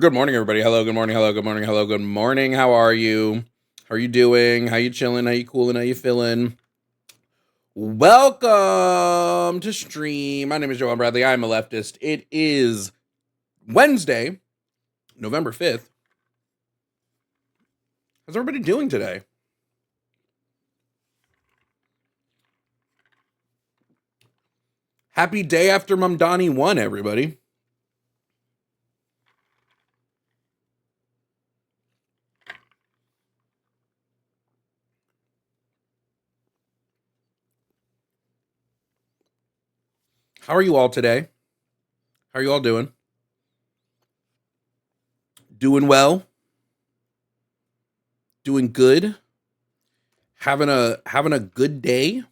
Good morning, everybody. Hello, good morning, hello, good morning, hello, good morning. How are you? How are you doing? How you chilling? How you cooling? How you feeling? Welcome to stream. My name is Jovan Bradley. I'm a leftist. It is Wednesday, November 5th. How's everybody doing today? Happy day after Mamdani 1, everybody. How are you all today? How are you all doing? Doing well? Doing good? Having a good day?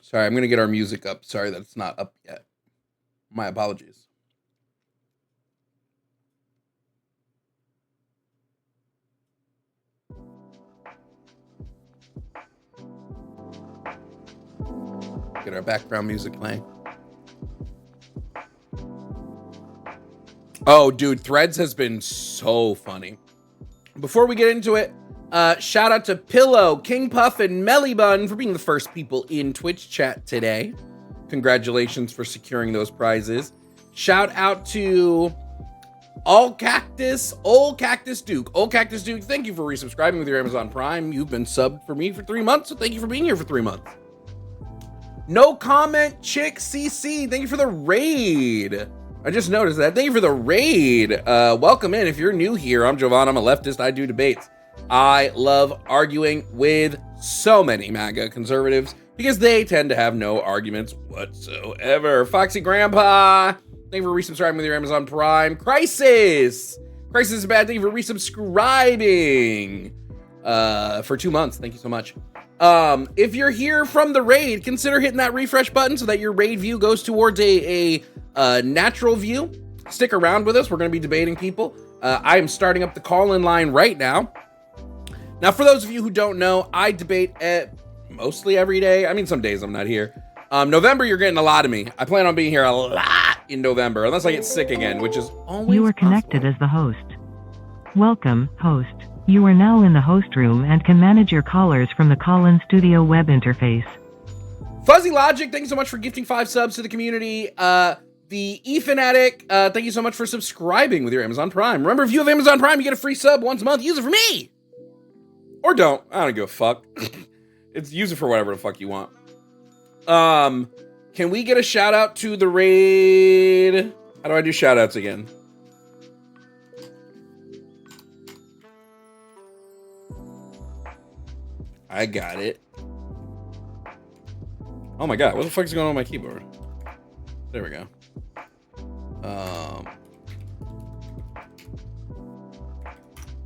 Sorry, I'm going to get our music up. Sorry that it's not up yet. My apologies. Get our background music playing. Oh, dude, Threads has been so funny. Before we get into it, shout out to Pillow, King Puff, and Mellybun for being the first people in Twitch chat today. Congratulations for securing those prizes. Shout out to Old Cactus Duke. Old Cactus Duke, thank you for resubscribing with your Amazon Prime. You've been subbed for me for 3 months, so thank you for being here for 3 months. No comment, Chick CC, thank you for the raid. I just noticed that. Thank you for the raid. Welcome in. If you're new here, I'm Jovan. I'm a leftist. I do debates. I love arguing with so many MAGA conservatives because they tend to have no arguments whatsoever. Foxy Grandpa, thank you for resubscribing with your Amazon Prime. Crisis is bad. Thank you for resubscribing for 2 months. Thank you so much. If you're here from the raid, consider hitting that refresh button so that your raid view goes towards a natural view. Stick around with us. We're going to be debating people. I am starting up the call-in line right now. Now, for those of you who don't know, I debate mostly every day. I mean, some days I'm not here. November, you're getting a lot of me. I plan on being here a lot in November, unless I get sick again, which is always You are connected as the host. Welcome, host. You are now in the host room and can manage your callers from the call-in studio web interface. Fuzzy Logic, thank you so much for gifting 5 subs to the community. The E-Fanatic, thank you so much for subscribing with your Amazon Prime. Remember, if you have Amazon Prime, you get a free sub once a month. Use it for me! Or don't. I don't give a fuck. Use it for whatever the fuck you want. Can we get a shout out to the raid? How do I do shout outs again? I got it. Oh my god, what the fuck is going on with my keyboard? There we go.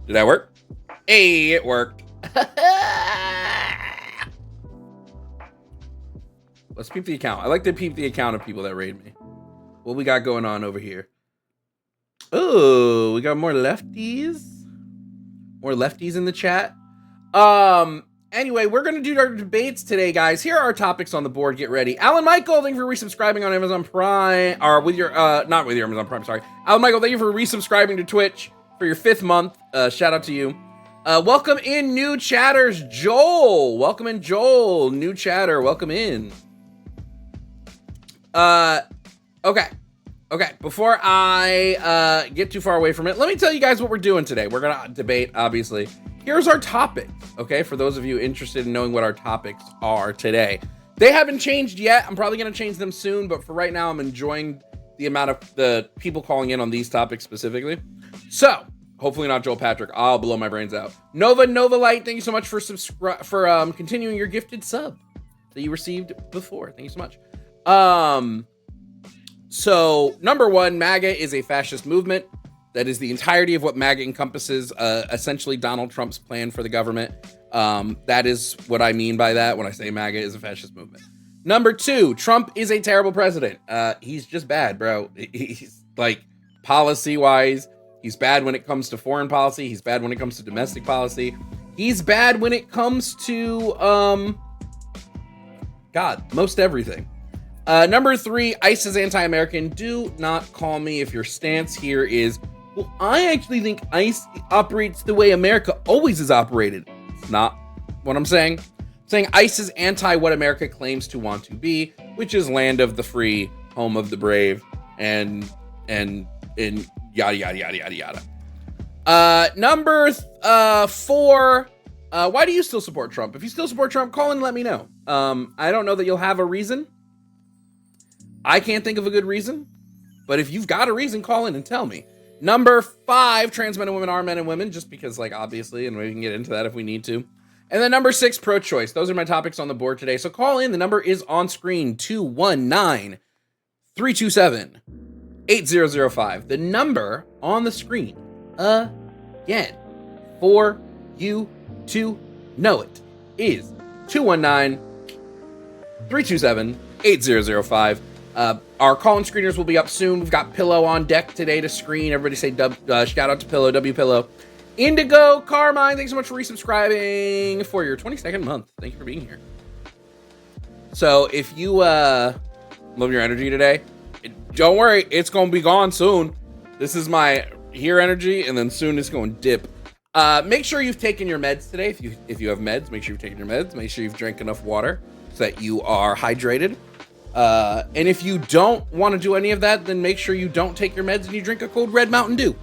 Did that work? Hey, it worked. Let's peep the account. I like to peep the account of people that raid me. What we got going on over here? Oh, we got more lefties. More lefties in the chat. Anyway, we're going to do our debates today, guys. Here are our topics on the board. Get ready. Alan Michael, thank you for resubscribing on Amazon Prime. Or with your, not with your Amazon Prime, sorry. Alan Michael, thank you for resubscribing to Twitch for your 5th month. Shout out to you. Welcome in, new chatters. Joel. Welcome in, Joel. New chatter. Welcome in. Okay. Before I get too far away from it, let me tell you guys what we're doing today. We're going to debate, obviously. Here's our topic, okay? For those of you interested in knowing what our topics are today. They haven't changed yet. I'm probably going to change them soon, but for right now, I'm enjoying the amount of the people calling in on these topics specifically. So, hopefully not Joel Patrick. I'll blow my brains out. Nova Light, thank you so much for continuing your gifted sub that you received before. Thank you so much. So, number one, MAGA is a fascist movement. That is the entirety of what MAGA encompasses, essentially Donald Trump's plan for the government. That is what I mean by that when I say MAGA is a fascist movement. Number two, Trump is a terrible president. He's just bad, bro. He's like policy-wise, he's bad when it comes to foreign policy. He's bad when it comes to domestic policy. He's bad when it comes to, most everything. Number 3, ICE is anti-American. Do not call me if your stance here is, well, I actually think ICE operates the way America always has operated. It's not what I'm saying. I'm saying ICE is anti what America claims to want to be, which is land of the free, home of the brave, and yada yada yada yada yada. Number 4, why do you still support Trump? If you still support Trump, call and let me know. I don't know that you'll have a reason. I can't think of a good reason, but if you've got a reason, call in and tell me. Number 5, trans men and women are men and women, just because, like, obviously, and we can get into that if we need to. And then number 6, pro-choice. Those are my topics on the board today. So call in. The number is on screen, 219-327-8005. The number on the screen, again, for you to know it, is 219-327-8005. Our call-in screeners will be up soon. We've got Pillow on deck today to screen. Everybody say shout out to Pillow, W Pillow. Indigo Carmine, thanks so much for resubscribing for your 22nd month. Thank you for being here. So if you love your energy today, don't worry, it's going to be gone soon. This is my here energy, and then soon it's going to dip. Make sure you've taken your meds today. If you have meds, make sure you've taken your meds. Make sure you've drank enough water so that you are hydrated. And if you don't want to do any of that, then make sure you don't take your meds and you drink a cold red Mountain Dew.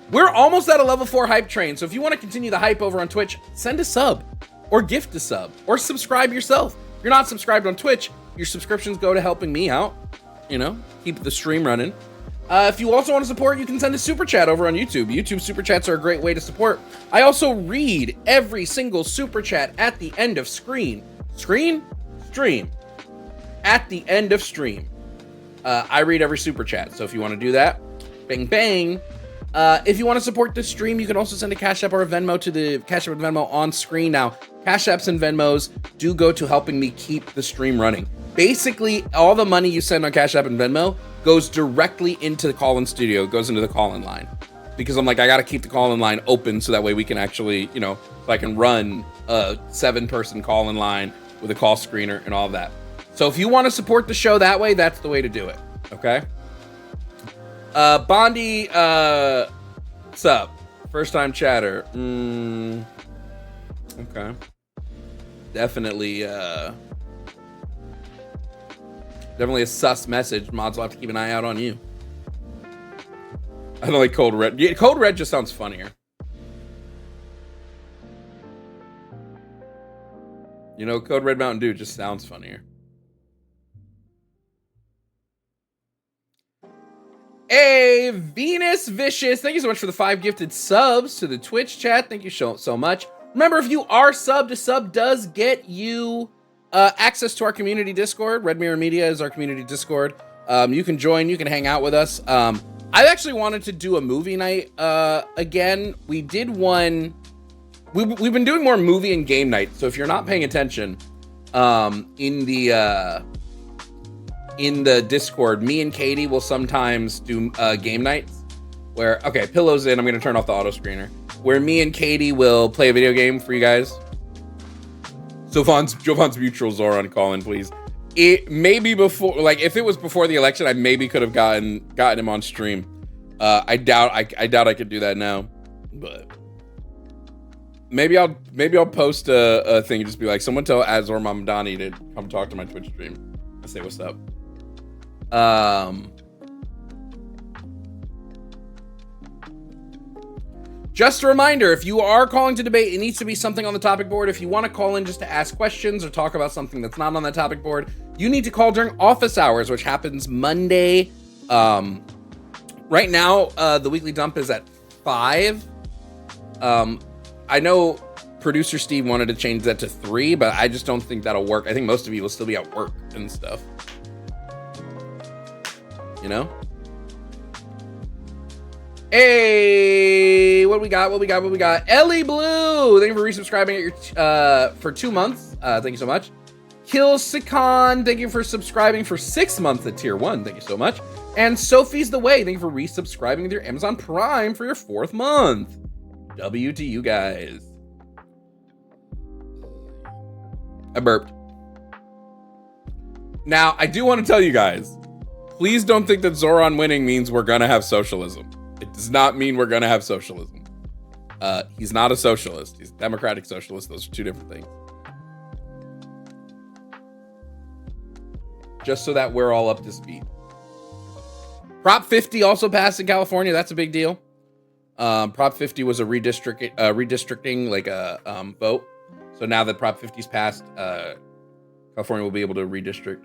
We're almost at a level 4 hype train. So if you want to continue the hype over on Twitch, send a sub or gift a sub or subscribe yourself. If you're not subscribed on Twitch, your subscriptions go to helping me out, keep the stream running. If you also want to support, you can send a super chat over on YouTube. YouTube super chats are a great way to support. I also read every single super chat at the end of stream. At the end of stream. I read every super chat. So if you want to do that, bang, bang. If you want to support this stream, you can also send a Cash App or a Venmo to the Cash App and Venmo on screen now. Cash Apps and Venmos do go to helping me keep the stream running. Basically, all the money you send on Cash App and Venmo goes directly into the call-in studio, goes into the call-in line. Because I'm like, I got to keep the call-in line open so that way we can actually, so I can run a 7-person call-in line with a call screener and all of that. So if you want to support the show that way, that's the way to do it. Okay? Bondi, sup? First time chatter. Okay. Definitely a sus message. Mods will have to keep an eye out on you. I don't like Cold Red. Yeah, Cold Red just sounds funnier. Code Red Mountain Dew just sounds funnier. Hey, Venus Vicious, thank you so much for the 5 gifted subs to the Twitch chat. Thank you so much. Remember, if you are subbed, a sub does get you access to our community Discord. Red Mirror Media is our community Discord. You can join, you can hang out with us. I actually wanted to do a movie night again. We did one. We've been doing more movie and game nights. So if you're not paying attention, in the Discord, me and Katie will sometimes do game nights where, okay, Pillow's in. I'm going to turn off the auto screener. Where me and Katie will play a video game for you guys. Jovan's mutual Zoran, call in, please. It maybe before, like, if it was before the election, I maybe could have gotten him on stream. I doubt I could do that now, but maybe I'll post a thing and just be like, someone tell Azor Mamdani to come talk to my Twitch stream. I say what's up. Just a reminder, if you are calling to debate, it needs to be something on the topic board. If you want to call in just to ask questions or talk about something that's not on the topic board, you need to call during office hours, which happens Monday. Right now, the weekly dump is at 5. I know producer Steve wanted to change that to 3, but I just don't think that'll work. I think most of you will still be at work and stuff. Hey, what we got? Ellie Blue, thank you for resubscribing for 2 months. Thank you so much. Kill Sikan, thank you for subscribing for 6 months at tier 1. Thank you so much. And Sophie's the Way, thank you for resubscribing with your Amazon Prime for your 4th month. W to you guys. I burped. Now, I do want to tell you guys, please don't think that Zoran winning means we're going to have socialism. It does not mean we're going to have socialism. He's not a socialist. He's a democratic socialist. Those are two different things. Just so that we're all up to speed. Prop 50 also passed in California. That's a big deal. Prop 50 was a redistricting, like a vote. So now that Prop 50's passed, California will be able to redistrict.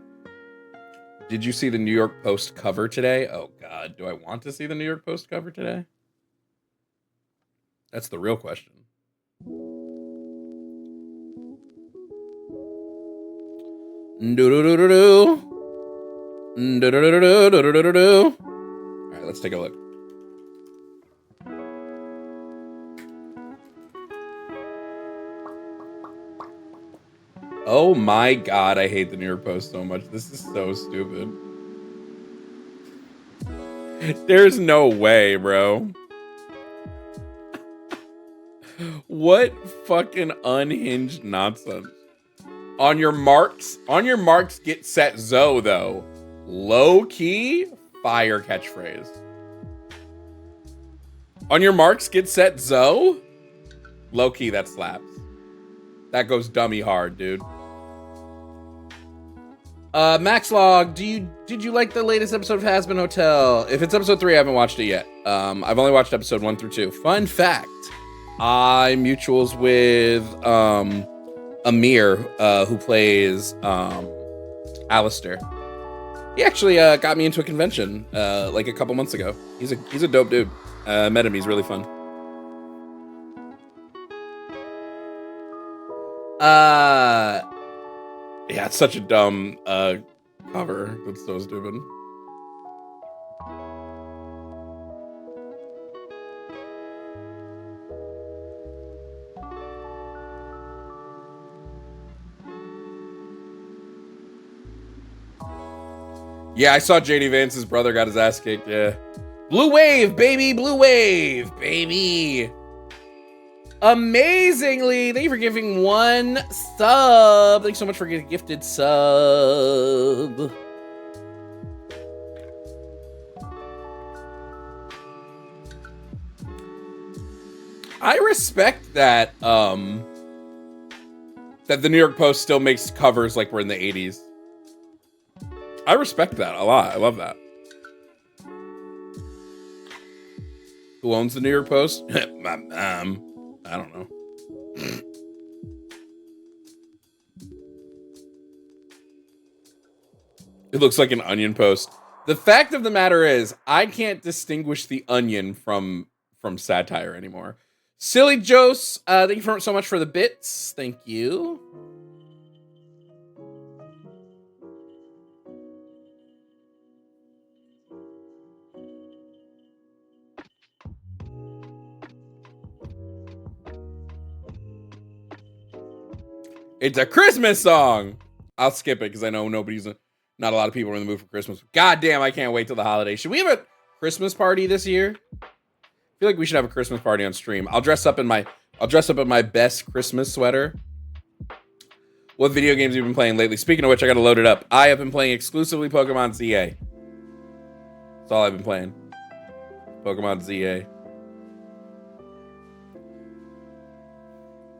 Did you see the New York Post cover today? Oh God, do I want to see the New York Post cover today? That's the real question. All right, let's take a look. Oh my God, I hate the New York Post so much. This is so stupid. There's no way, bro. What fucking unhinged nonsense. On your marks, get set, Zoe, though. Low key, fire catchphrase. On your marks, get set, Zoe. Low key, that slaps. That goes dummy hard, dude. Maxlog, did you like the latest episode of Has Been Hotel? If it's episode 3, I haven't watched it yet. I've only watched episode 1 through 2. Fun fact, I mutuals with Amir, who plays Alistair. He actually got me into a convention like a couple months ago. He's a dope dude. Met him, he's really fun. Yeah, it's such a dumb cover. That's so stupid. Yeah, I saw JD Vance's brother got his ass kicked. Yeah. Blue Wave, baby. Blue Wave, baby. Amazingly, thank you for giving 1 sub. Thanks so much for getting a gifted sub. I respect that that the New York Post still makes covers like we're in the 80s. I respect that a lot. I love that. Who owns the New York Post? My mom. I don't know. It looks like an Onion post. The fact of the matter is, I can't distinguish the Onion from satire anymore. Silly Jose, thank you so much for the bits. Thank you. It's a Christmas song. I'll skip it because I know not a lot of people are in the mood for Christmas. God damn, I can't wait till the holiday. Should we have a Christmas party this year? I feel like we should have a Christmas party on stream. I'll dress up in my best Christmas sweater. What video games have you been playing lately? Speaking of which, I gotta load it up. I have been playing exclusively Pokemon ZA. That's all I've been playing. Pokemon ZA.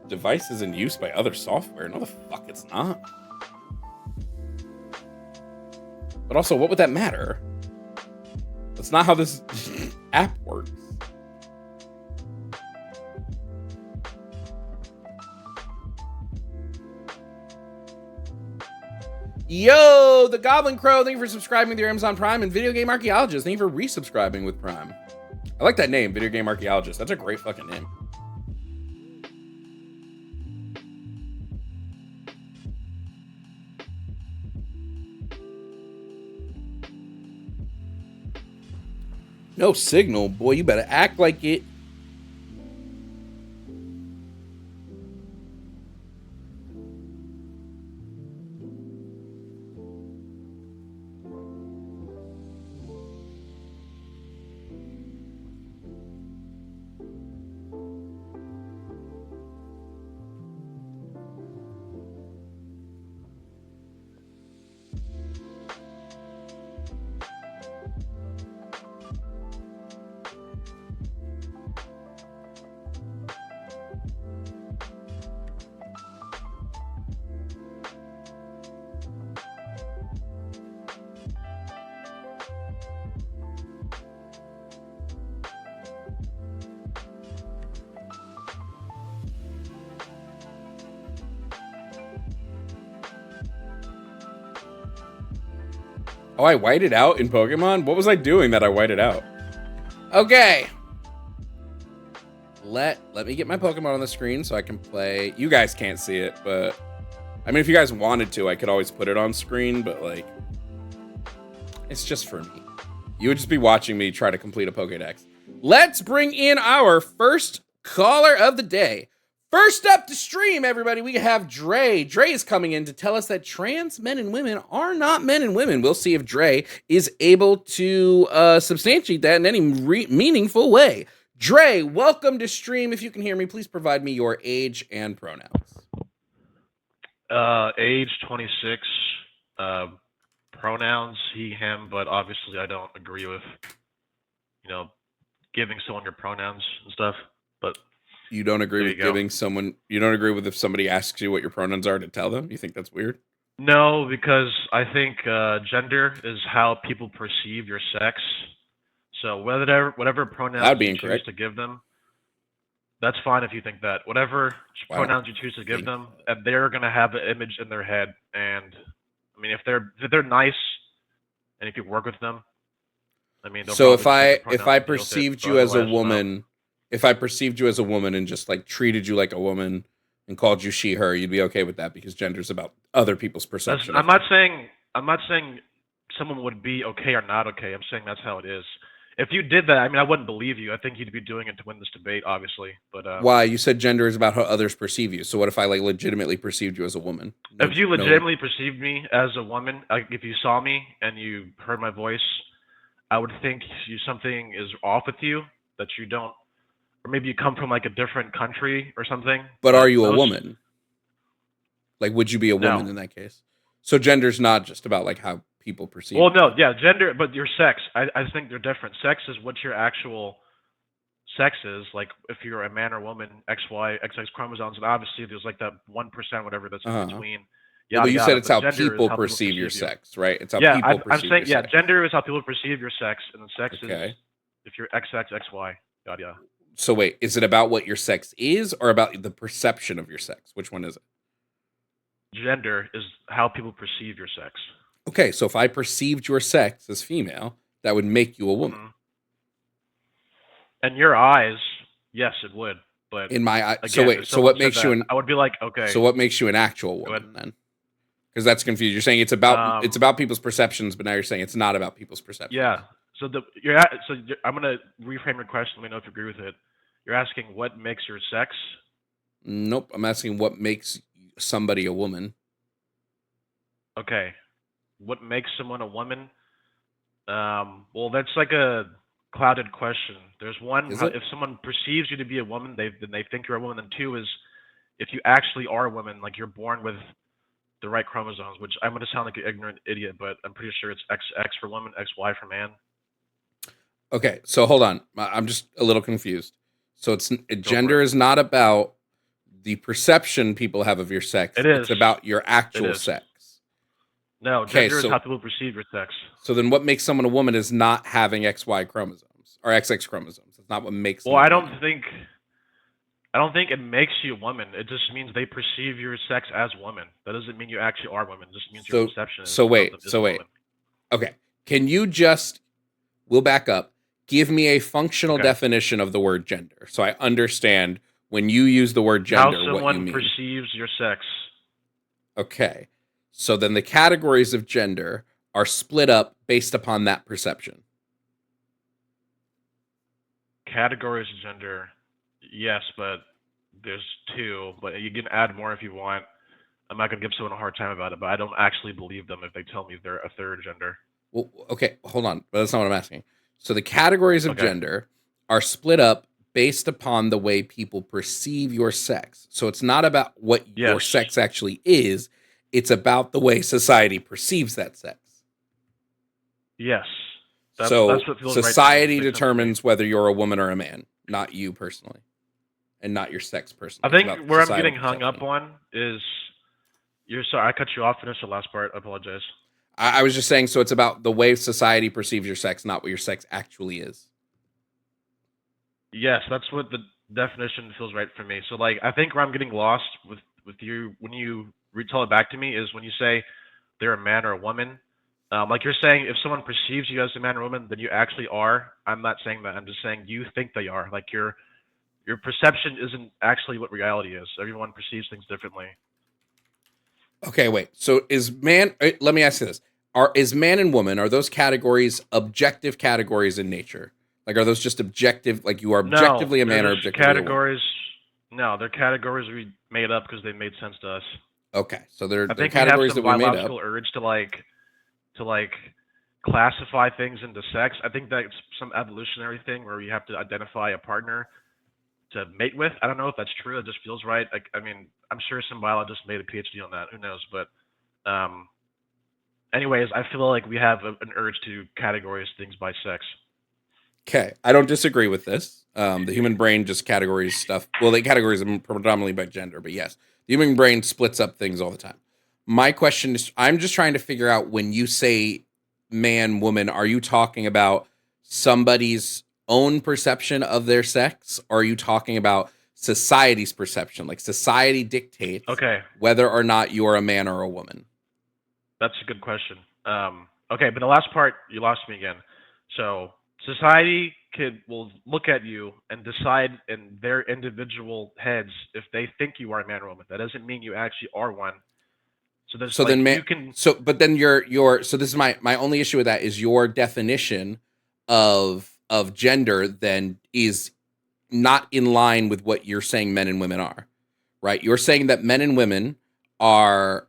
Device is in use by other software. No, the fuck it's not. But also, what would that matter? That's not how this app works. Yo, the Goblin Crow, thank you for subscribing with your Amazon Prime, and Video Game Archaeologist, thank you for resubscribing with Prime. I like that name, Video Game Archaeologist. That's a great fucking name. No signal, boy. You better act like it. Oh, I whited out in Pokemon? What was I doing that I whited out? Okay. Let me get my Pokemon on the screen so I can play. You guys can't see it, but I mean, if you guys wanted to, I could always put it on screen, but like, it's just for me. You would just be watching me try to complete a Pokédex. Let's bring in our first caller of the day. First up to stream, everybody, we have Dre. Dre is coming in to tell us that trans men and women are not men and women. We'll see if Dre is able to substantiate that in any meaningful way. Dre, welcome to stream. If you can hear me, please provide me your age and pronouns. Age 26. Pronouns he, him, but obviously I don't agree with, giving someone your pronouns and stuff. But you don't agree with giving someone, you don't agree with if somebody asks you what your pronouns are to tell them? You think that's weird? No, because I think gender is how people perceive your sex. So whatever pronouns you choose to give them, that's fine if you think that. Whatever pronouns you choose to give them, and they're gonna have an image in their head. And I mean, if they're nice, and if you work with them, I mean. So if I perceived you as a woman, if I perceived you as a woman and just like treated you like a woman and called you she, her, you'd be okay with that because gender's about other people's perception. I'm not saying someone would be okay or not okay. I'm saying that's how it is. If you did that, I mean, I wouldn't believe you. I think you'd be doing it to win this debate, obviously. But why? You said gender is about how others perceive you. So what if I like legitimately perceived you as a woman? If you legitimately perceived me as a woman, like if you saw me and you heard my voice, I would think something is off with you, that you don't, or maybe you come from like a different country or something. But are you a woman? Like, would you be a woman in that case? So gender's not just about like how people perceive. Well, no, yeah, gender, but your sex, I think they're different. Sex is what your actual sex is. Like if you're a man or woman, XY, XX chromosomes, and obviously there's like that 1%, whatever that's in between. Yeah, but you said it's how people perceive your sex, right? It's how people perceive your sex. Yeah, gender is how people perceive your sex, and then sex is if you're XX, XY, yada yada. So wait, is it about what your sex is, or about the perception of your sex? Which one is it? Gender is how people perceive your sex. Okay, so if I perceived your sex as female, that would make you a woman. In your eyes, yes, it would. But in my eyes, so wait, so what makes you an? I would be like, okay. So what makes you an actual woman then? Because that's confused. You're saying it's about people's perceptions, but now you're saying it's not about people's perceptions. Yeah. So I'm gonna reframe your question. Let me know if you agree with it. You're asking what makes your sex? Nope. I'm asking what makes somebody a woman. Okay. What makes someone a woman? Well, that's like a clouded question. There's one, if someone perceives you to be a woman, then they think you're a woman. And two is if you actually are a woman, like you're born with the right chromosomes, which I'm going to sound like an ignorant idiot, but I'm pretty sure it's XX for woman, XY for man. Okay, so hold on. I'm just a little confused. So gender is not about the perception people have of your sex. It is. It's about your actual sex. No, gender is how people perceive your sex. So then what makes someone a woman is not having XY chromosomes or XX chromosomes. That's not what makes them I don't think it makes you a woman. It just means they perceive your sex as woman. That doesn't mean you actually are women. It just means your perception is So wait. Okay. Can you we'll back up. Give me a functional definition of the word gender so I understand when you use the word gender what you mean. How someone perceives your sex. Okay. So then the categories of gender are split up based upon that perception. Categories of gender, yes, but there's two. But you can add more if you want. I'm not going to give someone a hard time about it, but I don't actually believe them if they tell me they're a third gender. Well, okay, hold on. But that's not what I'm asking. So the categories of gender are split up based upon the way people perceive your sex. So it's not about what your sex actually is. It's about the way society perceives that sex. Yes. That's what feels society determines whether you're a woman or a man, not you personally, and not your sex personally. I think where I'm getting hung up on is sorry, I cut you off. Finish the last part. I apologize. I was just saying, so it's about the way society perceives your sex, not what your sex actually is. Yes, that's what the definition feels right for me. So, like, I think where I'm getting lost with you when you retell it back to me is when you say they're a man or a woman. Like you're saying, if someone perceives you as a man or woman, then you actually are. I'm not saying that. I'm just saying you think they are. Like your perception isn't actually what reality is. Everyone perceives things differently. Okay, wait. So let me ask you this. Is man and woman, are those categories objective categories in nature? Like, are those just objective, like you are objectively a man or objectively a woman? Categories. No, they're categories we made up because they made sense to us. Okay, so they're I think categories we have that some we made up. biological urge to classify things into sex. I think that's some evolutionary thing where you have to identify a partner to mate with. I don't know if that's true. It just feels right. Like, I mean, I'm sure some biologist made a PhD on that. Who knows? But anyways, I feel like we have an urge to categorize things by sex. Okay, I don't disagree with this. The human brain just categories stuff. Well, they categorize them predominantly by gender, but yes, the human brain splits up things all the time. My question is, I'm just trying to figure out, when you say man, woman, are you talking about somebody's own perception of their sex? Or are you talking about society's perception? Like, society dictates whether or not you're a man or a woman. That's a good question. Okay, but the last part, you lost me again. So society will look at you and decide in their individual heads if they think you are a man or woman. That doesn't mean you actually are one. So then you can. So this is my only issue with that is your definition of gender then is not in line with what you're saying men and women are, right? You're saying that men and women are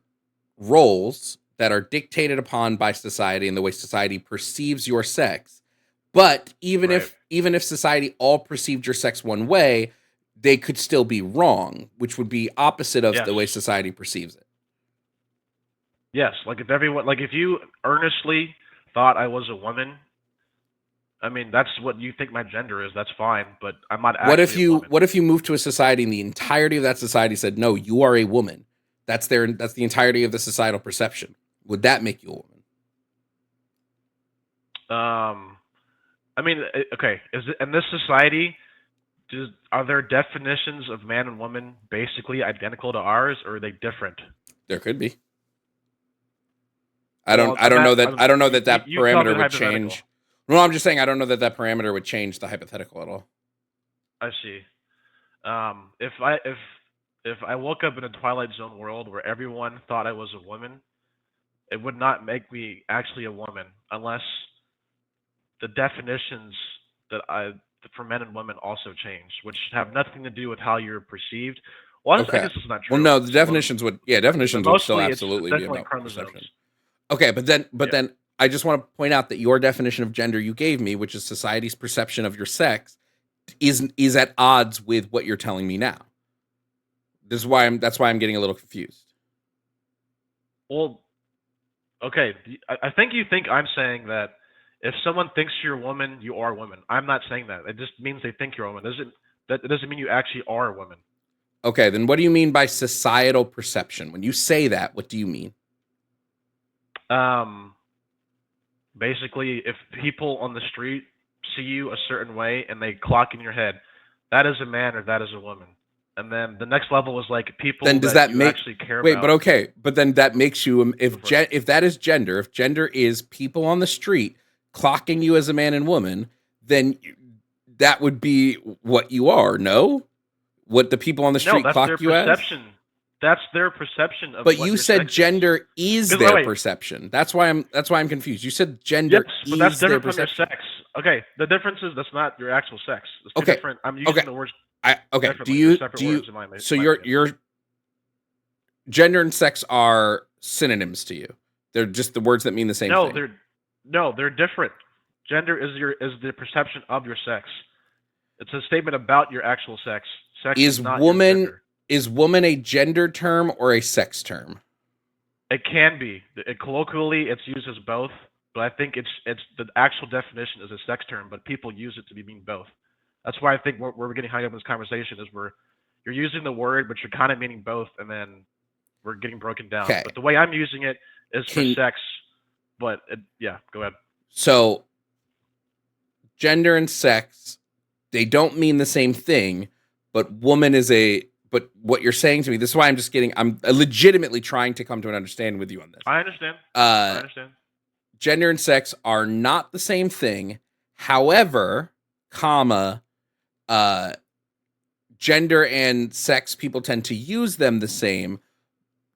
roles that are dictated upon by society and the way society perceives your sex. But even if society all perceived your sex one way, they could still be wrong, which would be opposite of the way society perceives it. Yes, like if you earnestly thought I was a woman, I mean, that's what you think my gender is. That's fine, but I'm not actually a woman. What if you moved to a society and the entirety of that society said, no, you are a woman? That's the entirety of the societal perception. Would that make you a woman? I mean, okay. In this society, are their definitions of man and woman basically identical to ours, or are they different? There could be. I don't know that parameter would change. No, I'm just saying I don't know that parameter would change the hypothetical at all. I see. If I woke up in a Twilight Zone world where everyone thought I was a woman, it would not make me actually a woman unless the definitions for men and women also change, which have nothing to do with how you're perceived. Well, I guess it's not true. Well, no, the definitions would still absolutely be about perception. Okay, but then I just want to point out that your definition of gender you gave me, which is society's perception of your sex, is at odds with what you're telling me now. That's why I'm getting a little confused. Well, okay, I think you think I'm saying that if someone thinks you're a woman, you are a woman. I'm not saying that. It just means they think you're a woman. It doesn't mean you actually are a woman. Okay, then what do you mean by societal perception? When you say that, what do you mean? Basically, if people on the street see you a certain way and they clock in your head, that is a man or that is a woman. And then the next level is like people then does that you actually care about. Wait, but okay, but then that makes you if that is gender, if gender is people on the street clocking you as a man and woman, then that would be what you are. No, what the people on the street clock you as. That's their perception of. But you said gender is their perception. That's why I'm confused. You said gender is that's different their from your sex. Okay, the difference is that's not your actual sex. It's two different. I'm using the words. Do you? So your gender and sex are synonyms to you. They're just the words that mean the same thing. They're different. Gender is the perception of your sex. It's a statement about your actual sex. Sex is not your gender. Is woman a gender term or a sex term? It can be. Colloquially, it's used as both, but I think it's the actual definition is a sex term, but people use it to mean both. That's why I think where we're getting hung up in this conversation is you're using the word, but you're kind of meaning both, and then we're getting broken down. Okay. But the way I'm using it is for sex, but go ahead. So gender and sex, they don't mean the same thing, but woman is but what you're saying to me, this is why I'm legitimately trying to come to an understanding with you on this. I understand. gender and sex are not the same thing. However, comma, gender and sex, people tend to use them the same.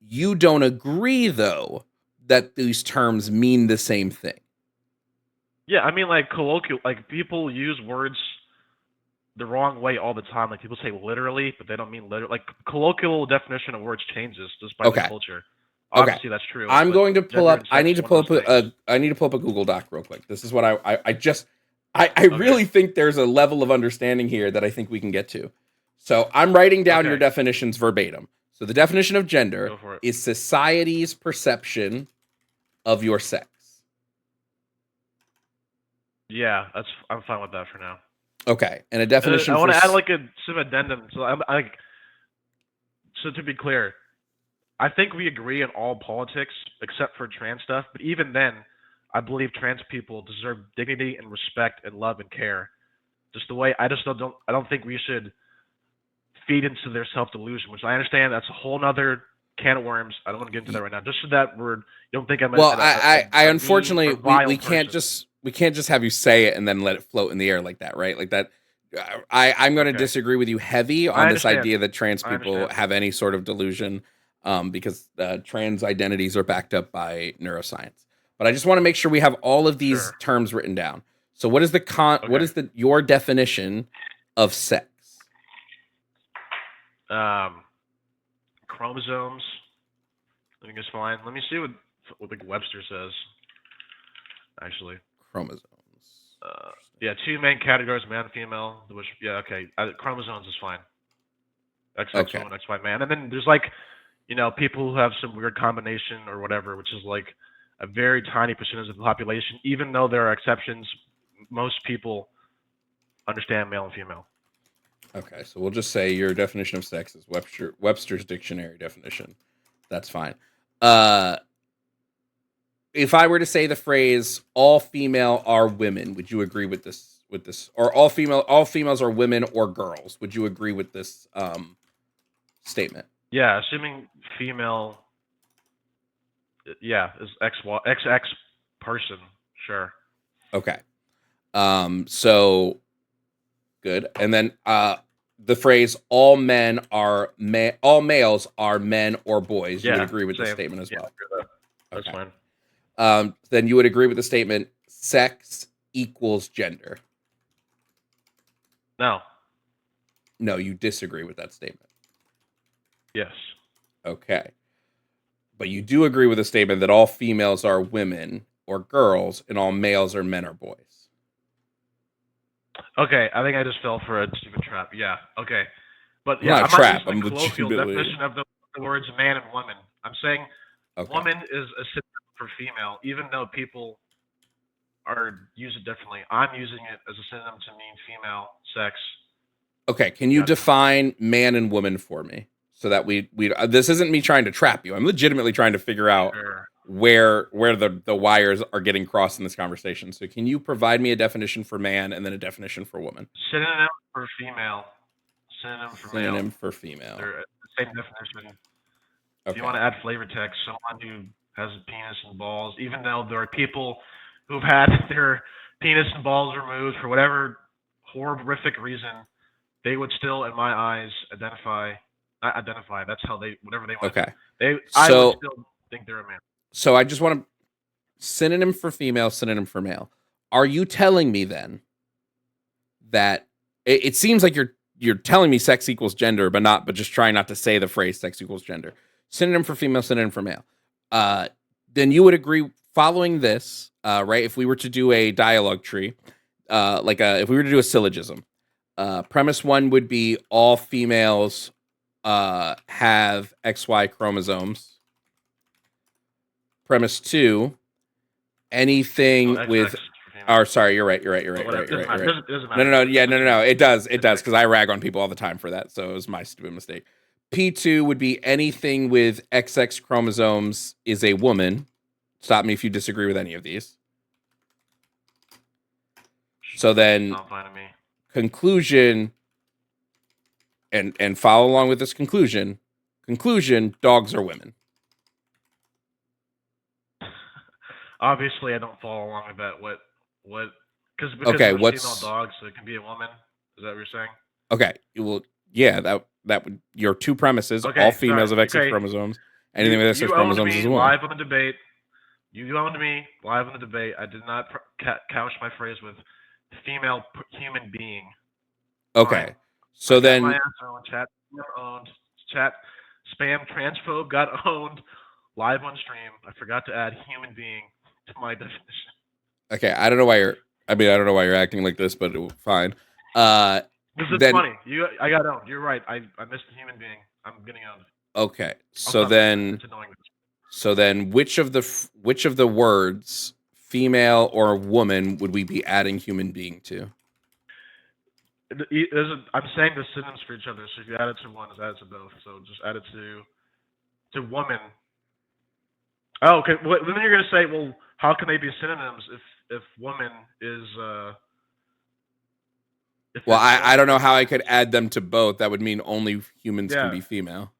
You don't agree, though, that these terms mean the same thing. Yeah, I mean, like, colloquial, like, people use words the wrong way all the time. Like, people say literally, but they don't mean literally. Like, colloquial definition of words changes just by the culture. Obviously, that's true. I'm going to pull up. I need to pull up a Google Doc real quick. This is what I really think there's a level of understanding here that I think we can get to. So I'm writing down your definitions verbatim. So the definition of gender is society's perception of your sex. Yeah, I'm fine with that for now. Okay, and a definition. I want to add like some addendum. So to be clear, I think we agree on all politics except for trans stuff. But even then, I believe trans people deserve dignity and respect and love and care. Just the way I don't think we should feed into their self-delusion, which I understand that's a whole nother can of worms. I don't want to get into that right now. Just so that you don't think I'm. Well, I unfortunately we can't just have you say it and then let it float in the air like that, right? Like that. I'm going to disagree with you heavy on this idea that trans people have any sort of delusion, because trans identities are backed up by neuroscience. But I just want to make sure we have all of these terms written down. So what is what is your definition of sex? Chromosomes. I think it's fine. Let me see what like Webster says. Actually, chromosomes. Yeah, two main categories: man and female. Which chromosomes is fine. XX woman, XY man, and then there's like, people who have some weird combination or whatever, which is like a very tiny percentage of the population. Even though there are exceptions, most people understand male and female. Okay, so we'll just say your definition of sex is Webster's dictionary definition. That's fine. If I were to say the phrase "all female are women," would you agree with this? Or all females are women or girls? Would you agree with this statement? Yeah, assuming female. Yeah, is XX person. Sure. Okay. So good. And then the phrase "all males are men or boys." You would agree with this statement as well. That's fine. Then you would agree with the statement "sex equals gender." No. No, you disagree with that statement. Yes. Okay. But you do agree with the statement that all females are women or girls and all males are men or boys. Okay, I think I just fell for a stupid trap. Yeah, okay. But yeah, I'm trap. not using the colloquial definition of the words man and woman. I'm saying woman is a synonym for female, even though people use it differently. I'm using it as a synonym to mean female, sex. Okay, can you define man and woman for me? So that we this isn't me trying to trap you. I'm legitimately trying to figure out where the wires are getting crossed in this conversation. So can you provide me a definition for man and then a definition for woman? Synonym for female. Synonym for male. Synonym for female. They're the same definition. If you want to add flavor text, someone who has a penis and balls, even though there are people who've had their penis and balls removed for whatever horrific reason, they would still, in my eyes, not identify. That's how whatever they want. Okay. I would still think they're a man. So I just want to synonym for female, synonym for male. Are you telling me then that it seems like you're telling me sex equals gender, but just trying not to say the phrase sex equals gender. Synonym for female, synonym for male. Then you would agree following this, right? If we were to do a dialogue tree, if we were to do a syllogism, premise one would be all females have XY chromosomes. Premise two, anything with. Oh, sorry, you're right. No. Yeah, no. It does, because I rag on people all the time for that, so it was my stupid mistake. P2 would be anything with XX chromosomes is a woman. Stop me if you disagree with any of these. So then, conclusion, and follow along with this conclusion. Conclusion: dogs are women. Obviously, I don't follow along with that. What? Because Okay, there's female what's dogs, so it can be a woman. Is that what you're saying? okay? Well, yeah, that would your two premises: all Okay, females sorry. have XX Okay, chromosomes. Anything with XX you owned chromosomes is me a woman. live on the debate. You owned me live on the debate. I did not couch my phrase with female human being. Fine. Okay, so I got my then ass owned. Chat owned. Chat spam transphobe got owned live on stream. I forgot to add human being to my definition. okay, I don't know why you're. I mean, I don't know why you're acting like this, but fine. Because it's Then funny. I got owned. You're right. I missed the human being. I'm getting owned. okay, I'll so stop saying that. then It's annoying. which of the words, female or woman, would we be adding human being to? I'm saying the synonyms for each other. So if you add it to one, it's added to both. So just add it to woman. Oh, okay. Well, then you're gonna say, well, how can they be synonyms if woman is if Well, it's I woman don't know is how I could add them to both. That would mean only humans can yeah be female.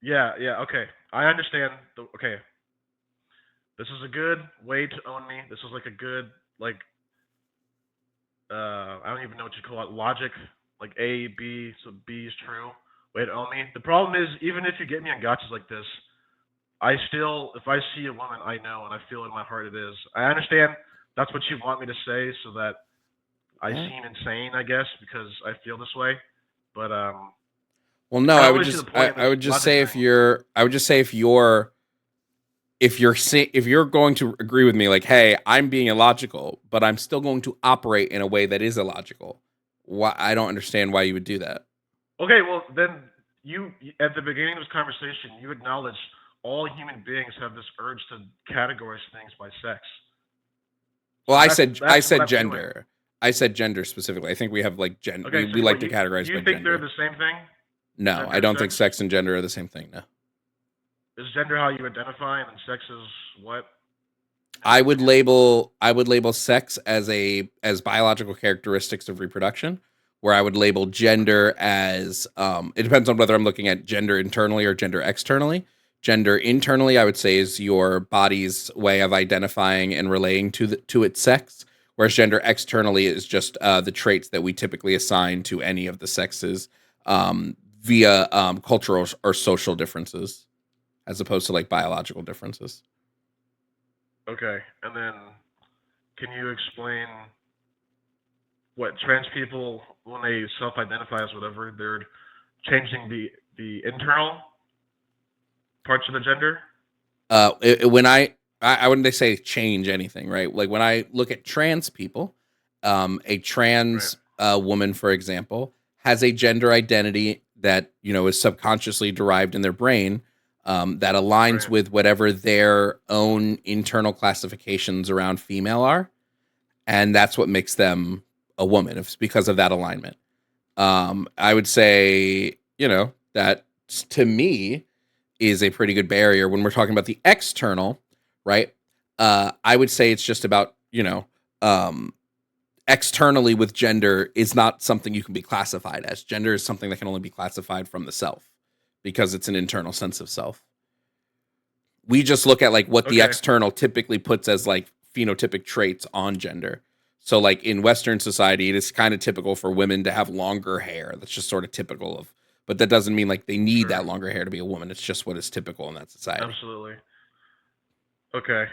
yeah okay. I understand. Okay, this is a good way to own me. This is like a good like I don't even know what you call it, logic, like A, B, so B is true, way to own me. The problem is, even if you get me on gotchas like this, I still, if I see a woman, I know, and I feel in my heart it is. I understand that's what you want me to say so that I Yeah. seem insane, I guess, because I feel this way. But Well, no, I I don't would really see just the point in I this would just logic say thing. if you're going to agree with me, like, hey, I'm being illogical, but I'm still going to operate in a way that is illogical. Why I don't understand why you would do that. Okay, well then you at the beginning of this conversation, you acknowledged all human beings have this urge to categorize things by sex. Well, So I that's what said I'm doing. gender. I said gender specifically. I think we have like Okay, we so like what to categorize you by think they're gender. the same thing? No, Gender I and don't think sex? sex and gender are the same thing. No. Is gender how you identify, and then sex is what? I would label sex as as biological characteristics of reproduction, where I would label gender as it depends on whether I'm looking at gender internally or gender externally. Gender internally, I would say, is your body's way of identifying and relating to its sex, whereas gender externally is just the traits that we typically assign to any of the sexes via cultural or social differences, as opposed to like biological differences. Okay, and then can you explain what trans people, when they self-identify as whatever, they're changing the internal parts of the gender? When I wouldn't say change anything, right? Like when I look at trans people, a Right. trans woman, for example, has a gender identity that is subconsciously derived in their brain that aligns Right. with whatever their own internal classifications around female are, and that's what makes them a woman. It's because of that alignment. I would say, that to me is a pretty good barrier when we're talking about the external, right? I would say it's just about, um, externally with gender is not something you can be classified as. Gender is something that can only be classified from the self because it's an internal sense of self. We just look at like what the Okay. external typically puts as like phenotypic traits on gender. So like in Western society, it is kind of typical for women to have longer hair. That's just sort of typical of, but that doesn't mean like they need Sure. that longer hair to be a woman. It's just what is typical in that society. Absolutely. Okay.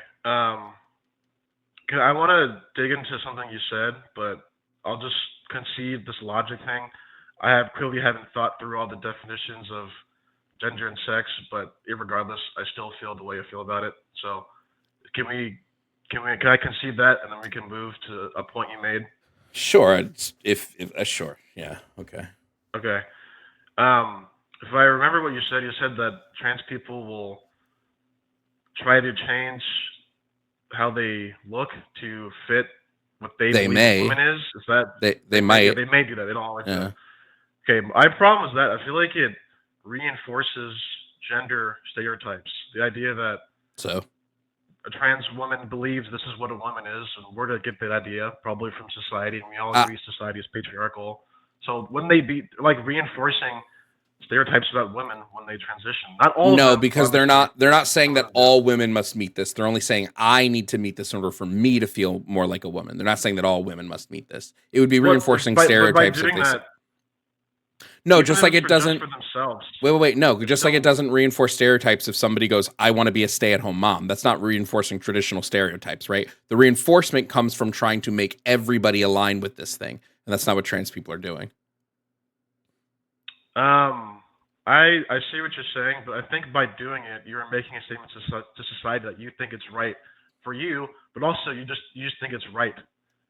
'Cause I want to dig into something you said, but I'll just concede this logic thing. I have clearly haven't thought through all the definitions of gender and sex, but irregardless, I still feel the way I feel about it. So can we can I concede that, and then we can move to a point you made? Sure, if sure, yeah, okay. Okay. If I remember what you said that trans people will try to change how they look to fit what they They believe a may, woman is. Is that they yeah, might, they may do that. They don't always do yeah. that. Okay, my problem is that I feel like it reinforces gender stereotypes. The idea that So a trans woman believes this is what a woman is, and where to get that idea? Probably from society, and we all uh, agree society is patriarchal. So wouldn't they be like reinforcing stereotypes about women when they transition. Not all No, of them, because they're obviously. not saying Some of that them do. all women must meet this. They're only saying I need to meet this in order for me to feel more like a woman. They're not saying that all women must meet this. It would be But reinforcing but by stereotypes if doing they said that, no, even just if like it's it for just doesn't. for themselves, Wait. No, it's just like it still doesn't reinforce stereotypes if somebody goes, I want to be a stay-at-home mom. That's not reinforcing traditional stereotypes, right? The reinforcement comes from trying to make everybody align with this thing. And that's not what trans people are doing. I see what you're saying, but I think by doing it, you're making a statement to society that you think it's right for you, but also you just think it's right.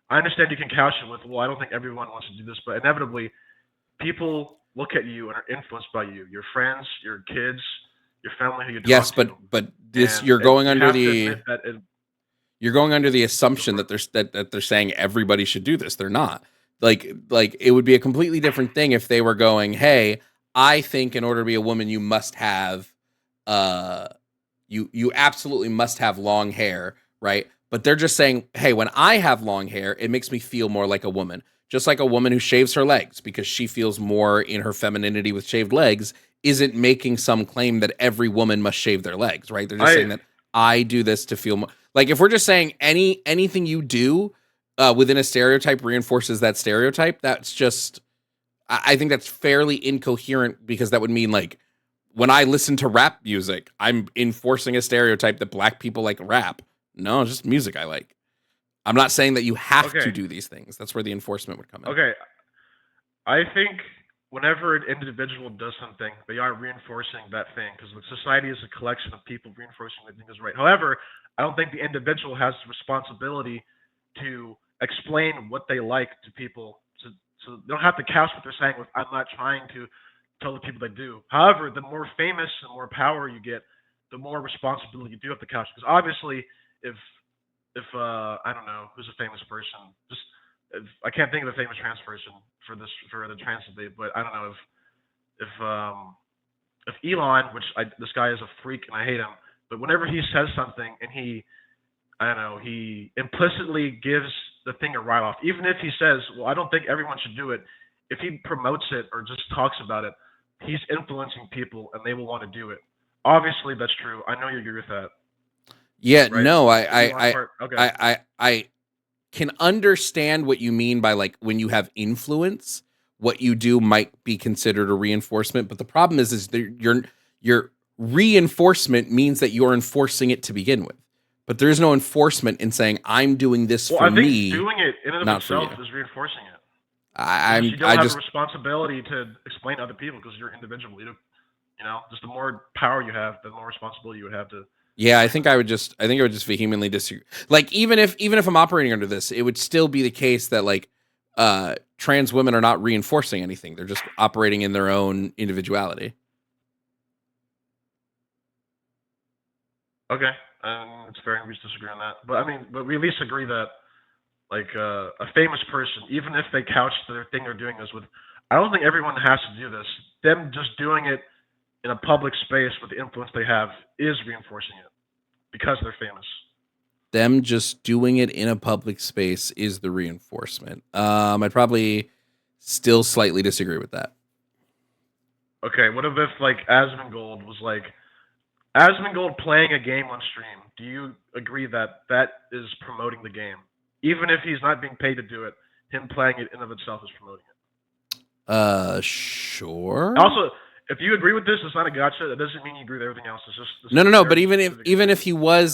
I understand you can couch it with, well, I don't think everyone wants to do this, but inevitably, people look at you and are influenced by you, your friends, your kids, your family who you Yes, talk to, but this and you're going you under have to the admit that it. you're going under the Go assumption for that it. they're saying everybody should do this. They're not. Like it would be a completely different thing if they were going, "Hey, I think in order to be a woman you must have uh you absolutely must have long hair, right?" But they're just saying, "Hey, when I have long hair, it makes me feel more like a woman." Just like a woman who shaves her legs because she feels more in her femininity with shaved legs isn't making some claim that every woman must shave their legs, right? They're just I saying that I do this to feel more like if we're just saying anything you do within a stereotype reinforces that stereotype, that's just I think that's fairly incoherent because that would mean like when I listen to rap music, I'm enforcing a stereotype that black people like rap. No, it's just music I like. I'm not saying that you have to okay, do these things. That's where the enforcement would come in. okay. I think whenever an individual does something, they are reinforcing that thing because the society is a collection of people reinforcing what they think is right. However, I don't think the individual has the responsibility to explain what they like to people. So they don't have to couch what they're saying with, I'm not trying to tell the people they do. However, the more famous and more power you get, the more responsibility you do have to couch. Because obviously, if I don't know who's a famous person, just I can't think of a famous trans person for the trans debate, but I don't know if Elon, this guy is a freak and I hate him, but whenever he says something and I don't know he implicitly gives the thing a write off, even if he says, well, I don't think everyone should do it. If he promotes it or just talks about it, he's influencing people and they will want to do it. Obviously, that's true. I know you agree with that, Yeah, right? no, The Elon part. Okay. I can understand what you mean by like when you have influence, what you do might be considered a reinforcement. But the problem is your reinforcement means that you're enforcing it to begin with. But there is no enforcement in saying I'm doing this Well, for I think me, doing it in and of not for itself you. is reinforcing it. I, Because I'm you I don't have a just responsibility to explain to other people because you're individual. Just the more power you have, the more responsibility you would have to yeah, explain them. I think I would just vehemently disagree. Like even if I'm operating under this, it would still be the case that like trans women are not reinforcing anything. They're just operating in their own individuality. Okay, it's fair, and we just disagree on that. But I mean, but we at least agree that like a famous person, even if they couch their thing they're doing this with, I don't think everyone has to do this. Them just doing it in a public space with the influence they have is reinforcing it because they're famous. Them just doing it in a public space is the reinforcement. I'd probably still slightly disagree with that. Okay, what if like Asmongold was like Asmongold playing a game on stream? Do you agree that that is promoting the game, even if he's not being paid to do it? Him playing it in of itself is promoting it. Sure. Also, if you agree with this, it's not a gotcha. That doesn't mean you agree with everything else. It's just this is No. a But very specific example.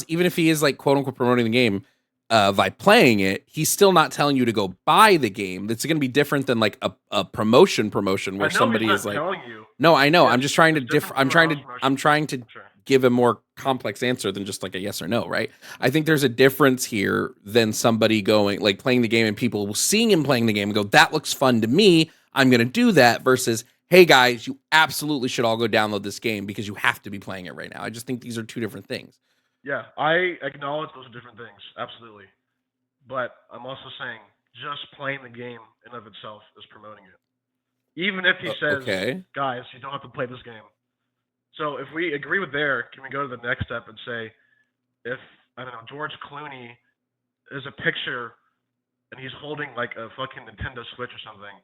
even if he is like quote unquote promoting the game, by playing it, he's still not telling you to go buy the game. That's going to be different than like a promotion I where know he's somebody is not like, telling you. no, I know. Yes, I'm just trying to it's different from a promotion. I'm trying to Sure. give a more complex answer than just like a yes or no, right? I think there's a difference here than somebody going like playing the game and people seeing him playing the game and go, that looks fun to me. I'm going to do that versus, hey guys, you absolutely should all go download this game because you have to be playing it right now. I just think these are two different things. Yeah, I acknowledge those are different things. Absolutely. But I'm also saying just playing the game in of itself is promoting it. Even if he says, Okay. guys, you don't have to play this game. So if we agree with there, can we go to the next step and say, if, I don't know, George Clooney is a picture and he's holding like a fucking Nintendo Switch or something,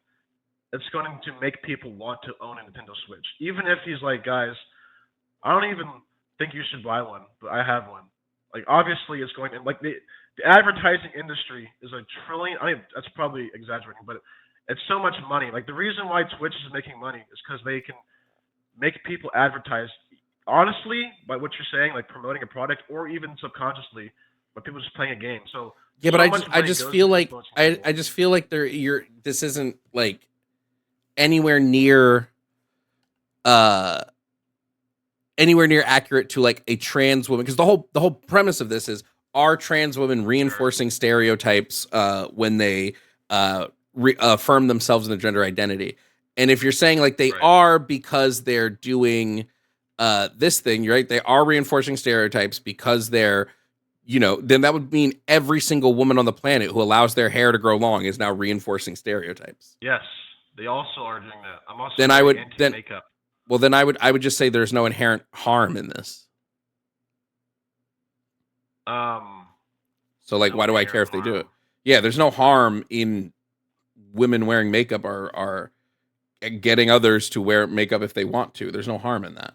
it's going to make people want to own a Nintendo Switch. Even if he's like, guys, I don't even think you should buy one, but I have one. Like, obviously, it's going to, like, the advertising industry is a trillion. I mean, that's probably exaggerating, but it's so much money. Like, the reason why Twitch is making money is because they can make people advertise, honestly, by what you're saying, like promoting a product, or even subconsciously, by people just playing a game. So yeah, but so I just feel like I just feel like this isn't like anywhere near accurate to like a trans woman, because the whole premise of this is, are trans women reinforcing stereotypes when they affirm themselves in their gender identity? And if you're saying like they are because they're doing this thing, right? They are reinforcing stereotypes because they're, then that would mean every single woman on the planet who allows their hair to grow long is now reinforcing stereotypes. Yes, they also are doing that. I'm also then I would anti-makeup. Well, then I would just say there's no inherent harm in this. So like, why do I care if they do it? Yeah, there's no harm in women wearing makeup are getting others to wear makeup if they want to. There's no harm in that.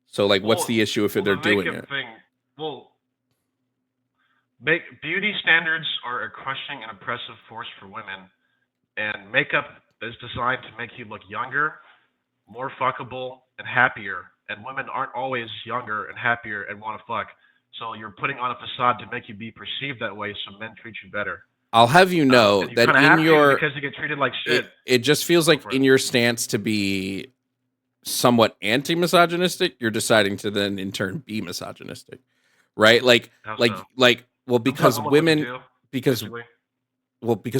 So like, what's the issue if they're doing it? Beauty standards are a crushing and oppressive force for women, and makeup is designed to make you look younger, more fuckable, and happier. And women aren't always younger and happier and want to fuck. So you're putting on a facade to make you be perceived that way, so men treat you better. I'll have you know that in your, because you get treated like shit. It just feels like in your stance to be somewhat anti-misogynistic, you're deciding to then in turn be misogynistic, right? Because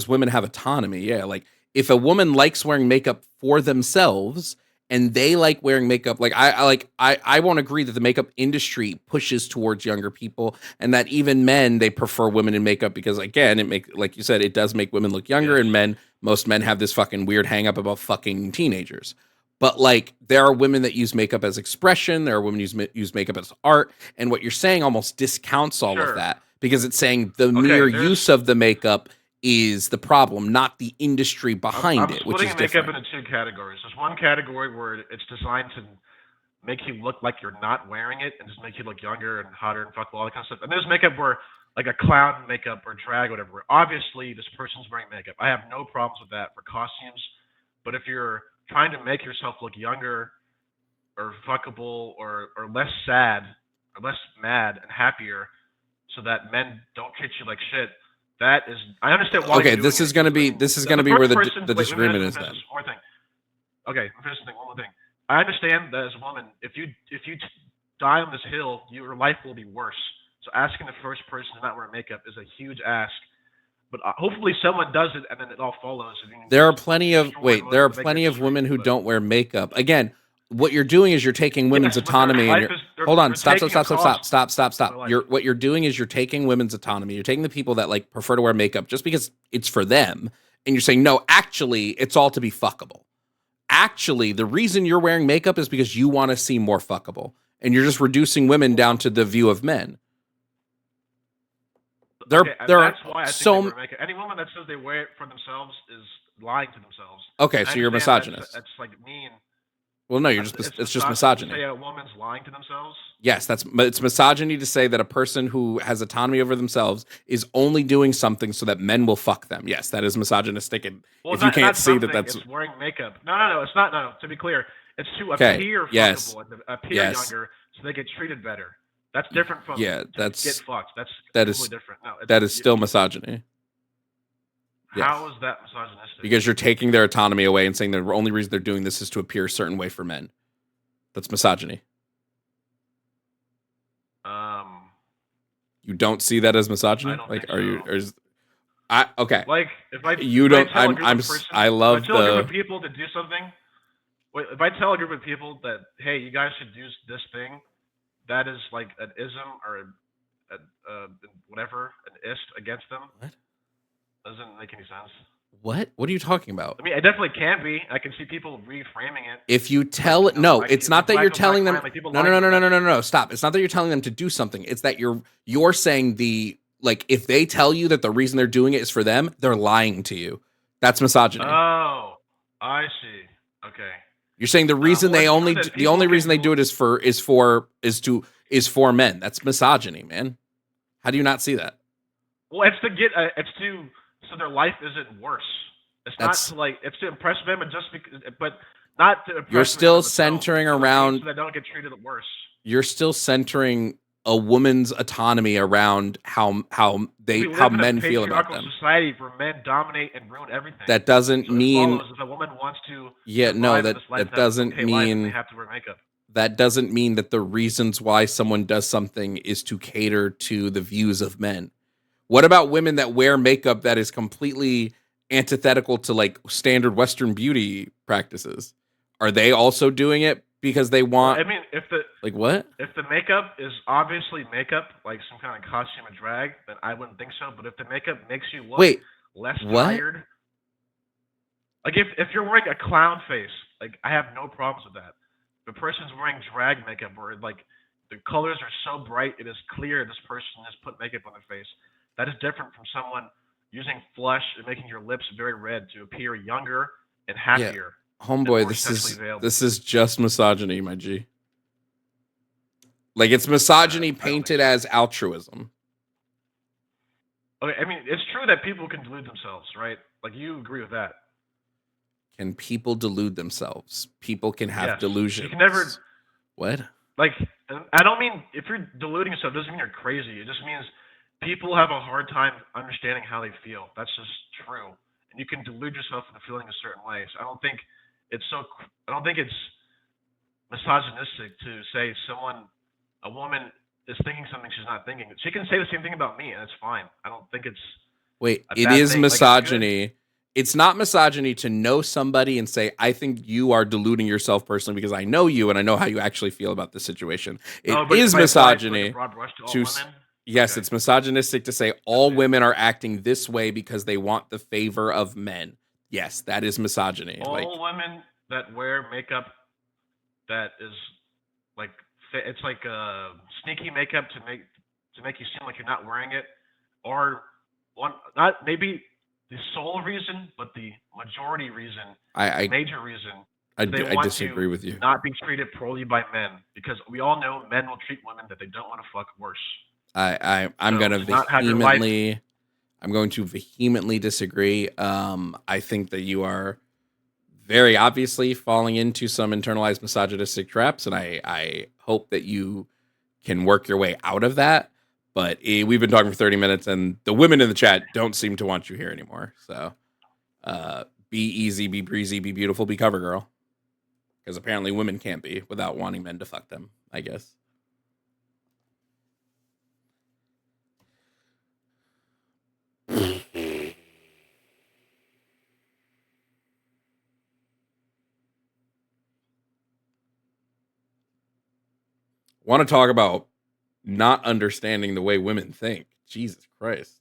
women have autonomy. Yeah, like if a woman likes wearing makeup for themselves and they like wearing makeup, like I won't agree that the makeup industry pushes towards younger people, and that even men, they prefer women in makeup because, again, like you said, it does make women look younger. Yes. And most men have this fucking weird hang up about fucking teenagers. But like, there are women that use makeup as expression. There are women who use makeup as art. And what you're saying almost discounts all of that, because it's saying the mere use of the makeup is the problem, not the industry behind it, which is different. I'm splitting makeup into two categories. There's one category where it's designed to make you look like you're not wearing it and just make you look younger and hotter and fuckable, all that kind of stuff. And there's makeup where, like a clown makeup or drag or whatever, where obviously this person's wearing makeup. I have no problems with that for costumes. But if you're trying to make yourself look younger or fuckable or less sad or less mad and happier so that men don't treat you like shit, that is, I understand why. Okay, this is going to be where the disagreement is then. One more thing. Okay, one more thing. I understand that as a woman, if you die on this hill, your life will be worse. So asking the first person to not wear makeup is a huge ask. But hopefully someone does it, and then it all follows. There are plenty of women who don't wear makeup. Again, what you're doing is you're taking women's autonomy. Hold on, stop. What you're doing is you're taking women's autonomy. You're taking the people that like prefer to wear makeup just because it's for them, and you're saying, no, actually, it's all to be fuckable. Actually, the reason you're wearing makeup is because you want to seem more fuckable, and you're just reducing women down to the view of men. There are so any woman that says they wear it for themselves is lying to themselves. Okay, so you're a misogynist. That's like mean. Well, no, it's just misogyny. To say a woman's lying to themselves? Yes, it's misogyny to say that a person who has autonomy over themselves is only doing something so that men will fuck them. Yes, that is misogynistic. And if you can't see that, that's it's wearing makeup. No, it's not. No, to be clear, it's to appear fuckable, appear younger, so they get treated better. That's different from get fucked. That is different. No, that is still misogyny. How is that misogynistic? Because you're taking their autonomy away and saying the only reason they're doing this is to appear a certain way for men. That's misogyny. You don't see that as misogyny? Like, are you? Okay. Like, if I I love if I tell a group of people to do something. Wait, if I tell a group of people that, hey, you guys should do this thing, that is like an ism or whatever, an ist against them. What? Doesn't make any sense. What? What are you talking about? I mean, it definitely can be. I can see people reframing it. If you tell it, no, it's not that you're telling them. No. Stop. It's not that you're telling them to do something. It's that you're saying if they tell you that the reason they're doing it is for them, they're lying to you. That's misogyny. Oh, I see. Okay. You're saying the reason Well, they it's true only that the only people reason they can. do it is for men. That's misogyny, man. How do you not see that? Well, it's to get. It's to so their life isn't worse. It's not That's to like. It's to impress women just because, but not to you're impress women still themselves. centering So that around so they don't get treated worse. you're still centering a woman's autonomy around We how live in a men feel about patriarchal them. society where men dominate and ruin everything. That doesn't So it mean follows if a woman wants to yeah, no, survive in this that lifetime with an doesn't okay life, then they mean have to wear makeup. that doesn't mean that the reasons why someone does something is to cater to the views of men. What about women that wear makeup that is completely antithetical to like standard Western beauty practices? Are they also doing it because they Well, want I mean, like what? if the makeup is obviously makeup, like some kind of costume or drag, then I wouldn't think so. But if the makeup makes you look Wait, less what? tired, like if you're wearing a clown face, like I have no problems with that. The person's wearing drag makeup where like the colors are so bright it is clear this person has put makeup on their face. That is different from someone using flush and making your lips very red to appear younger and Yeah, happier and homeboy, more sexually available. this is just misogyny, my G. Like it's Uh, misogyny I don't think painted so. as altruism. Okay, I mean it's true that people can delude themselves, right? Like you agree with that? Can people delude themselves? People can have Yes. You can never delusions. What? like. I don't mean if you're deluding yourself, it doesn't mean you're crazy. It just means people have a hard time understanding how they feel. That's just true, and you can delude yourself into feeling a certain way. So I don't think it's so. I don't think it's misogynistic to say a woman is thinking something she's not thinking. She can say the same thing about me, and it's fine. I don't think it's Wait, a it bad is thing. Like it's good. misogyny. It's not misogyny to know somebody and say, I think you are deluding yourself personally because I know you and I know how you actually feel about this situation. It Oh, but is if I apply it to like a misogyny broad brush to all to, women, yes, okay, it's misogynistic to say that's all it. women are acting this way because they want the favor of men. Yes, that is misogyny. Like, All women that wear makeup that is like it's like sneaky makeup to make you seem like you're not wearing it, or one not maybe the sole reason, but the majority reason, I, the I, major reason is they I want to disagree with you. not be treated poorly by men because we all know men will treat women that they don't want to fuck worse. I'm So gonna to not have your life, I'm going to vehemently disagree. I think that you are very obviously falling into some internalized misogynistic traps, and I hope that you can work your way out of that. But we've been talking for 30 minutes, and the women in the chat don't seem to want you here anymore. So be easy, be breezy, be beautiful, be cover girl. Because apparently women can't be without wanting men to fuck them, I guess. Want to talk about not understanding the way women think. Jesus Christ.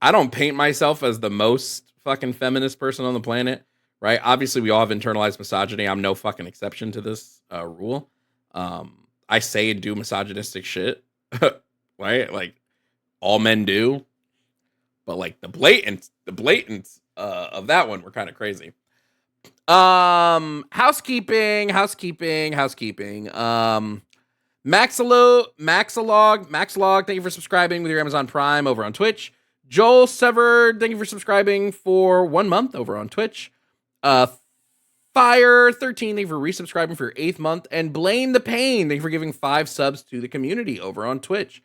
I don't paint myself as the most fucking feminist person on the planet, right? Obviously, we all have internalized misogyny. I'm no fucking exception to this rule. I say and do misogynistic shit, right? Like all men do, but like the blatant of that one were kind of crazy. Housekeeping. Maxalog, thank you for subscribing with your Amazon Prime over on Twitch. Joel Severed, thank you for subscribing for 1 month over on Twitch. Fire 13, thank you for resubscribing for your 8th month. And Blaine the Pain, thank you for giving 5 subs to the community over on Twitch.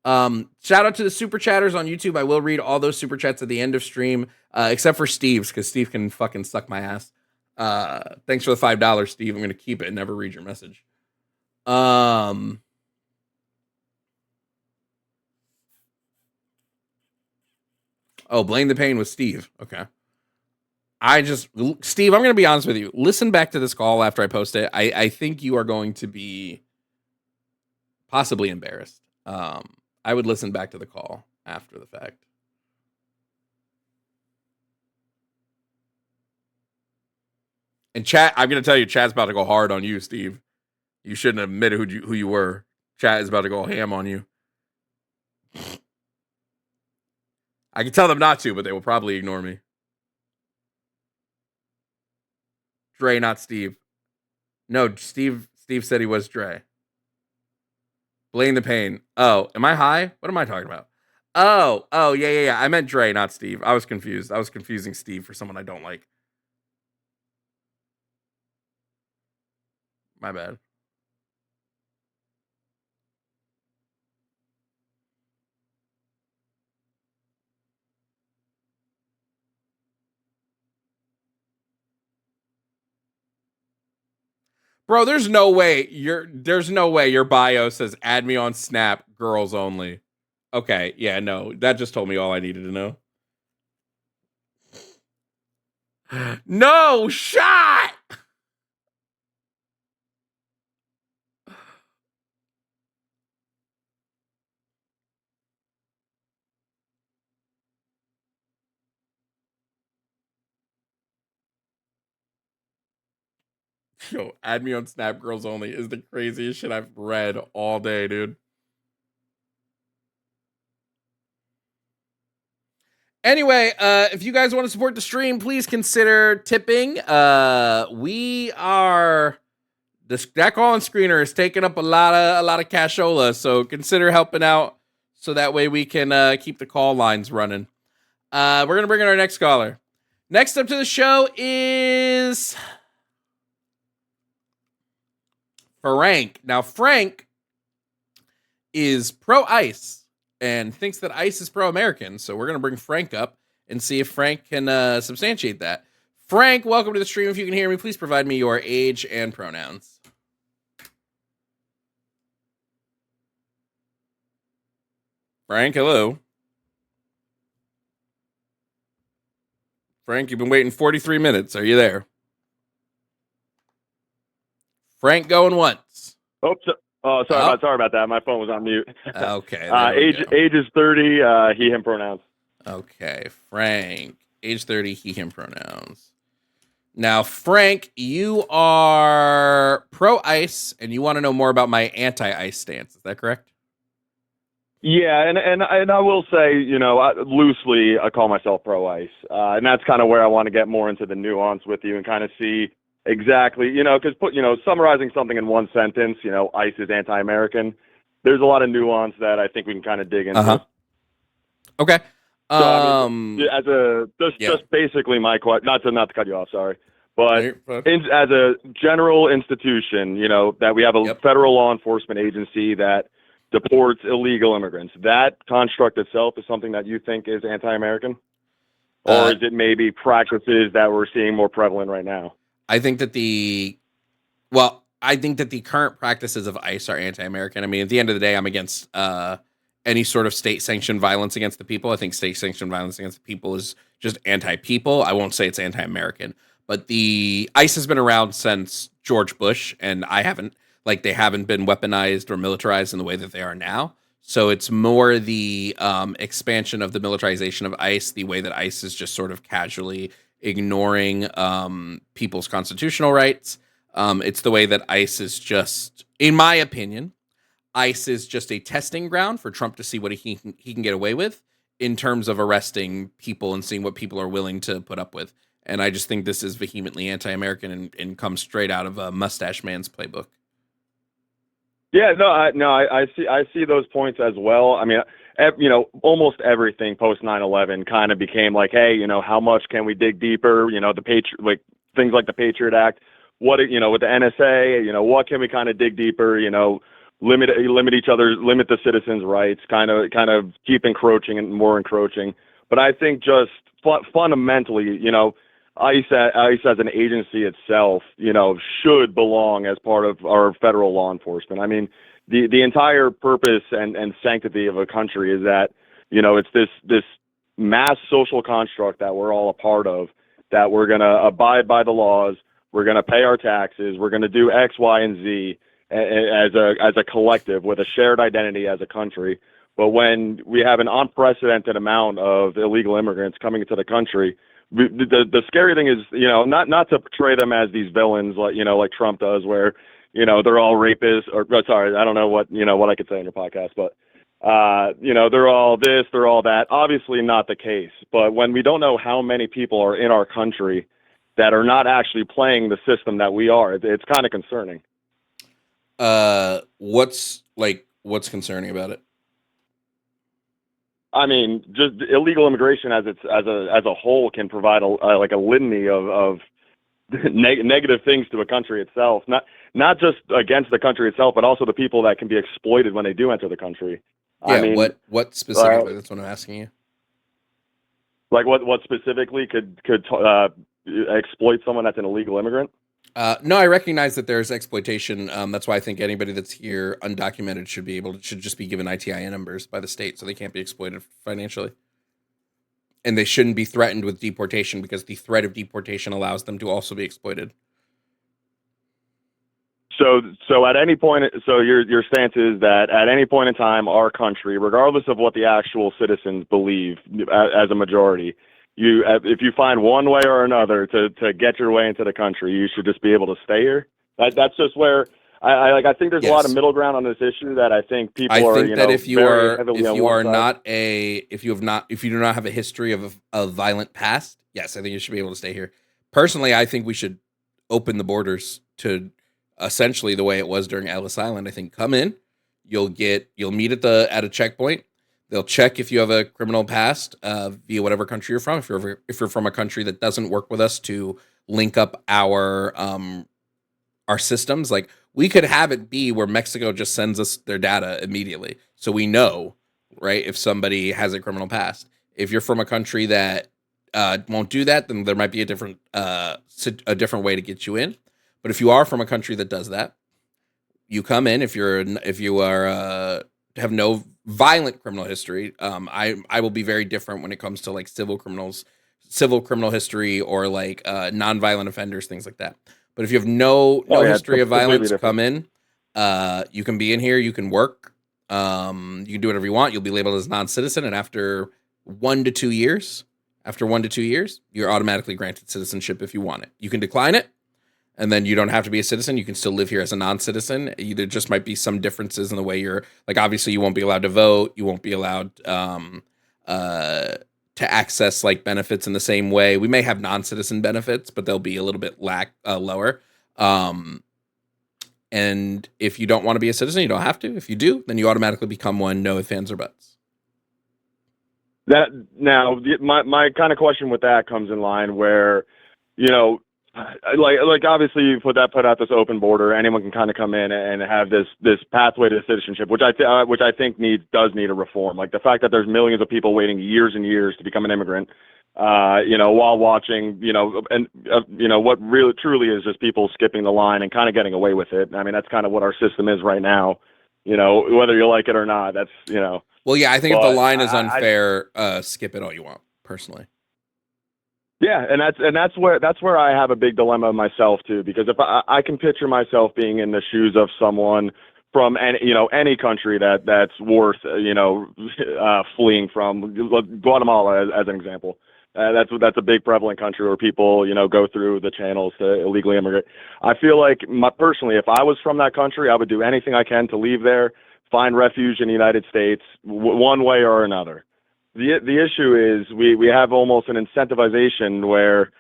Shout out to the super chatters on YouTube. I will read all those super chats at the end of stream, except for Steve's, because Steve can fucking suck my ass. Thanks for the $5, Steve. I'm gonna keep it and never read your message. Oh, Blame the Pain with Steve. Okay. Steve, I'm going to be honest with you. Listen back to this call after I post it. I think you are going to be possibly embarrassed. I would listen back to the call after the fact. And chat, I'm going to tell you, chat's about to go hard on you, Steve. You shouldn't have admitted who you were. Chat is about to go ham on you. I can tell them not to, but they will probably ignore me. Dre, not Steve. No, Steve said he was Dre. Blame the pain. Oh, am I high? What am I talking about? Oh, yeah. I meant Dre, not Steve. I was confused. I was confusing Steve for someone I don't like. My bad. Bro, there's no way your bio says add me on Snap, girls only. Okay, yeah, no, that just told me all I needed to know. No shot. Yo, add me on Snap, girls only is the craziest shit I've read all day, dude. Anyway, if you guys want to support the stream, please consider tipping. We are that call-in screener is taking up a lot of cashola, so consider helping out so that way we can keep the call lines running. We're gonna bring in our next caller. Next up to the show is Frank. Now, Frank is pro-ICE and thinks that ICE is pro-American, so we're gonna bring Frank up and see if Frank can substantiate that. Frank, welcome to the stream. If you can hear me, please provide me your age and pronouns. Frank, hello. Frank, you've been waiting 43 minutes. Are you there? Frank going once. Oops. Oh, sorry about that. My phone was on mute. Okay. Age is 30. He, him pronouns. Okay, Frank, age 30, he, him pronouns. Now, Frank, you are pro-ICE, and you want to know more about my anti-ICE stance. Is that correct? Yeah, and I will say, loosely, I call myself pro-ICE, and that's kind of where I want to get more into the nuance with you and kind of see exactly, because summarizing something in one sentence, ICE is anti-American. There's a lot of nuance that I think we can kind of dig into. Uh-huh. Okay. So, just basically my question, not to cut you off, sorry, but as a general institution, that we have a federal law enforcement agency that deports illegal immigrants. That construct itself is something that you think is anti-American, or is it maybe practices that we're seeing more prevalent right now? I think that the current practices of ICE are anti-American. I mean, at the end of the day, I'm against any sort of state-sanctioned violence against the people. I think state-sanctioned violence against the people is just anti-people. I won't say it's anti-American, but the ICE has been around since George Bush, and they haven't been weaponized or militarized in the way that they are now. So it's more the expansion of the militarization of ICE, the way that ICE is just sort of casually ignoring people's constitutional rights. It's the way that ICE is just, in my opinion, ICE is just a testing ground for Trump to see what he can get away with in terms of arresting people and seeing what people are willing to put up with. And I just think this is vehemently anti-American and comes straight out of a Mustache Man's playbook. Yeah, I see those points as well. I mean, almost everything post 9/11 kind of became like, hey, how much can we dig deeper? Things like the Patriot Act. What with the NSA, what can we kind of dig deeper? Limit the citizens' rights, kind of keep encroaching and more encroaching. But I think just fundamentally, ICE as an agency itself, should belong as part of our federal law enforcement. I mean, the entire purpose and sanctity of a country is that, it's this mass social construct that we're all a part of, that we're going to abide by the laws, we're going to pay our taxes, we're going to do X, Y, and Z as a collective with a shared identity as a country. But when we have an unprecedented amount of illegal immigrants coming into the country, the scary thing is, not to portray them as these villains like Trump does, where, they're all rapists or sorry, I don't know what I could say on your podcast, but, they're all this, they're all that. Obviously not the case. But when we don't know how many people are in our country that are not actually playing the system that we are. It's kind of concerning. What's concerning about it? I mean, just illegal immigration as a whole can provide like a litany of negative things to a country itself. Not just against the country itself, but also the people that can be exploited when they do enter the country. Yeah, I mean, what specifically? That's what I'm asking you. Like what specifically could exploit someone that's an illegal immigrant? No, I recognize that there's exploitation. That's why I think anybody that's here undocumented should just be given ITIN numbers by the state, so they can't be exploited financially, and they shouldn't be threatened with deportation because the threat of deportation allows them to also be exploited. So at any point, so your stance is that at any point in time, our country, regardless of what the actual citizens believe as a majority, if you find one way or another to get your way into the country, you should just be able to stay here. That's just where I think there's a lot of middle ground on this issue that I think people are. I think that if you do not have a history of a violent past, yes, I think you should be able to stay here. Personally, I think we should open the borders to essentially the way it was during Ellis Island. I think come in, you'll meet at a checkpoint. They'll check if you have a criminal past via whatever country you're from. If you're from a country that doesn't work with us to link up our systems, like we could have it be where Mexico just sends us their data immediately, so we know, right, if somebody has a criminal past. If you're from a country that won't do that, then there might be a different way to get you in. But if you are from a country that does that, you come in. If you have no violent criminal history, I will be very different when it comes to like civil criminal history or like non-violent offenders, things like that. But if you have no history of violence, come in. You can be in here. You can work. You can do whatever you want. You'll be labeled as non-citizen, and after 1 to 2 years, you're automatically granted citizenship if you want it. You can decline it, and then you don't have to be a citizen. You can still live here as a non-citizen. There just might be some differences in the way you're, like, obviously you won't be allowed to vote. You won't be allowed to access like benefits in the same way. We may have non-citizen benefits, but they'll be a little bit lower. And if you don't want to be a citizen, you don't have to. If you do, then you automatically become one. No ifs, ands, or buts. My kind of question with that comes in line where, like obviously you put out this open border. Anyone can kind of come in and have this pathway to citizenship, which I think does need a reform. Like the fact that there's millions of people waiting years and years to become an immigrant, while watching, what really truly is just people skipping the line and kind of getting away with it. I mean, that's kind of what our system is right now. Whether you like it or not, that's. Well, yeah, I think if the line is unfair, skip it all you want, personally. Yeah, and that's where I have a big dilemma myself too, because if I can picture myself being in the shoes of someone from any country that's worth fleeing from, Guatemala as an example. That's a big prevalent country where people go through the channels to illegally immigrate. I feel like personally, if I was from that country, I would do anything I can to leave there, find refuge in the United States, one way or another. The issue is we have almost an incentivization where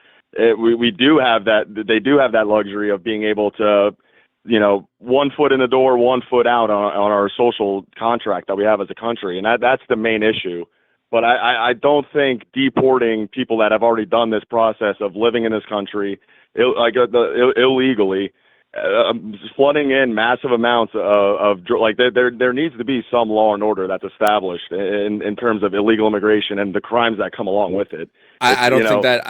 we do have that. They do have that luxury of being able to, 1 foot in the door, 1 foot out on our social contract that we have as a country, and that's the main issue. But I don't think deporting people that have already done this process of living in this country illegally, flooding in massive amounts of there needs to be some law and order that's established in terms of illegal immigration and the crimes that come along with it. I don't think that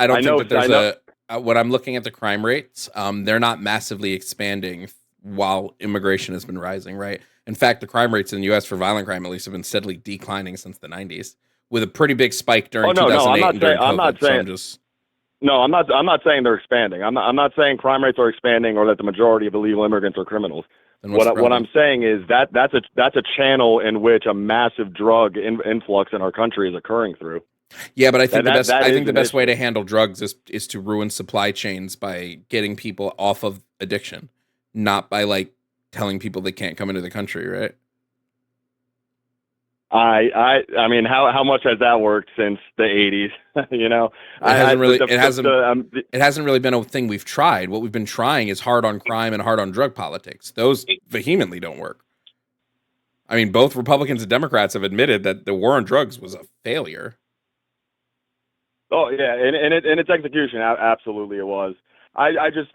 there's when I'm looking at the crime rates, they're not massively expanding while immigration has been rising, right? In fact, the crime rates in the U.S. for violent crime at least have been steadily declining since the 90s, with a pretty big spike during 2008 and during COVID. I'm not saying they're expanding. I'm not saying crime rates are expanding or that the majority of illegal immigrants are criminals. What I'm saying is that's a channel in which a massive drug influx in our country is occurring through. Yeah, but I think the best way to handle drugs is to ruin supply chains by getting people off of addiction, not by like telling people they can't come into the country, right? I mean, how much has that worked since the 80s? You know, it hasn't really been a thing we've tried. What we've been trying is hard on crime and hard on drug politics. Those vehemently don't work. I mean, both Republicans and Democrats have admitted that the war on drugs was a failure. Oh yeah, and its execution, absolutely it was. I just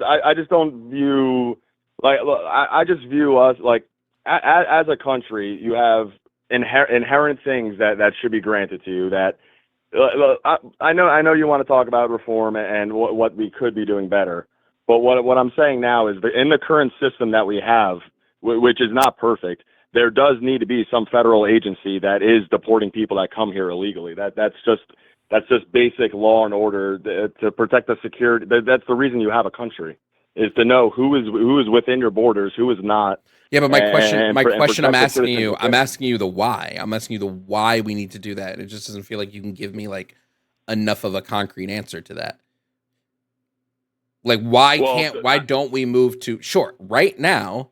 don't view I just view us like as a country. You have inherent things that should be granted to you. That I know you want to talk about reform and what we could be doing better, but what I'm saying now is that in the current system that we have, which is not perfect, there does need to be some federal agency that is deporting people that come here illegally. That's just basic law and order to protect the security. That's the reason you have a country, is to know who is within your borders, who is not. Yeah, but my question I'm asking you the why. I'm asking you the why we need to do that. It just doesn't feel like you can give me like enough of a concrete answer to that. Like why don't we move to right now?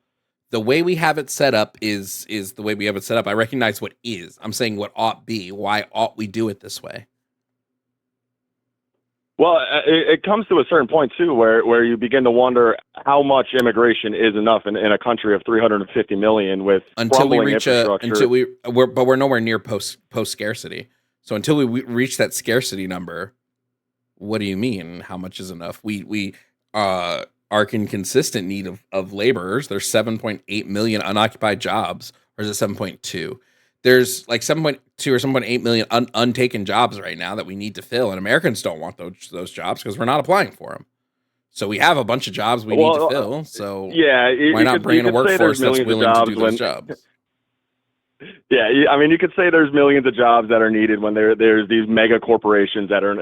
The way we have it set up is the way we have it set up. I recognize what is. I'm saying what ought be. Why ought we do it this way? Well, it comes to a certain point too, where you begin to wonder how much immigration is enough in a country of 350 million with crumbling infrastructure. But we're nowhere near post scarcity. So until we reach that scarcity number, what do you mean? How much is enough? We are in consistent need of laborers. There's 7.8 million unoccupied jobs, or is it 7.2? There's like 7.2 or 7.8 million untaken jobs right now that we need to fill, and Americans don't want those jobs because we're not applying for them. So we have a bunch of jobs we need to fill. So why not bring in a workforce that's willing to do those jobs? Yeah, I mean, you could say there's millions of jobs that are needed when there's these mega corporations that are,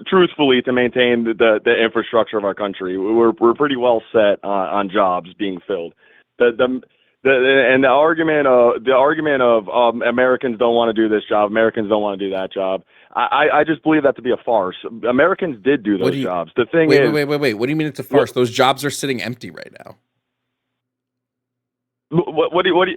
truthfully, to maintain the infrastructure of our country. We're pretty well set on jobs being filled. And the argument of Americans don't want to do this job, Americans don't want to do that job. I just believe that to be a farce. Americans did do those jobs. The thing is, wait. What do you mean it's a farce? Those jobs are sitting empty right now. What do you?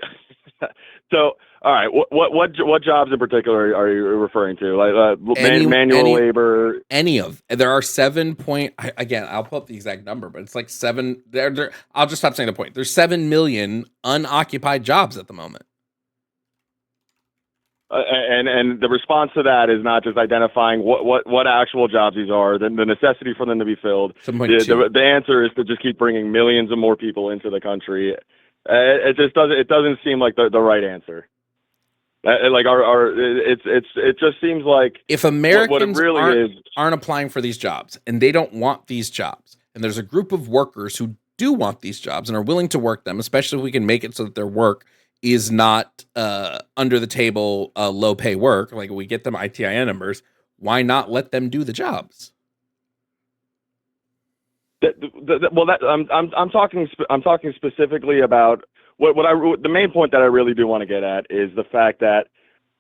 So, all right. What jobs in particular are you referring to? Like manual labor? There are 7 point. Again, I'll pull up the exact number, but it's like 7. I'll just stop saying the point. There's 7 million unoccupied jobs at the moment. And the response to that is not just identifying what actual jobs these are, then the necessity for them to be filled. The answer is to just keep bringing millions of more people into the country. It doesn't seem like the right answer. It just seems like if Americans aren't applying for these jobs and they don't want these jobs, and there's a group of workers who do want these jobs and are willing to work them, especially if we can make it so that their work is not under the table low pay work, like we get them ITIN numbers, why not let them do the jobs? I'm talking specifically about the main point that I really do want to get at is the fact that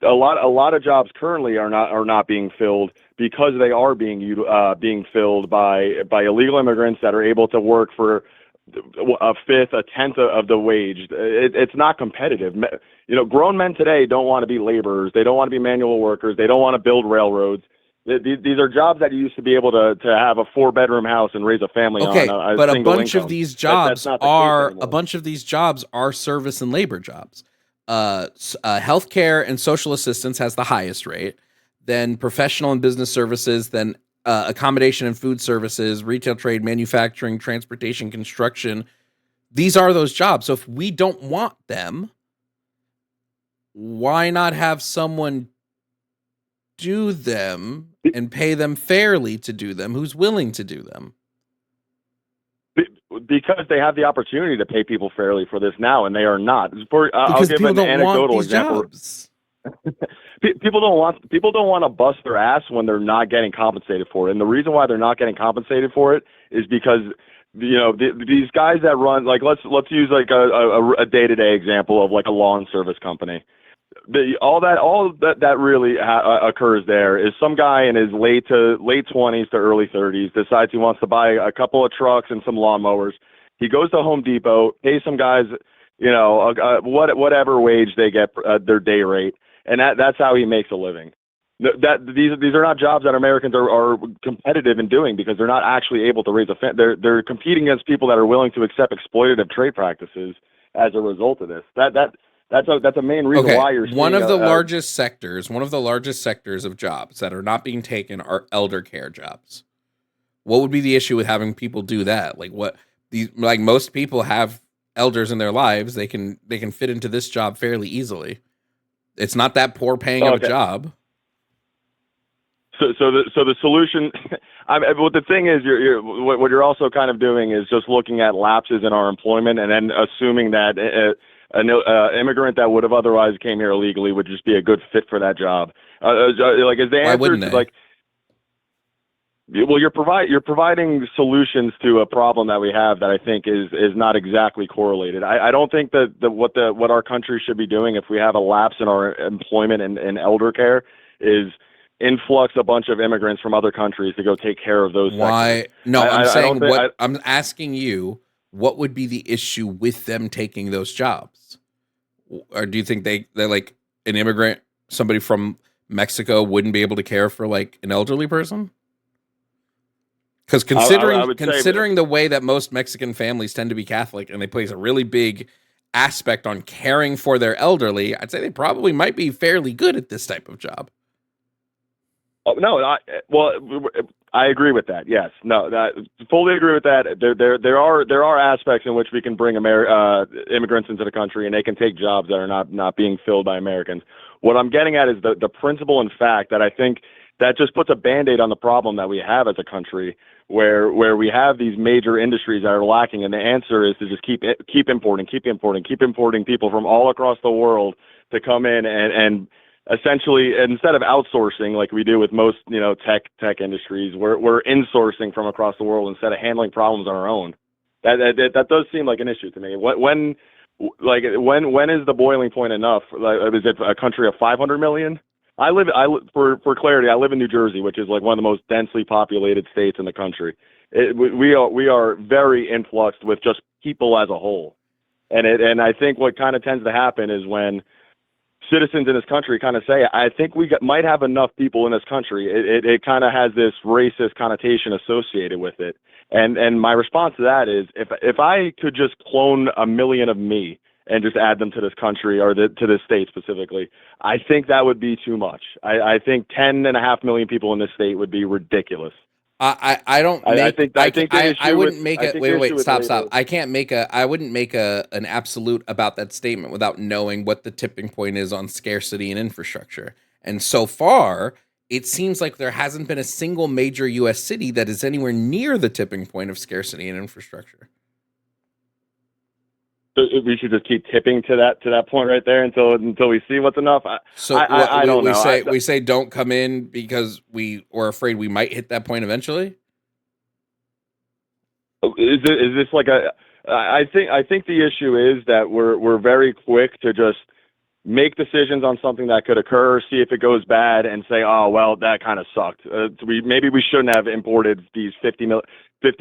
a lot of jobs currently are not being filled because they are being filled by illegal immigrants that are able to work for a fifth, a tenth of the wage. It's not competitive. You know, grown men today don't want to be laborers. They don't want to be manual workers. They don't want to build railroads. These are jobs that you used to be able to have a 4-bedroom house and raise a family on. Okay, but a bunch of these jobs are service and labor jobs. Healthcare and social assistance has the highest rate. Then professional and business services. Then accommodation and food services, retail, trade, manufacturing, transportation, construction. These are those jobs. So if we don't want them, why not have someone do them and pay them fairly to do them who's willing to do them? Because they have the opportunity to pay people fairly for this now, and they are not. I'll give an anecdotal example. People don't want to bust their ass when they're not getting compensated for it. And the reason why they're not getting compensated for it is because, you know, these guys that run, like, let's use like a day-to-day example of like a lawn service company. All that really occurs there is some guy in his late 20s to early 30s decides he wants to buy a couple of trucks and some lawnmowers. He goes to Home Depot, pays some guys, you know, whatever wage they get, their day rate, and that's how he makes a living. These are not jobs that Americans are competitive in doing because they're not actually able to raise a family. They're competing against people that are willing to accept exploitative trade practices as a result of this. That's a main reason why you're seeing one of the largest sectors of jobs that are not being taken are elder care jobs. What would be the issue with having people do that? Like most people have elders in their lives, they can fit into this job fairly easily. It's not that poor paying of a job. So the solution, what the thing is, what you're also kind of doing is just looking at lapses in our employment and then assuming that an immigrant that would have otherwise came here illegally would just be a good fit for that job. Like, is the answer? Why wouldn't they? Like, well, you're providing solutions to a problem that we have that I think is not exactly correlated. I don't think that what our country should be doing if we have a lapse in our employment and elder care is influx a bunch of immigrants from other countries to go take care of those. Why? Sectors. No, I'm saying I'm asking you, what would be the issue with them taking those jobs? Or do you think they're like an immigrant, somebody from Mexico wouldn't be able to care for like an elderly person? Because considering the way that most Mexican families tend to be Catholic and they place a really big aspect on caring for their elderly, I'd say they probably might be fairly good at this type of job. Oh, no, I agree with that. Yes, no, fully agree with that. There are aspects in which we can bring immigrants into the country and they can take jobs that are not being filled by Americans. What I'm getting at is the principle and fact that I think that just puts a Band-Aid on the problem that we have as a country, where we have these major industries that are lacking, and the answer is to just keep importing people from all across the world to come in and essentially, instead of outsourcing like we do with most tech industries, we're insourcing from across the world instead of handling problems on our own. That does seem like an issue to me. When is the boiling point enough? Like, is it a country of 500 million? For clarity, I live in New Jersey, which is like one of the most densely populated states in the country. We are very influxed with just people as a whole, and I think what kind of tends to happen is when citizens in this country kind of say, I think we might have enough people in this country. It kind of has this racist connotation associated with it. And my response to that is, if I could just clone 1 million of me and just add them to this country or to this state specifically, I think that would be too much. I think 10.5 million people in this state would be ridiculous. I wouldn't make a wait, stop. I wouldn't make an absolute about that statement without knowing what the tipping point is on scarcity and infrastructure. And so far, it seems like there hasn't been a single major US city that is anywhere near the tipping point of scarcity and infrastructure. So we should just keep tipping to that point right there until we see what's enough. I don't know. We say don't come in because we are afraid we might hit that point eventually. Is this like I think the issue is that we're very quick to just make decisions on something that could occur, see if it goes bad, and say, oh well, that kind of sucked. Maybe we shouldn't have imported these 50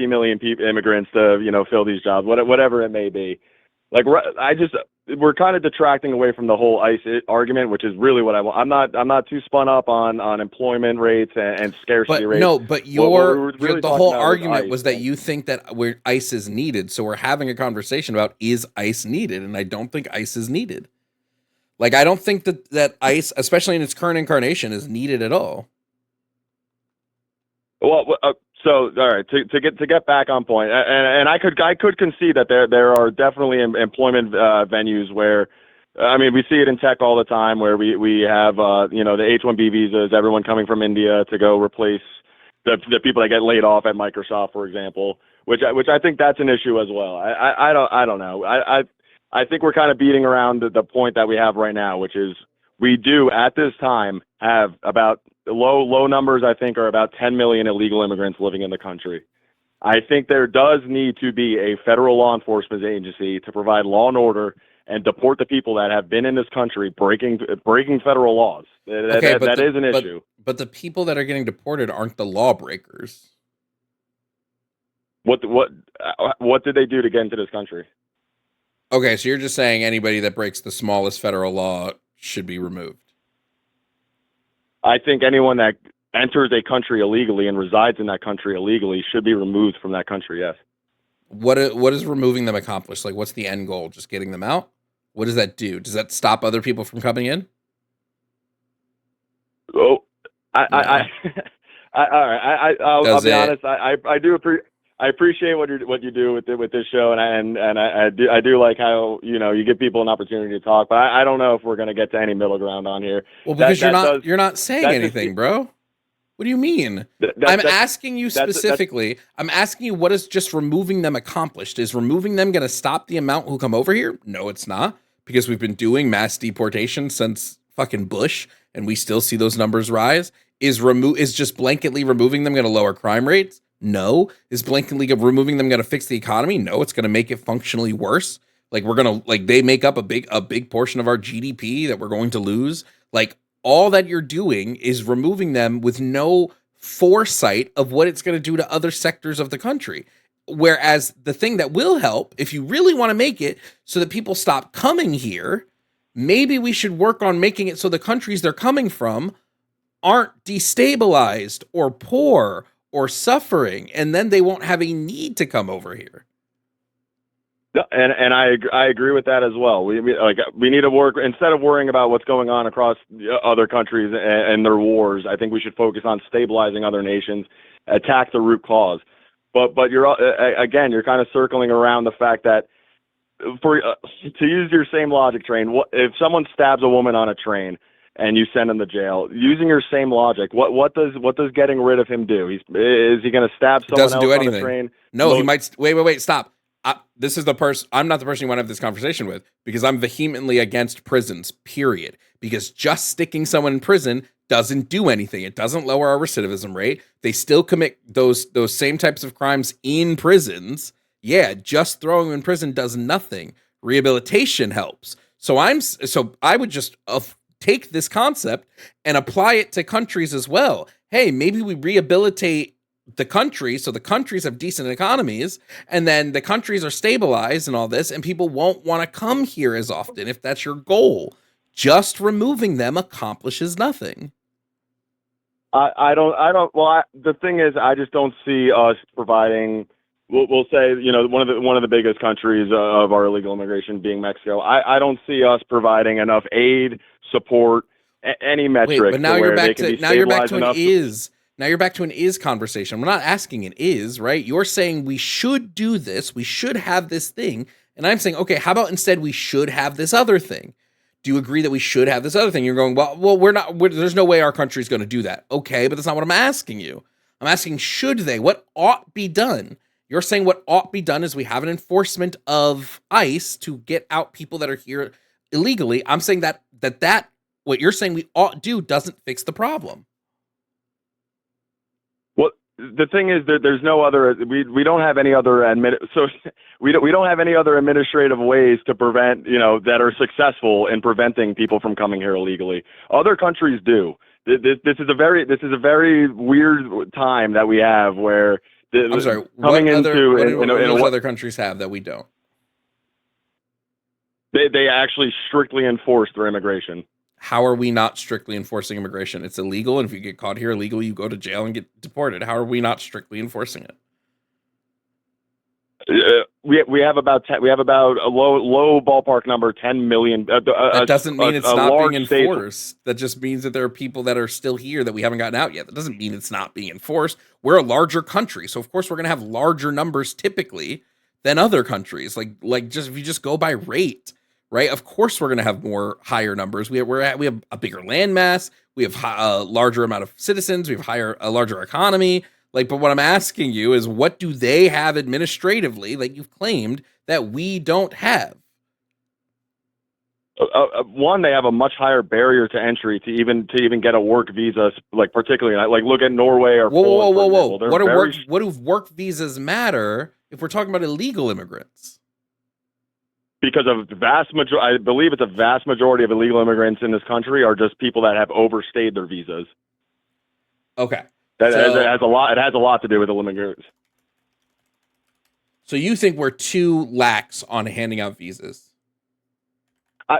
million immigrants to fill these jobs, whatever it may be. Like, we're kind of detracting away from the whole ICE argument, which is really what I want. I'm not too spun up on employment rates and scarcity rates. No, but the whole argument was that you think that ICE is needed. So we're having a conversation about, is ICE needed? And I don't think ICE is needed. Like, I don't think that ICE, especially in its current incarnation, is needed at all. Well, so all right, to get back on point, and I could concede that there are definitely employment venues where, I mean, we see it in tech all the time where we have the H-1B visas, everyone coming from India to go replace the people that get laid off at Microsoft, for example, which I think that's an issue as well. I don't know. I think we're kind of beating around the point that we have right now, which is we do at this time have about low numbers, I think, are about 10 million illegal immigrants living in the country. I think there does need to be a federal law enforcement agency to provide law and order and deport the people that have been in this country breaking federal laws. That is an issue. But the people that are getting deported aren't the lawbreakers. What did they do to get into this country? Okay, so you're just saying anybody that breaks the smallest federal law should be removed. I think anyone that enters a country illegally and resides in that country illegally should be removed from that country. Yes. What is removing them accomplish? Like, what's the end goal? Just getting them out? What does that do? Does that stop other people from coming in? Oh, I'll be honest. I do appreciate what you do with this show, and I do like how you give people an opportunity to talk. But I don't know if we're going to get to any middle ground on here. Well, because you're not saying anything, bro. What do you mean? I'm asking you specifically. I'm asking you, what is just removing them accomplished? Is removing them going to stop the amount who come over here? No, it's not, because we've been doing mass deportation since fucking Bush, and we still see those numbers rise. Is just blanketly removing them going to lower crime rates? No. Is blanketly removing them going to fix the economy? No, it's going to make it functionally worse. Like, they make up a big portion of our GDP that we're going to lose. Like, all that you're doing is removing them with no foresight of what it's going to do to other sectors of the country. Whereas the thing that will help, if you really want to make it so that people stop coming here, maybe we should work on making it so the countries they're coming from aren't destabilized or poor or suffering, and then they won't have a need to come over here. And I agree with that as well. We need to work, instead of worrying about what's going on across other countries and their wars. I think we should focus on stabilizing other nations, attack the root cause. But you're kind of circling around the fact that, to use your same logic train, if someone stabs a woman on a train and you send him to jail, using your same logic, what does getting rid of him do? Is he going to stab someone else on a train? No, he might. Wait, stop. This is the person. I'm not the person you want to have this conversation with, because I'm vehemently against prisons, period. Because just sticking someone in prison doesn't do anything. It doesn't lower our recidivism rate. They still commit those same types of crimes in prisons. Yeah, just throwing them in prison does nothing. Rehabilitation helps. So I would just take this concept and apply it to countries as well. Hey, maybe we rehabilitate the country so the countries have decent economies, and then the countries are stabilized and all this, and people won't want to come here as often if that's your goal. Just removing them accomplishes nothing. The thing is, I just don't see us providing, we'll say, one of the biggest countries of our illegal immigration being Mexico. I don't see us providing enough aid, support, any metric. Wait, but now you're back to an is conversation. We're not asking an is, right? You're saying we should do this. We should have this thing. And I'm saying, okay, how about instead we should have this other thing? Do you agree that we should have this other thing? You're going, well, there's no way our country's going to do that. Okay, but that's not what I'm asking you. I'm asking, should they? What ought be done? You're saying what ought be done is we have an enforcement of ICE to get out people that are here illegally. I'm saying that what you're saying we ought do doesn't fix the problem. The thing is that there's no other. We don't have any other we don't have any other administrative ways to prevent, that are successful in preventing people from coming here illegally. Other countries do. This is a very weird time that we have where I'm sorry. What other countries have that we don't? They actually strictly enforce their immigration. How are we not strictly enforcing immigration? It's illegal, and if you get caught here illegally, you go to jail and get deported. How are we not strictly enforcing it? We have about a low ballpark number, 10 million. That doesn't mean it's not being enforced. That just means that there are people that are still here that we haven't gotten out yet. That doesn't mean it's not being enforced. We're a larger country, so of course we're going to have larger numbers typically than other countries. Like just if you just go by rate. Right, of course we're going to have higher numbers. We have a bigger landmass. We have a larger amount of citizens. We have a larger economy. But what I'm asking you is, what do they have administratively, like you've claimed, that we don't have? One, they have a much higher barrier to entry to even get a work visa. Particularly, look at Norway or Poland. Whoa! What do work visas matter if we're talking about illegal immigrants? Because I believe it's a vast majority of illegal immigrants in this country are just people that have overstayed their visas. Okay. It has a lot to do with immigrants. So you think we're too lax on handing out visas?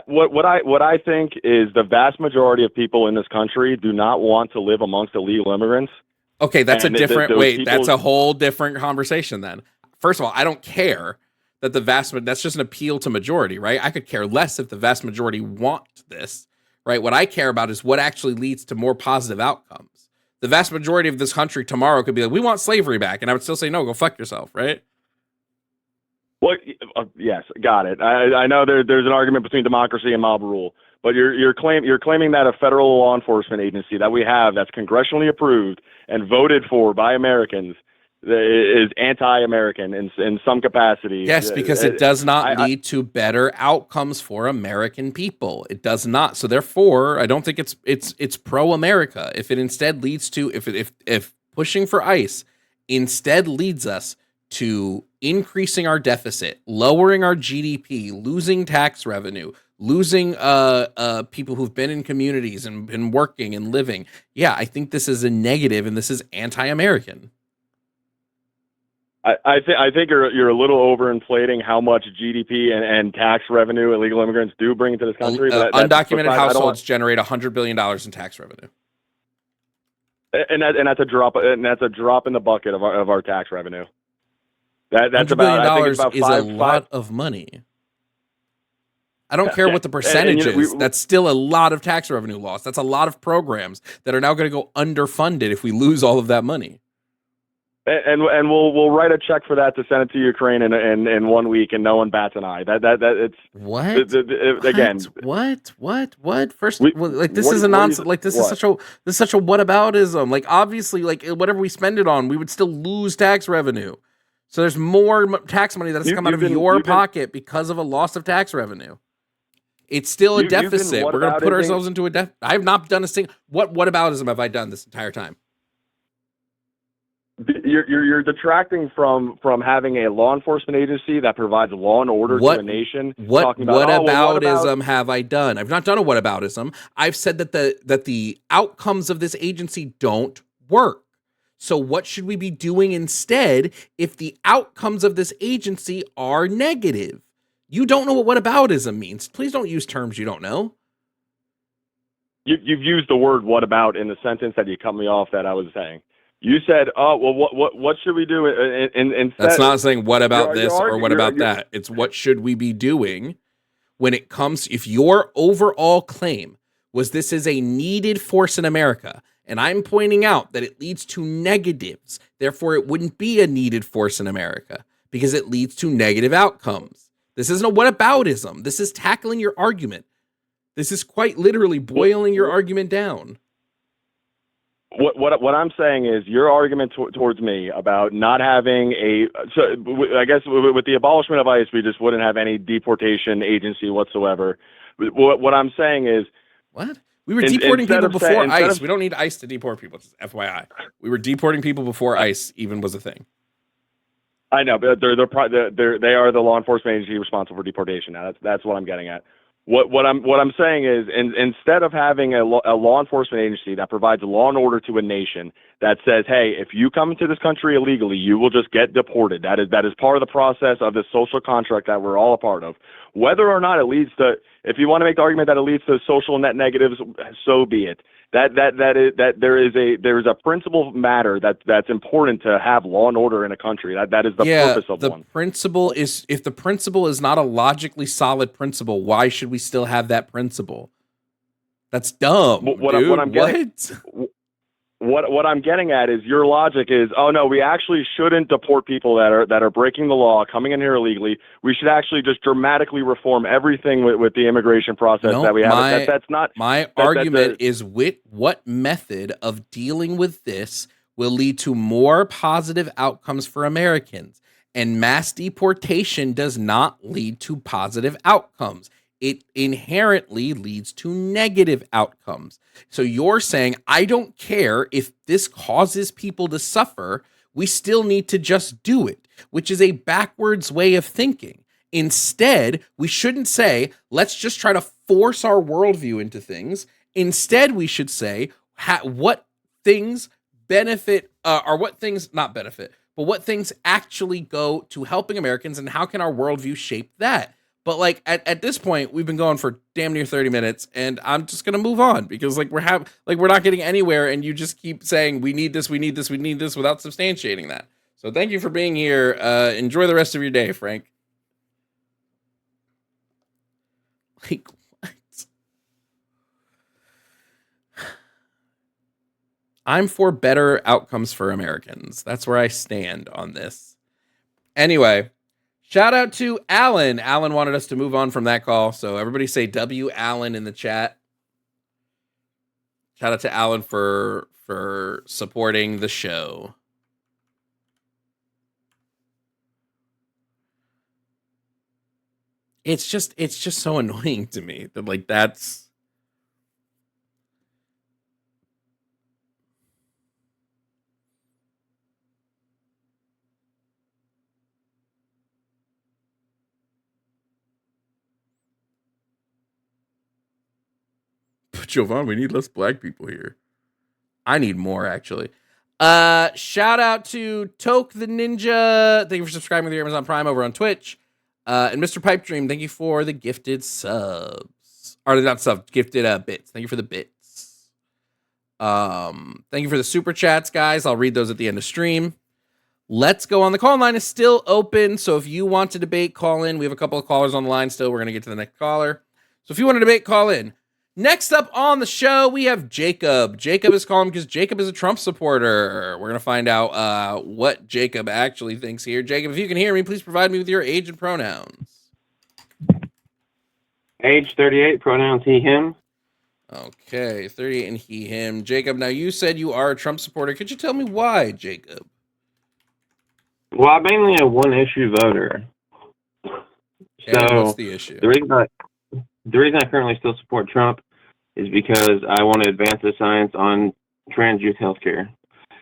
What I think is the vast majority of people in this country do not want to live amongst illegal immigrants. Okay, that's And a different people, that's a whole different conversation then. First of all, I don't care that that's just an appeal to majority, right? I could care less if the vast majority want this, right? What I care about is what actually leads to more positive outcomes. The vast majority of this country tomorrow could be like, we want slavery back, and I would still say, no, go fuck yourself, right? Well, yes, got it. I know there's an argument between democracy and mob rule, but you're claiming that a federal law enforcement agency that we have that's congressionally approved and voted for by Americans is anti-American in some capacity. Yes, because it does not lead to better outcomes for American people. It does not. So therefore, I don't think it's pro-America. If it instead leads to if pushing for ICE instead leads us to increasing our deficit, lowering our GDP, losing tax revenue, losing people who've been in communities and been working and living. Yeah, I think this is a negative and this is anti-American. I think you're a little overinflating how much GDP and tax revenue illegal immigrants do bring into this country. Undocumented households generate $100 billion in tax revenue, and that's a drop. And that's a drop in the bucket of our tax revenue. That's $100 billion is a lot of money. I don't care what the percentage is. That's still a lot of tax revenue loss. That's a lot of programs that are now going to go underfunded if we lose all of that money. And we'll write a check for that to send it to Ukraine in 1 week, and no one bats an eye. That it's what again. What? First, this is a nonsense. Like this is such a whataboutism. Like obviously, like whatever we spend it on, we would still lose tax revenue. So there's more tax money that has come out of your pocket because of a loss of tax revenue. It's still a deficit. We're going to put ourselves into a deficit. I have not done a single. What whataboutism have I done this entire time? You're detracting from having a law enforcement agency that provides law and order to a nation. What whataboutism have I done? I've not done a whataboutism. I've said that the outcomes of this agency don't work. So what should we be doing instead if the outcomes of this agency are negative? You don't know what whataboutism means. Please don't use terms you don't know. You've used the word "what about" in the sentence that you cut me off that I was saying. You said, "Oh, well, what should we do?" Instead, that's not saying what about this or what about that. It's what should we be doing when it comes. If your overall claim was this is a needed force in America, and I'm pointing out that it leads to negatives, therefore it wouldn't be a needed force in America because it leads to negative outcomes. This isn't a whataboutism. This is tackling your argument. This is quite literally boiling your argument down. What I'm saying is your argument towards me about not having I guess with the abolishment of ICE, we just wouldn't have any deportation agency whatsoever. What I'm saying is what? We were deporting people before ICE. We don't need ICE to deport people. Just FYI, we were deporting people before ICE even was a thing. I know, but they are the law enforcement agency responsible for deportation. Now that's what I'm getting at. What I'm saying is, instead of having a law enforcement agency that provides law and order to a nation that says, hey, if you come into this country illegally, you will just get deported. That is part of the process of the social contract that we're all a part of. Whether or not it leads to, if you want to make the argument that it leads to social net negatives, so be it. There is a principle matter that's important to have law and order in a country. That is the purpose of one. Principle is, if the principle is not a logically solid principle, why should we still have that principle? That's dumb. What I'm getting at is your logic is, oh no, we actually shouldn't deport people that are breaking the law, coming in here illegally. We should actually just dramatically reform everything with the immigration process that we have. That's not my argument. Is with what method of dealing with this will lead to more positive outcomes for Americans, and mass deportation does not lead to positive outcomes. It inherently leads to negative outcomes. So you're saying, I don't care if this causes people to suffer, we still need to just do it, which is a backwards way of thinking. Instead, we shouldn't say, let's just try to force our worldview into things. Instead, we should say, what things benefit, or what things not benefit, but what things actually go to helping Americans, and how can our worldview shape that? But like at this point, we've been going for damn near 30 minutes, and I'm just gonna move on because like we're not getting anywhere, and you just keep saying we need this without substantiating that. So thank you for being here. Enjoy the rest of your day, Frank. Like what? I'm for better outcomes for Americans. That's where I stand on this. Anyway. Shout out to Alan. Alan wanted us to move on from that call. So everybody say W Alan in the chat. Shout out to Alan for supporting the show. It's just so annoying to me that like that's Jovan, we need less black people here. I need more, actually. Shout out to Toke the Ninja. Thank you for subscribing to your Amazon Prime over on Twitch. And Mr. Pipe Dream, thank you for the gifted subs. Or not subs, gifted bits. Thank you for the bits. Thank you for the super chats, guys. I'll read those at the end of stream. Let's go on. The call line is still open, so if you want to debate, call in. We have a couple of callers on the line still. We're going to get to the next caller. So if you want to debate, call in. Next up on the show, we have Jacob. Jacob is calling because Jacob is a Trump supporter. We're going to find out what Jacob actually thinks here. Jacob, if you can hear me, please provide me with your age and pronouns. Age 38, pronouns he, him. Okay, 38 and he, him. Jacob, now you said you are a Trump supporter. Could you tell me why, Jacob? Well, I'm mainly a one-issue voter. And what's the issue? The reason I currently still support Trump is because I want to advance the science on trans youth healthcare.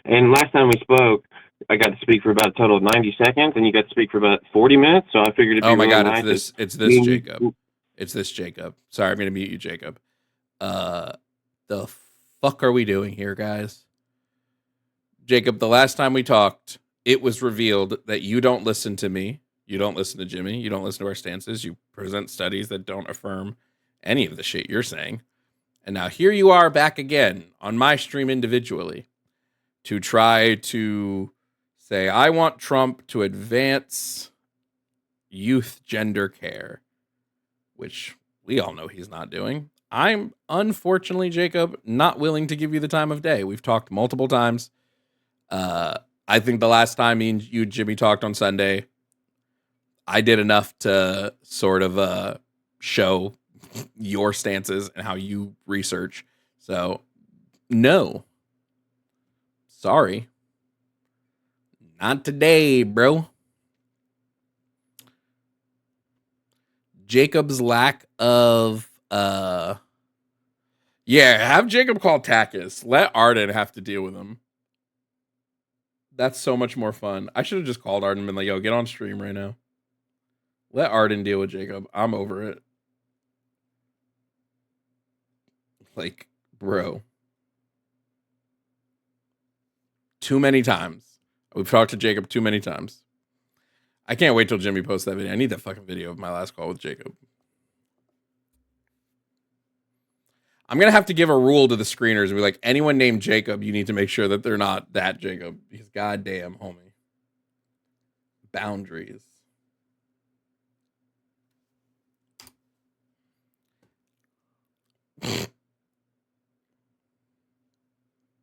And last time we spoke, I got to speak for about a total of 90 seconds, and you got to speak for about 40 minutes. So I figured it'd be oh my really god, nice it's this Jacob. It's this Jacob. Sorry, I'm gonna mute you, Jacob. The fuck are we doing here, guys? Jacob, the last time we talked, it was revealed that you don't listen to me. You don't listen to Jimmy. You don't listen to our stances. You present studies that don't affirm any of the shit you're saying. And now here you are back again on my stream individually to try to say, I want Trump to advance youth gender care, which we all know he's not doing. I'm unfortunately, Jacob, not willing to give you the time of day. We've talked multiple times. I think the last time me and you, Jimmy, talked on Sunday, I did enough to sort of show your stances and how you research. So, no. Sorry. Not today, bro. Jacob's lack of have Jacob call Takis. Let Arden have to deal with him. That's so much more fun. I should have just called Arden and been like, yo, get on stream right now. Let Arden deal with Jacob. I'm over it. Like, bro. Too many times. We've talked to Jacob too many times. I can't wait till Jimmy posts that video. I need that fucking video of my last call with Jacob. I'm going to have to give a rule to the screeners and be like, anyone named Jacob, you need to make sure that they're not that Jacob. Because goddamn, homie. Boundaries.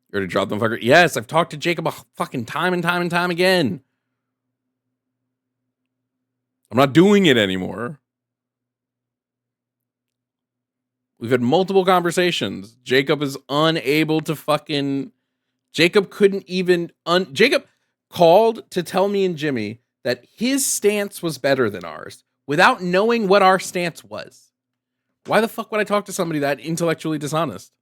You ready to drop them, fucker? Yes, I've talked to Jacob a fucking time and time and time again. I'm not doing it anymore. We've had multiple conversations. Jacob is unable to fucking... Jacob couldn't even... Jacob called to tell me and Jimmy that his stance was better than ours without knowing what our stance was. Why the fuck would I talk to somebody that intellectually dishonest?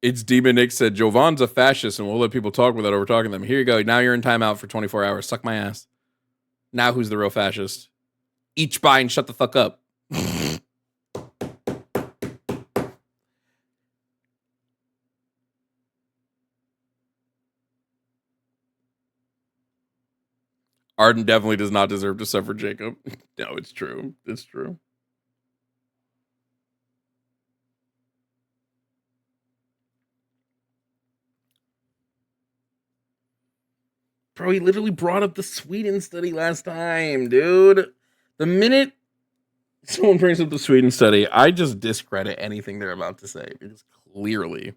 It's Demon Nick said, Jovan's a fascist and we'll let people talk without overtalking them. Here you go. Now you're in timeout for 24 hours. Suck my ass. Now who's the real fascist? Each buy and shut the fuck up. Arden definitely does not deserve to suffer, Jacob. No, it's true. It's true. Bro, he literally brought up the Sweden study last time, dude. The minute someone brings up the Sweden study, I just discredit anything they're about to say because clearly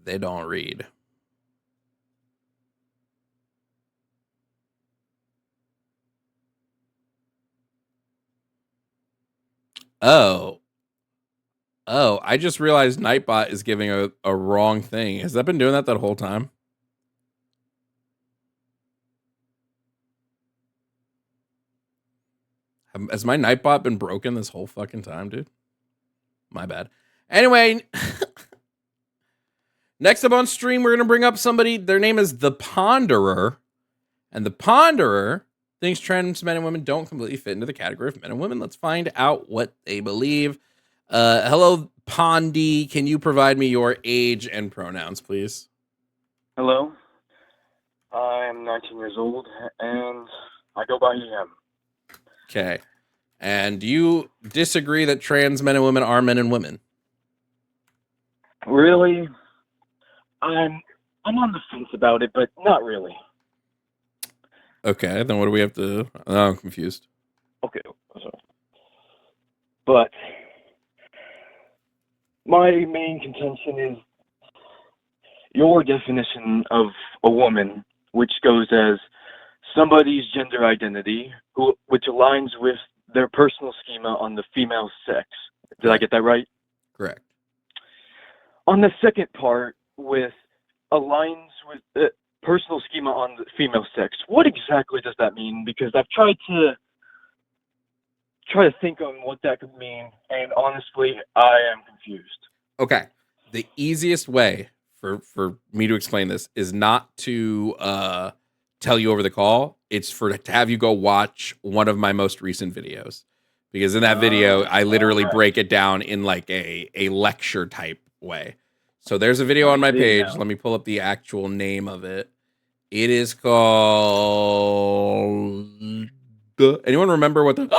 they don't read. Oh, I just realized Nightbot is giving a wrong thing. Has that been doing that whole time? Has my Nightbot been broken this whole fucking time, dude? My bad. Anyway, next up on stream, we're going to bring up somebody. Their name is The Ponderer. And The Ponderer thinks trans men and women don't completely fit into the category of men and women. Let's find out what they believe. Hello, Pondy. Can you provide me your age and pronouns, please? Hello. I'm 19 years old, and I go by him. Okay. And do you disagree that trans men and women are men and women? Really? I'm on the fence about it, but not really. Okay, then what do we have to... Oh, I'm confused. Okay, sorry. But my main contention is your definition of a woman, which goes as somebody's gender identity, which aligns with their personal schema on the female sex. Did I get that right? Correct. On the second part, with aligns with the personal schema on the female sex, what exactly does that mean? Because I've tried to think on what that could mean, and honestly, I am confused. Okay. The easiest way for me to explain this is not to tell you over the call. It's to have you go watch one of my most recent videos. Because in that video, I literally break it down in like a lecture type way. So there's a video on my page. Let me pull up the actual name of it. It is called... Anyone remember what the...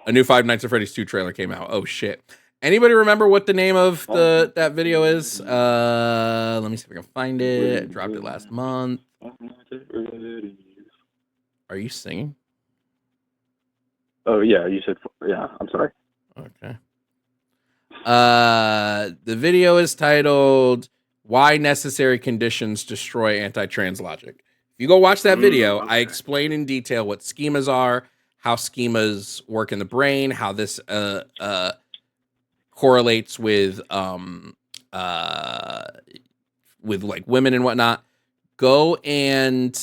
A new Five Nights at Freddy's 2 trailer came out. Oh, shit. Anybody remember what the name of that video is? Let me see if I can find it. I dropped it last month. Are you singing? Oh, yeah, you said... Yeah, I'm sorry. Okay. The video is titled "Why Necessary Conditions Destroy Anti-Trans Logic." If you go watch that video, I explain in detail what schemas are, how schemas work in the brain, how this correlates with like women and whatnot. Go and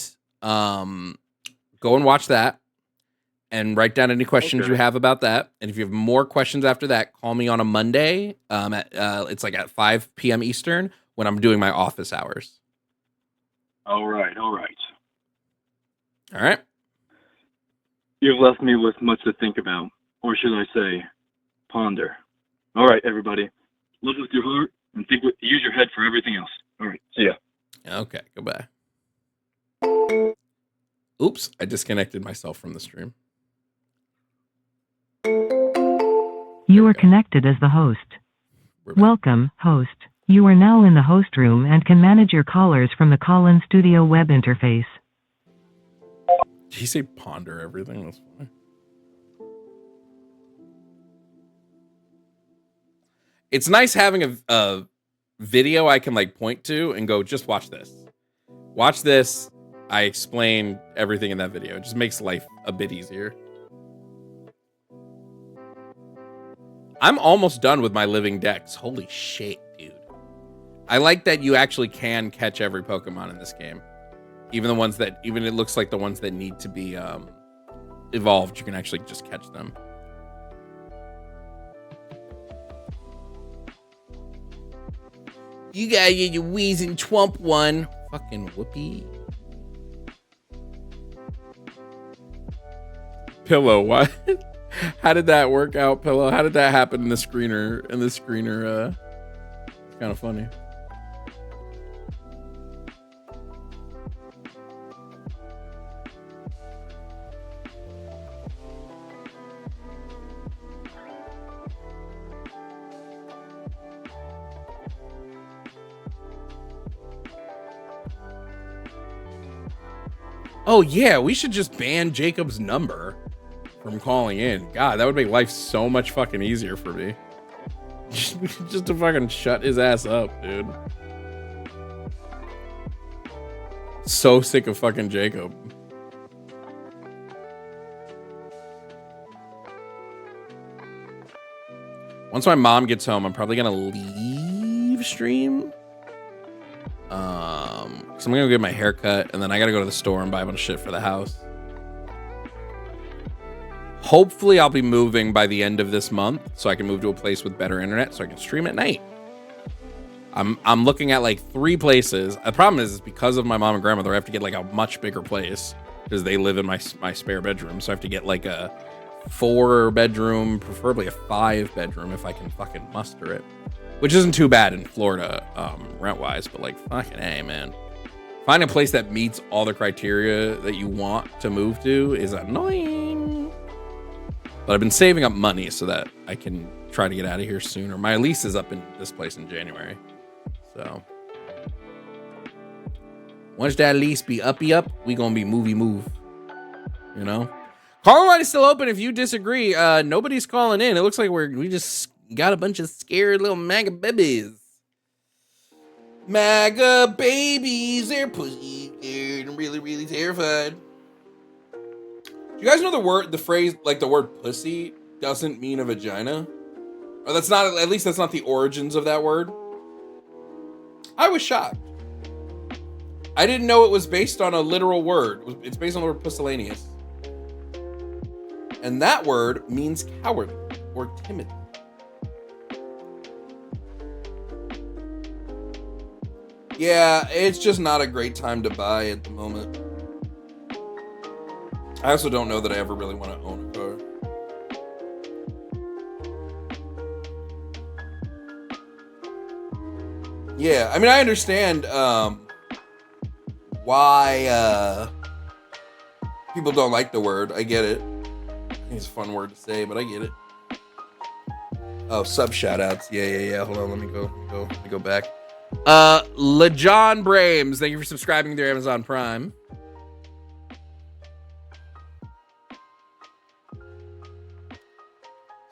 watch that. And write down any questions you have about that. And if you have more questions after that, call me on a Monday. It's like at 5 p.m. Eastern when I'm doing my office hours. All right. All right. You've left me with much to think about, or should I say, ponder. All right, everybody. Live with your heart and use your head for everything else. All right. See ya. Okay. Goodbye. Oops. I disconnected myself from the stream. You are connected as the host. Welcome, host. You are now in the host room and can manage your callers from the call-in studio web interface. Did he say ponder everything? That's funny. It's nice having a video I can like point to and go, just watch this. Watch this. I explain everything in that video. It just makes life a bit easier. I'm almost done with my living decks. Holy shit, dude. I like that you actually can catch every Pokemon in this game. Even it looks like the ones that need to be evolved, you can actually just catch them. You got your wheezing twump one. Fucking whoopee. Pillow, what? How did that work out, Pillow? How did that happen in the screener? It's kind of funny. Oh yeah, we should just ban Jacob's number from calling in. God, that would make life so much fucking easier for me. Just to fucking shut his ass up, dude. So sick of fucking Jacob. Once my mom gets home, I'm probably gonna leave stream. So I'm gonna go get my hair cut, and then I gotta go to the store and buy a bunch of shit for the house. Hopefully I'll be moving by the end of this month, so I can move to a place with better internet so I can stream at night. I'm looking at like 3 places. The problem is because of my mom and grandmother, I have to get like a much bigger place because they live in my spare bedroom. So I have to get like a 4-bedroom, preferably a 5-bedroom if I can fucking muster it, which isn't too bad in Florida, rent wise, but like fucking hey, man, find a place that meets all the criteria that you want to move to is annoying. But I've been saving up money so that I can try to get out of here sooner. My lease is up in this place in January. So once that lease be uppy up, we gonna be move. You know? Call line is still open if you disagree. Nobody's calling in. It looks like we just got a bunch of scared little MAGA babies. MAGA babies, they're pussy. They're really, really terrified. Do you guys know the phrase, like the word pussy doesn't mean a vagina? Or that's not, at least that's not the origins of that word. I was shocked. I didn't know it was based on a literal word. It's based on the word pusillanimous. And that word means cowardly or timid. Yeah, it's just not a great time to buy at the moment. I also don't know that I ever really want to own a car. Yeah, I mean, I understand why people don't like the word. I get it. I think it's a fun word to say, but I get it. Oh, sub shoutouts. Yeah. Hold on, let me go back. LeJohn Brames, thank you for subscribing to Amazon Prime.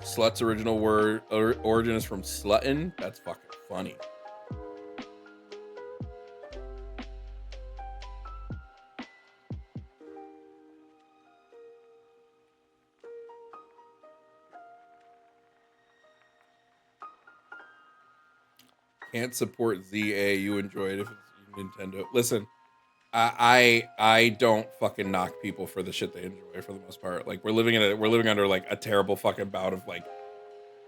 Slut's original word origin is from sluttin'. That's fucking funny. Can't support ZA. You enjoy it if it's Nintendo. Listen, I don't fucking knock people for the shit they enjoy for the most part. Like we're living under like a terrible fucking bout of like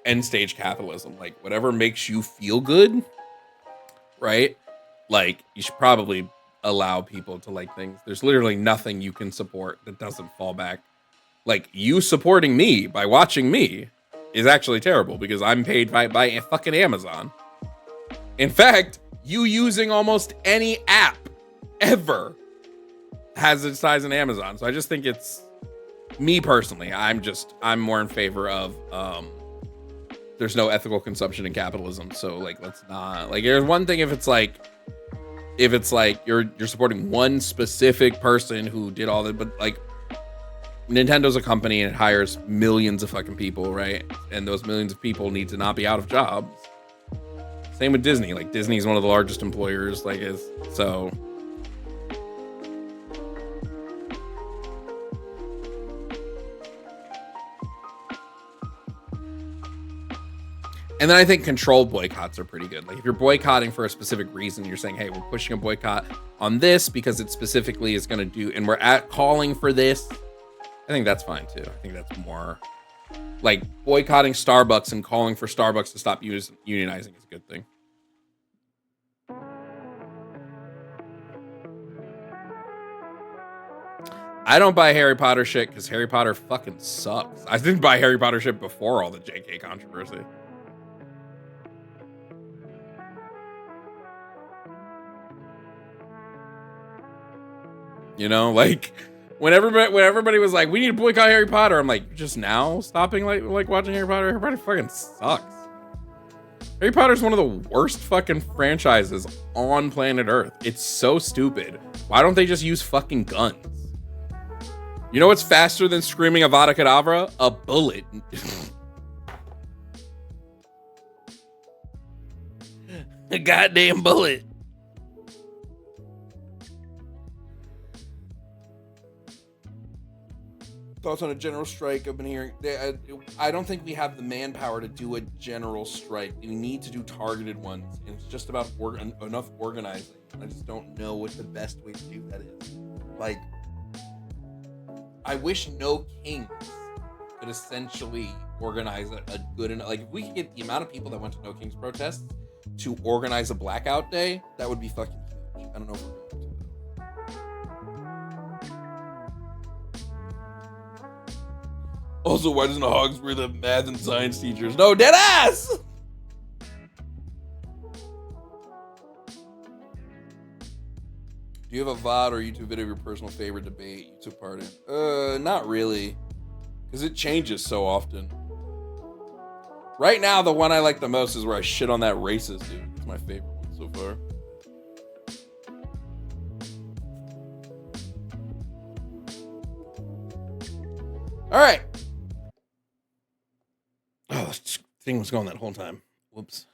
end stage capitalism. Like whatever makes you feel good, right? Like you should probably allow people to like things. There's literally nothing you can support that doesn't fall back. Like you supporting me by watching me is actually terrible because I'm paid by fucking Amazon. In fact, you using almost any app ever has its ties in Amazon. So I just think it's me personally. I'm more in favor of there's no ethical consumption in capitalism. So like let's not like there's one thing if it's like you're supporting one specific person who did all that, but like Nintendo's a company and it hires millions of fucking people, right? And those millions of people need to not be out of jobs. Same with Disney. Like Disney is one of the largest employers. Like is so. And then I think controlled boycotts are pretty good. Like if you're boycotting for a specific reason, you're saying, hey, we're pushing a boycott on this because it specifically is going to do, and we're calling for this. I think that's fine too. I think that's more like boycotting Starbucks and calling for Starbucks to stop unionizing is a good thing. I don't buy Harry Potter shit because Harry Potter fucking sucks. I didn't buy Harry Potter shit before all the JK controversy. You know, like when everybody was like, we need to boycott Harry Potter, I'm like, just now stopping like watching Harry Potter? Harry Potter fucking sucks. Harry Potter is one of the worst fucking franchises on planet Earth. It's so stupid. Why don't they just use fucking guns? You know what's faster than screaming Avada Kedavra? A bullet. A goddamn bullet. Thoughts on a general strike? I've been hearing. I don't think we have the manpower to do a general strike. We need to do targeted ones. And it's just about enough organizing. I just don't know what the best way to do that is. Like, I wish No Kings could essentially organize a good enough. Like, if we could get the amount of people that went to No Kings protests to organize a blackout day, that would be fucking huge. I don't know if we're going to. Also, why doesn't Hogs wear the math and science teachers? No, dead ass! Do you have a VOD or YouTube video of your personal favorite debate you took part in? Not really. Because it changes so often. Right now, the one I like the most is where I shit on that racist dude. It's my favorite one so far. Alright. Oh, this thing was going that whole time. Whoops.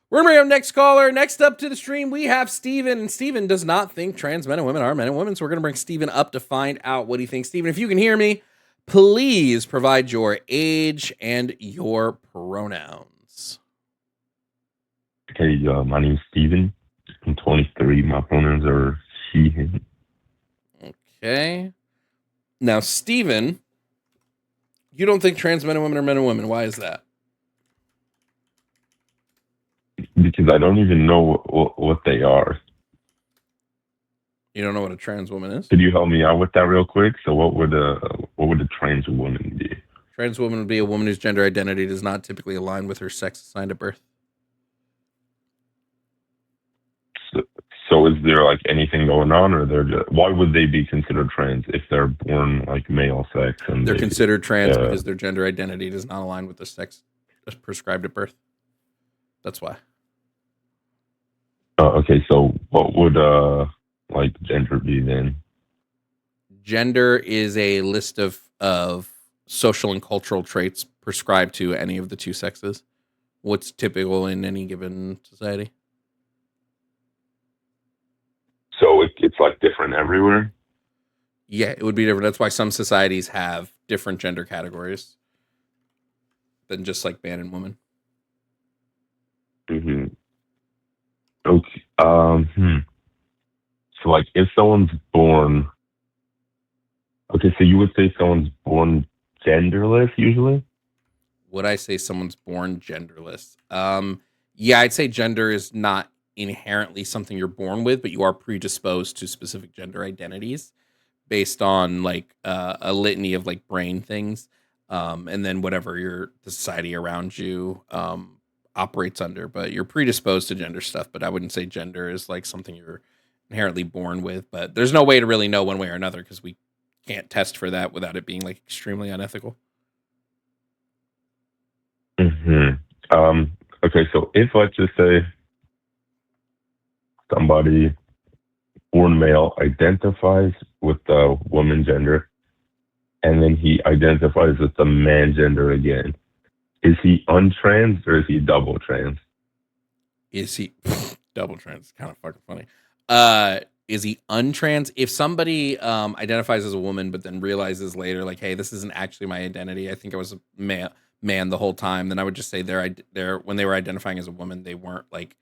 We're going to bring up next caller. Next up to the stream, we have Steven. And Steven does not think trans men and women are men and women. So we're going to bring Steven up to find out what he thinks. Steven, if you can hear me, please provide your age and your pronouns. Hey, my name's Steven. I'm 23. My pronouns are she, him. Okay. Now, Steven, you don't think trans men and women are men and women. Why is that? Because I don't even know what they are. You don't know what a trans woman is? Could you help me out with that real quick? So what would a trans woman be? Trans woman would be a woman whose gender identity does not typically align with her sex assigned at birth. So is there like anything going on, or why would they be considered trans if they're born like male sex? And they're considered trans because their gender identity does not align with the sex prescribed at birth. That's why. Okay, so what would like gender be then? Gender is a list of social and cultural traits prescribed to any of the two sexes. What's typical in any given society? So it's like different everywhere? Yeah, it would be different. That's why some societies have different gender categories than just like man and woman. Mm-hmm. Okay. So like if someone's born, okay, so you would say someone's born genderless usually? Would I say someone's born genderless? Yeah, I'd say gender is not inherently something you're born with, but you are predisposed to specific gender identities based on like a litany of like brain things, and then whatever the society around you operates under. But you're predisposed to gender stuff. But I wouldn't say gender is like something you're inherently born with. But there's no way to really know one way or another because we can't test for that without it being like extremely unethical. Mm-hmm. Okay, so if let's just say somebody born male identifies with the woman gender, and then he identifies with the man gender again, is he untrans or is he double trans? Is he double trans? It's kind of fucking funny. Is he untrans? If somebody identifies as a woman but then realizes later, like, hey, this isn't actually my identity. I think I was a man the whole time. Then I would just say they're when they were identifying as a woman, they weren't like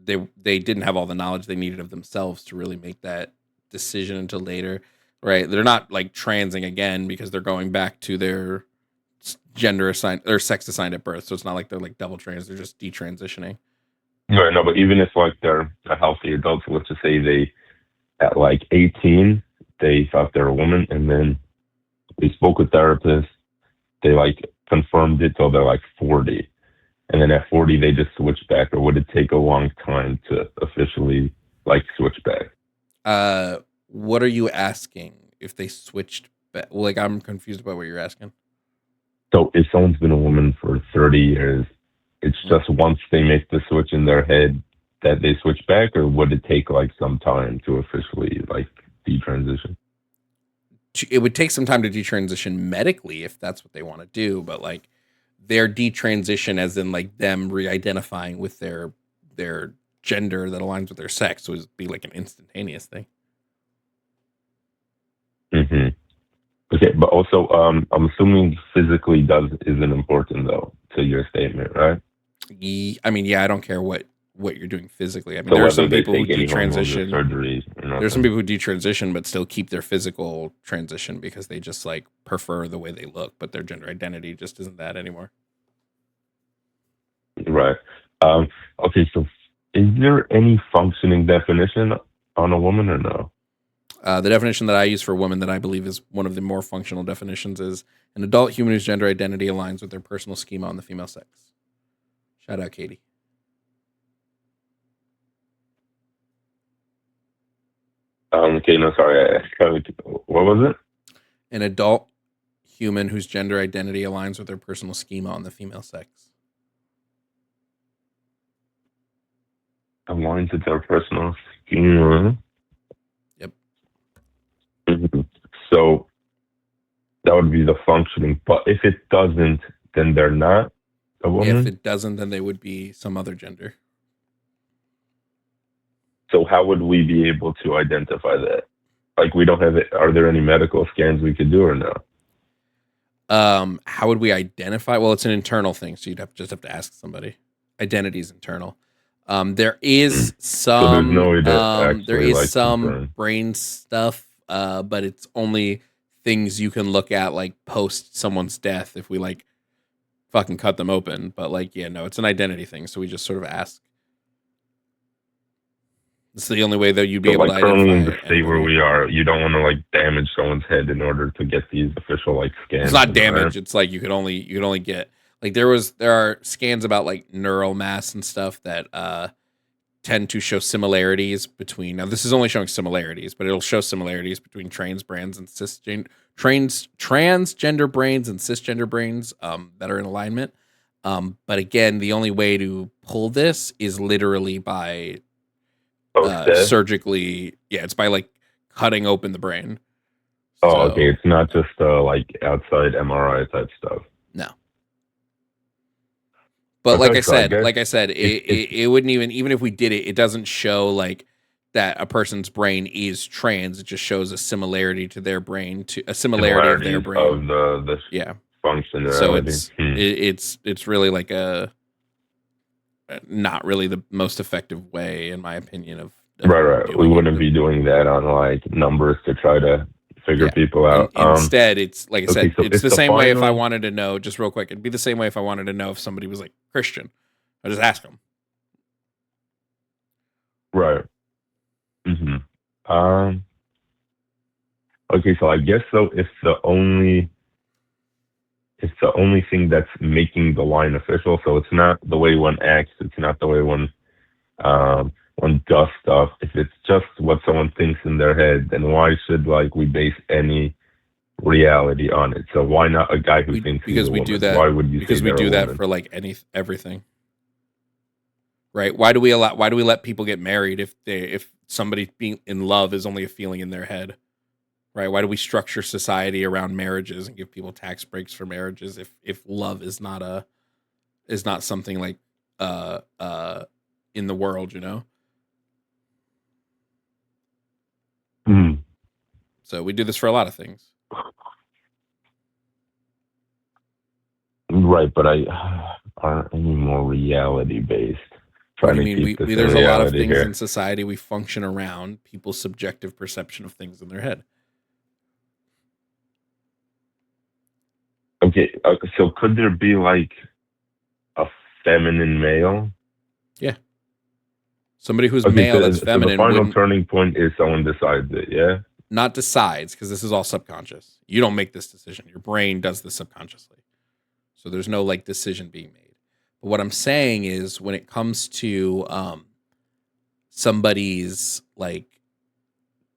they didn't have all the knowledge they needed of themselves to really make that decision until later, right? They're not like transing again because they're going back to their gender assigned or sex assigned at birth. So it's not like they're like double trans. They're just detransitioning. Right, no, but even if like they're a healthy adult, so let's just say they at like 18 they thought they're a woman, and then they spoke with therapists, they like confirmed it till they're like 40, and then at 40 they just switch back, or would it take a long time to officially like switch back? What are you asking? If they switched back? Like, I'm confused about what you're asking. So if someone's been a woman for 30 years, it's just once they make the switch in their head that they switch back, or would it take like some time to officially like detransition? it would take some time to detransition medically if that's what they want to do, but like their detransition as in like them re-identifying with their gender that aligns with their sex would be like an instantaneous thing. Mm-hmm. Okay, but also, I'm assuming physically isn't important though to your statement, right? I mean, yeah, I don't care what you're doing physically. I mean, So there are whether some they people who take any hormones or detransition. surgeries or nothing. There's some people who detransition but still keep their physical transition because they just like prefer the way they look, but their gender identity just isn't that anymore. Right. Okay, so is there any functioning definition on a woman or no? The definition that I use for woman that I believe is one of the more functional definitions is an adult human whose gender identity aligns with their personal schema on the female sex. Shout out, Katie. Okay, no, sorry. What was it? An adult human whose gender identity aligns with their personal schema on the female sex. Aligns with their personal schema. Yep. Mm-hmm. So that would be the functioning. But if it doesn't, then they're not a woman? If it doesn't, then they would be some other gender. So how would we be able to identify that? Like, we don't have it. Are there any medical scans we could do or no? How would we identify? Well, it's an internal thing, so you'd just have to ask somebody. Identity is internal. There is some so there's no way there is like some confirm. brain stuff, but it's only things you can look at like post someone's death if we like fucking cut them open. But like, yeah, no, it's an identity thing, so we just sort of ask. It's the only way that you'd be able to currently in identify the state where we are, you don't want to like damage someone's head in order to get these official like scans. It's not damage. It's like you could only get like there are scans about like neural mass and stuff that tend to show similarities between. Now this is only showing similarities, but it'll show similarities between transgender brains and cisgender brains that are in alignment. But again, the only way to pull this is literally by surgically. Yeah, it's by like cutting open the brain. Oh, okay. It's not just like outside MRI type stuff. No. But Okay, like I said, it wouldn't even if we did it, it doesn't show like that a person's brain is trans. It just shows a similarity to their brain, to a similarity of their brain of the function. So it's really like a not really the most effective way, in my opinion. Of right. We wouldn't be doing that on like numbers to try to figure people out. Instead, it's like I said, so it's the same way if I wanted to know, just real quick, it'd be the same way if I wanted to know if somebody was like Christian. I just ask them. Right. Mm-hmm. Okay, so I guess so. It's the only thing that's making the line official. So it's not the way one acts. It's not the way one does stuff. If it's just what someone thinks in their head, then why should like we base any reality on it? So why not a guy who thinks because he's a we woman? do that Why would you because say we do that woman? for like everything, right? Why do we let people get married if somebody being in love is only a feeling in their head, right? Why do we structure society around marriages and give people tax breaks for marriages if love is not something like in the world, you know? So we do this for a lot of things. Right, but aren't any more reality based. What do you mean? There's a lot of things in society we function around people's subjective perception of things in their head. Okay, so could there be like a feminine male? Yeah. Somebody who's male that's feminine. So the final turning point is someone decides it, yeah? Not decides, because this is all subconscious. You don't make this decision. Your brain does this subconsciously. So there's no like decision being made. But what I'm saying is when it comes to somebody's like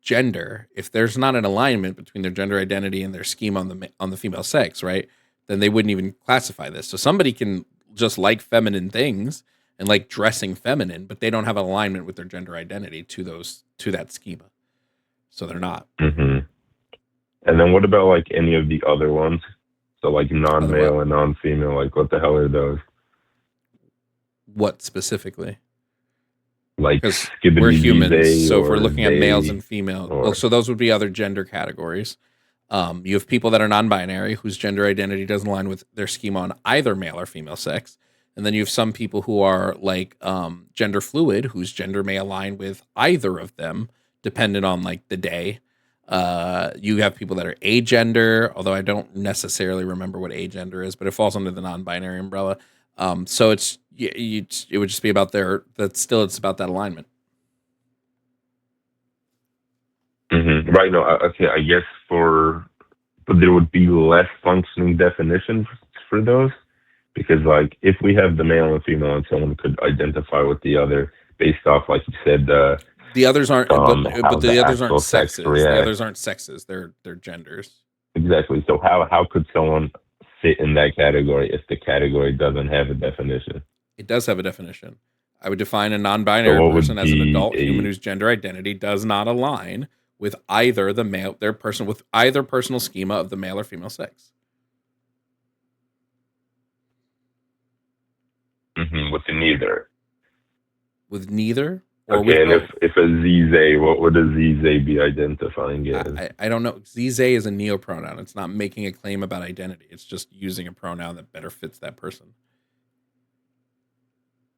gender, if there's not an alignment between their gender identity and their scheme on the female sex, right, then they wouldn't even classify this. So somebody can just like feminine things and like dressing feminine, but they don't have an alignment with their gender identity to that schema. So they're not. Mm-hmm. And then what about like any of the other ones? So like non-male what? and non-female, like what the hell are those? What specifically? Like Because we're humans, so if we're or looking at males they and females, or well, so those would be other gender categories. You have people that are non-binary whose gender identity doesn't align with their schema on either male or female sex, and then you have some people who are like gender fluid, whose gender may align with either of them, depending on like the day. You have people that are agender, although I don't necessarily remember what agender is, but it falls under the non-binary umbrella. So it would just be about it's about that alignment. Mm-hmm. Right. No. Okay. I guess but there would be less functioning definitions for those because, like, if we have the male and female, and someone could identify with the other based off, like you said, the others aren't, but the others aren't sexes. The others aren't sexes. They're genders. Exactly. So how could someone fit in that category if the category doesn't have a definition? It does have a definition. I would define a non-binary person as an adult human whose gender identity does not align with either with either personal schema of the male or female sex. Mm-hmm, with neither. With neither? Or okay, with and if a ZZ, what would a ZZ be identifying as? I don't know. ZZ is a neopronoun. It's not making a claim about identity. It's just using a pronoun that better fits that person.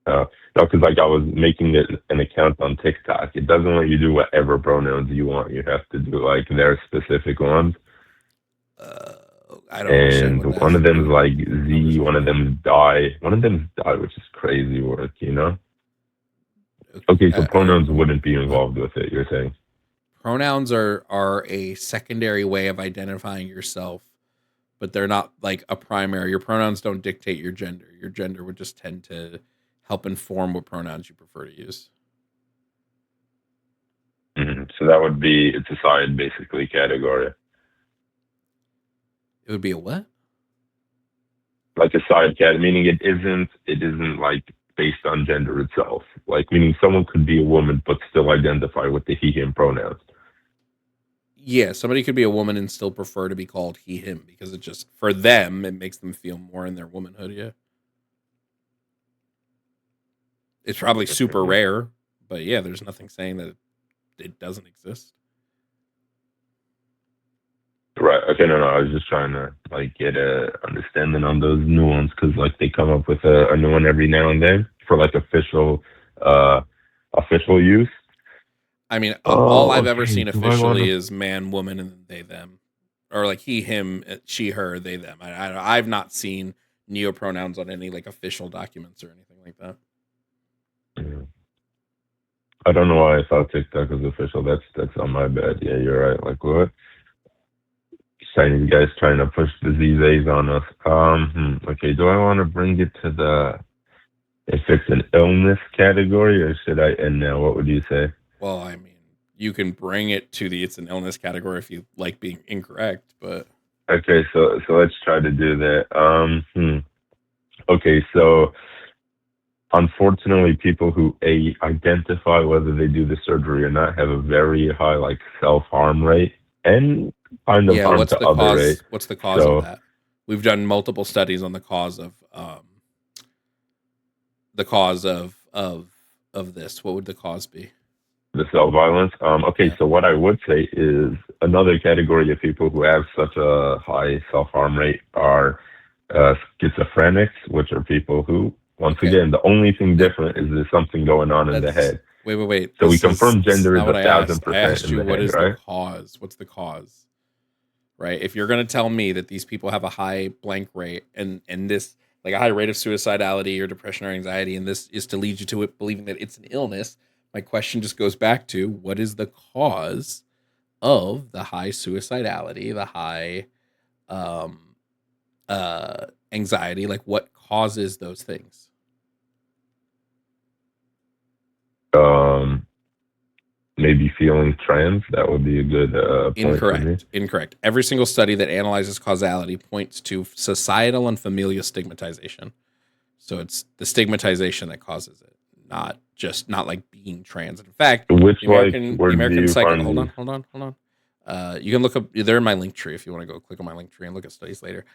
No, because like I was making an account on TikTok. It doesn't let you do whatever pronouns you want. You have to do like their specific ones. I don't understand. And one of them is like Z, one of them is die, which is crazy work, you know? Okay, so pronouns wouldn't be involved with it, you're saying? Pronouns are a secondary way of identifying yourself, but they're not like a primary. Your pronouns don't dictate your gender. Your gender would just tend to help inform what pronouns you prefer to use. Mm-hmm. So that would be, it's a side basically category. It would be a what? Like a side category, meaning it isn't like based on gender itself. Like meaning someone could be a woman but still identify with the he, him pronouns. Yeah, somebody could be a woman and still prefer to be called he, him because it just, for them, it makes them feel more in their womanhood, yeah. It's probably super rare, but yeah, there's nothing saying that it doesn't exist. Right. Okay. No. I was just trying to like get a understanding on those new ones because like they come up with a new one every now and then for like official use. I mean, all I've ever seen officially is man, woman, and they, them, or like he, him, she, her, they, them. I've not seen neopronouns on any like official documents or anything like that. I don't know why I thought TikTok was official. That's on my bad. Yeah, you're right. Like what? Chinese guys trying to push the ZZs on us. Okay, do I want to bring it to the if it's an illness category or should I end now? What would you say? Well, I mean, you can bring it to the it's an illness category if you like being incorrect, but okay, so let's try to do that. Okay, so unfortunately, people who identify whether they do the surgery or not have a very high like self-harm rate and kind of harm what's to the other cause? rate. What's the cause of that? We've done multiple studies on the cause of this. What would the cause be? The cell violence. Okay, so what I would say is another category of people who have such a high self-harm rate are schizophrenics, which are people who, once again, the only thing different is there's something going on in the head. Wait. So we confirm gender is 1,000%. I asked you what is right? the cause? What's the cause? Right? If you're going to tell me that these people have a high blank rate and this like a high rate of suicidality or depression or anxiety, and this is to lead you to it believing that it's an illness, my question just goes back to what is the cause of the high suicidality, the high anxiety? Like what causes those things? Maybe feeling trans. That would be a good point. Incorrect. Every single study that analyzes causality points to societal and familial stigmatization. So it's the stigmatization that causes it, not like being trans. In fact, which the American Psycho. Hold on. You can look up, they're in my link tree if you want to go click on my link tree and look at studies later.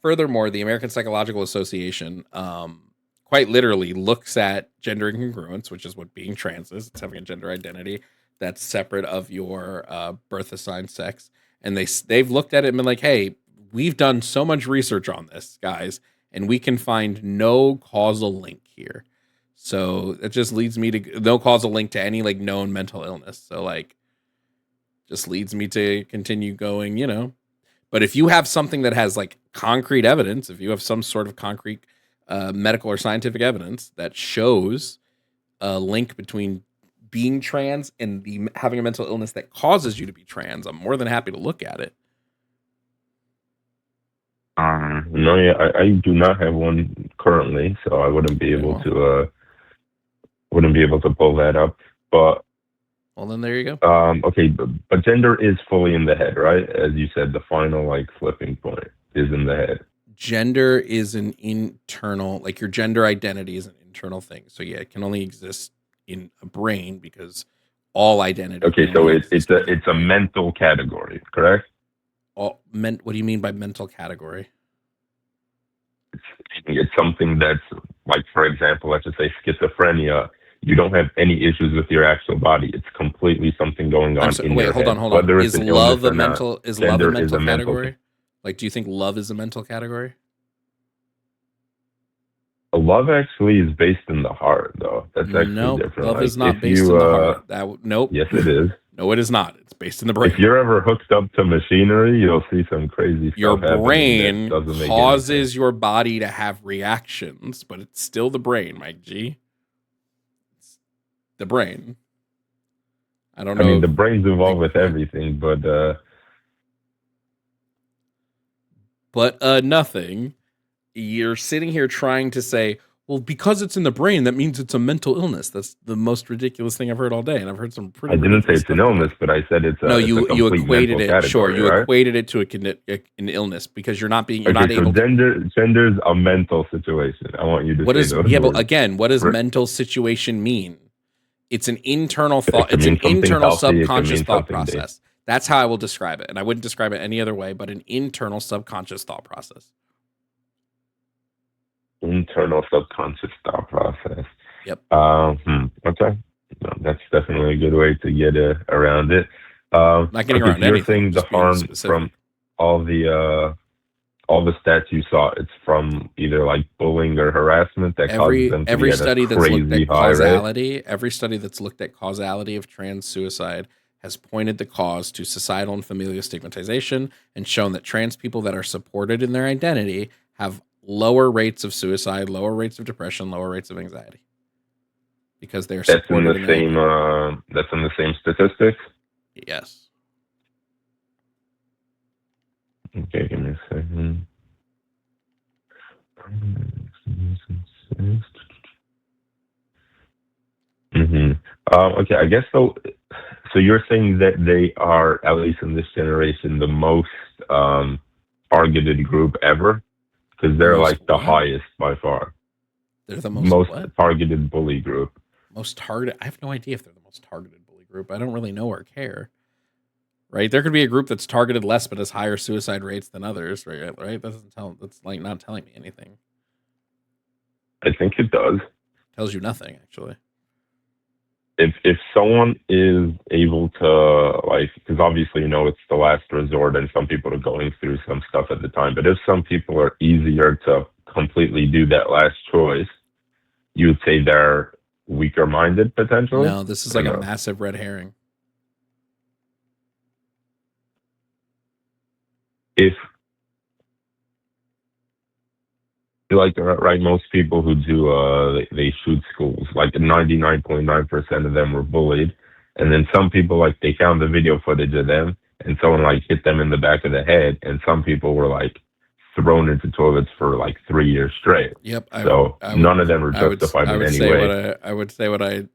Furthermore, the American Psychological Association quite literally looks at gender incongruence, which is what being trans is. It's having a gender identity that's separate of your birth assigned sex. And they've looked at it and been like, hey, we've done so much research on this, guys, and we can find no causal link here. So it just leads me to no causal link to any like known mental illness. So like, just leads me to continue going, you know. But if you have something that has like concrete evidence, if you have some sort of concrete medical or scientific evidence that shows a link between being trans and having a mental illness that causes you to be trans, I'm more than happy to look at it. No, yeah, I do not have one currently, so I wouldn't be able to pull that up. But well, then there you go. Okay, but gender is fully in the head, right? As you said, the final like flipping point is in the head. Gender is an internal, like your gender identity is an internal thing. So yeah, it can only exist in a brain because all identity. Okay, so it's a mental category, correct? What do you mean by mental category? It's something that's like, for example, let's just say schizophrenia. You don't have any issues with your actual body. It's completely something going on in your head. Hold on. Is love a mental category? Like, do you think love is a mental category? Love actually is based in the heart, though. That's actually different. Love is not based in the heart. Nope. Yes, it is. No, it is not. It's based in the brain. If you're ever hooked up to machinery, you'll see some crazy stuff. Your brain causes your body to have reactions, but it's still the brain, Mike G. It's the brain. I don't know. I mean, the brain's involved with everything, but nothing. You're sitting here trying to say, well, because it's in the brain, that means it's a mental illness. That's the most ridiculous thing I've heard all day, and I've heard some pretty. I didn't say it's an illness, but I said it's a. No, you equated it. Category, sure, you right? equated it to an illness because you're not being. You're okay, not so able. Gender's a mental situation. I want you to. What say is? those Yeah, words. but again, what does mental situation mean? It's an internal thought. It It's an internal healthy, subconscious thought dangerous. process. That's how I will describe it, and I wouldn't describe it any other way. But an internal subconscious thought process. Internal subconscious thought process. Yep. Okay. No, that's definitely a good way to get around it. Not getting around anything. You're saying the harm from all the stats you saw, it's from either like bullying or harassment that causes them to every be study at a that's crazy looked at high causality, rate. every study that's looked at causality of trans suicide has pointed the cause to societal and familial stigmatization and shown that trans people that are supported in their identity have lower rates of suicide, lower rates of depression, lower rates of anxiety, because they're supported. That's in the same statistics. Yes. Okay, give me a second. Okay, I guess so. So you're saying that they are, at least in this generation, the most targeted group ever? Because they're like the highest by far. They're the most targeted bully group. Most targeted? I have no idea if they're the most targeted bully group. I don't really know or care. Right? There could be a group that's targeted less but has higher suicide rates than others. Right? That's like not telling me anything. I think it does. Tells you nothing, actually. If someone is able to, like, because obviously, it's the last resort and some people are going through some stuff at the time, but if some people are easier to completely do that last choice, you would say they're weaker minded potentially? No, this is like a massive red herring. If like, right, most people who do, they shoot schools, like 99.9% of them were bullied. And then some people, like, they found the video footage of them and someone, like, hit them in the back of the head. And some people were, like, thrown into toilets for, like, 3 years straight. Yep. None of them were justified in any way. I would say what I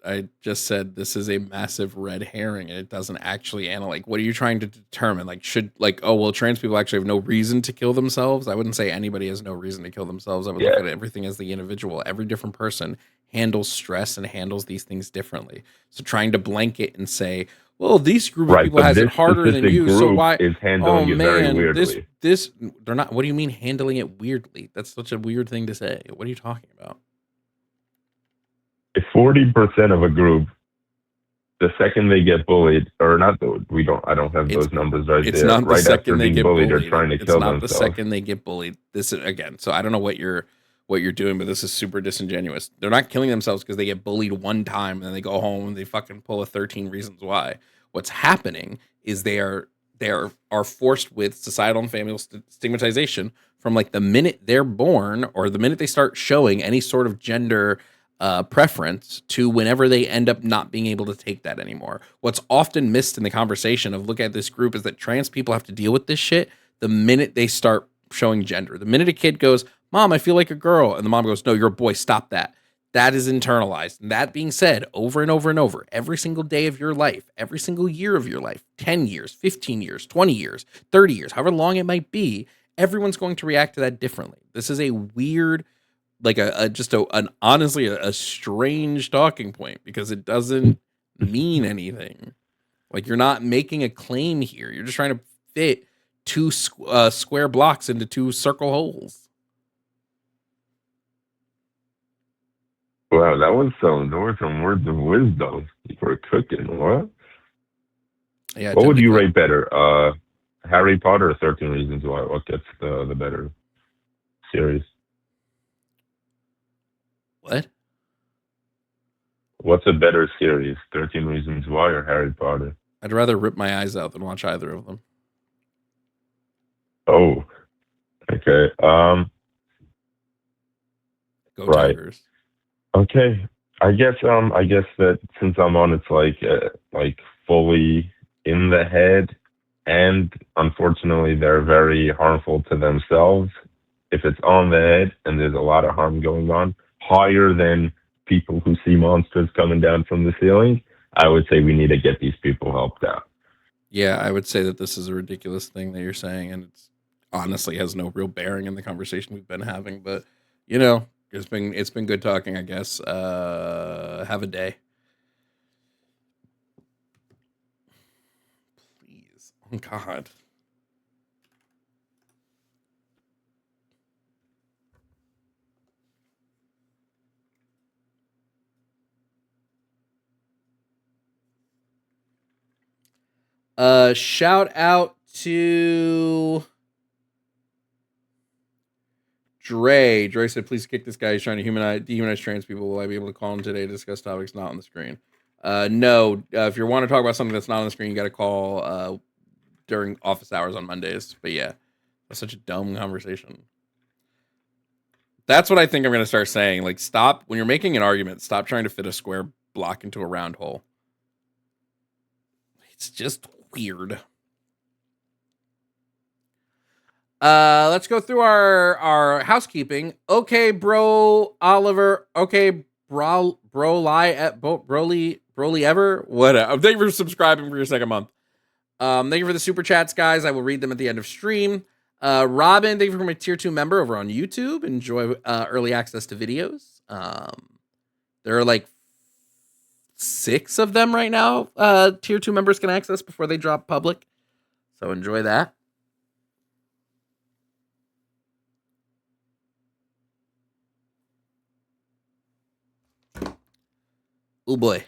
just said. This is a massive red herring, and it doesn't actually analyze. What are you trying to determine? Like, trans people actually have no reason to kill themselves? I wouldn't say anybody has no reason to kill themselves. I would look at everything as the individual. Every different person handles stress and handles these things differently. So trying to blanket and say, well, this group of Right, people but has it this harder than specific you, so group why? is Oh handling it very man, weirdly. this they're not. What do you mean handling it weirdly? That's such a weird thing to say. What are you talking about? If 40% of a group, the second they get bullied, or not, I don't have those numbers right It's there. not the Right second after they being get bullied, bullied. they're trying to It's kill not the themselves. second they get bullied. This is, again, so I don't know what you're doing, but this is super disingenuous. They're not killing themselves because they get bullied one time and then they go home and they fucking pull a 13 reasons why. What's happening is they are forced with societal and family stigmatization from like the minute they're born or the minute they start showing any sort of gender preference to whenever they end up not being able to take that anymore. What's often missed in the conversation of look at this group is that trans people have to deal with this shit the minute they start showing gender. The minute a kid goes, Mom, I feel like a girl, and the mom goes, no, you're a boy, stop that. That is internalized. And that being said, over and over and over, every single day of your life, every single year of your life, 10 years, 15 years, 20 years, 30 years, however long it might be, everyone's going to react to that differently. This is a weird, like honestly a strange talking point because it doesn't mean anything. Like you're not making a claim here. You're just trying to fit two square blocks into two circle holes. Wow, there were some words of wisdom for cooking. What? Yeah. What would you rate better? Harry Potter or 13 Reasons Why? What gets the better series? What? What's a better series, 13 Reasons Why or Harry Potter? I'd rather rip my eyes out than watch either of them. Oh, okay. Go right. Tigers. Okay. I guess that since I'm on, it's like fully in the head, and unfortunately, they're very harmful to themselves. If it's on the head and there's a lot of harm going on, higher than people who see monsters coming down from the ceiling, I would say we need to get these people helped out. Yeah, I would say that this is a ridiculous thing that you're saying, and it's honestly has no real bearing in the conversation we've been having. But you know, it's been good talking, I guess. Have a day. Please. Oh God. Shout out to Dre. Dre said, please kick this guy. He's trying to dehumanize trans people. Will I be able to call him today to discuss topics not on the screen? No. If you want to talk about something that's not on the screen, you got to call during office hours on Mondays. But yeah, that's such a dumb conversation. That's what I think I'm going to start saying. Like, stop. When you're making an argument, stop trying to fit a square block into a round hole. It's just weird. Let's go through our housekeeping. Okay, bro, Oliver. Okay, Broly ever. Whatever. Thank you for subscribing for your second month. Thank you for the super chats, guys. I will read them at the end of stream. Robin, thank you for becoming a tier 2 member over on YouTube. Enjoy early access to videos. There are like 6 of them right now. Tier 2 members can access before they drop public. So enjoy that. Oh boy.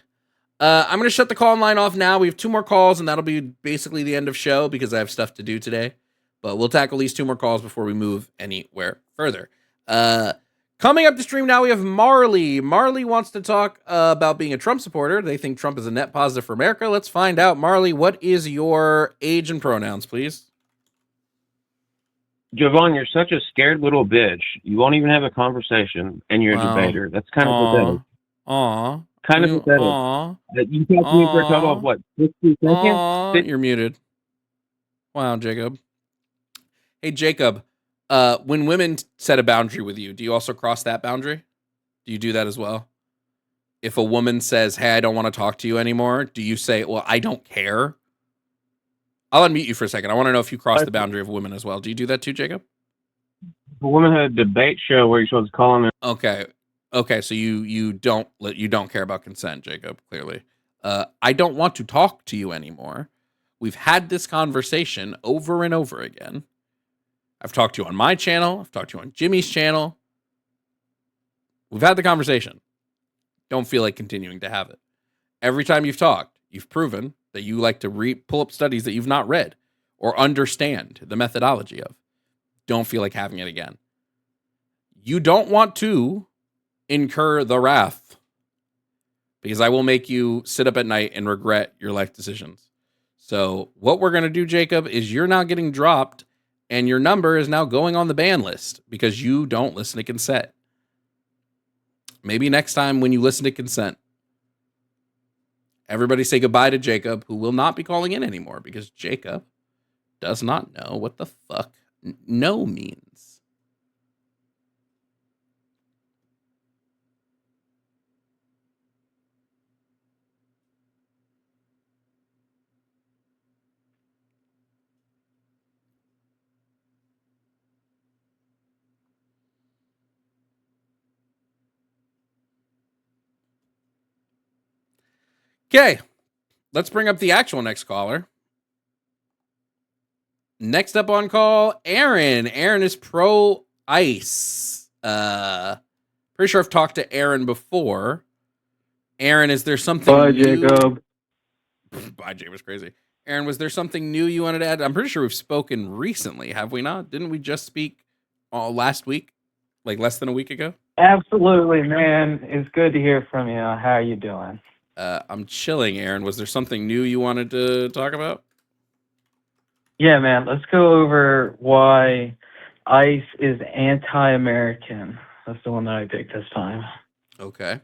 I'm going to shut the call line off now. We have 2 more calls, and that'll be basically the end of show because I have stuff to do today. But we'll tackle these 2 more calls before we move anywhere further. Coming up to stream now, we have Marley. Marley wants to talk about being a Trump supporter. They think Trump is a net positive for America. Let's find out. Marley, what is your age and pronouns, please? Jovan, you're such a scared little bitch. You won't even have a conversation, and you're a debater. That's kind of pathetic. Aw. Kind of pathetic. Aw. You talked to me for a total of, what, 60 seconds? You're muted. Wow, Jacob. Hey, Jacob, when women set a boundary with you, do you also cross that boundary? Do you do that as well? If a woman says, hey, I don't want to talk to you anymore, do you say, well, I don't care? I'll unmute you for a second. I want to know if you cross the boundary of women as well. Do you do that too, Jacob? A woman had a debate show where you're supposed to call them. Okay. Okay, so you don't care about consent, Jacob, clearly. I don't want to talk to you anymore. We've had this conversation over and over again. I've talked to you on my channel. I've talked to you on Jimmy's channel. We've had the conversation. Don't feel like continuing to have it. Every time you've talked, you've proven that you like to pull up studies that you've not read or understand the methodology of. Don't feel like having it again. You don't want to incur the wrath, because I will make you sit up at night and regret your life decisions. So what we're going to do, Jacob, is you're now getting dropped, and your number is now going on the ban list because you don't listen to consent. Maybe next time when you listen to consent, everybody say goodbye to Jacob, who will not be calling in anymore because Jacob does not know what the fuck no means. Okay, let's bring up the actual next caller. Next up on call, Aaron. Aaron is pro ICE. Pretty sure I've talked to Aaron before. Aaron, is there something Bye, new? Jacob. Bye, Jacob was crazy. Aaron, was there something new you wanted to add? I'm pretty sure we've spoken recently, have we not? Didn't we just speak last week? Like less than a week ago? Absolutely, man. It's good to hear from you. How are you doing? I'm chilling, Aaron. Was there something new you wanted to talk about? Yeah, man. Let's go over why ICE is anti-American. That's the one that I picked this time. Okay.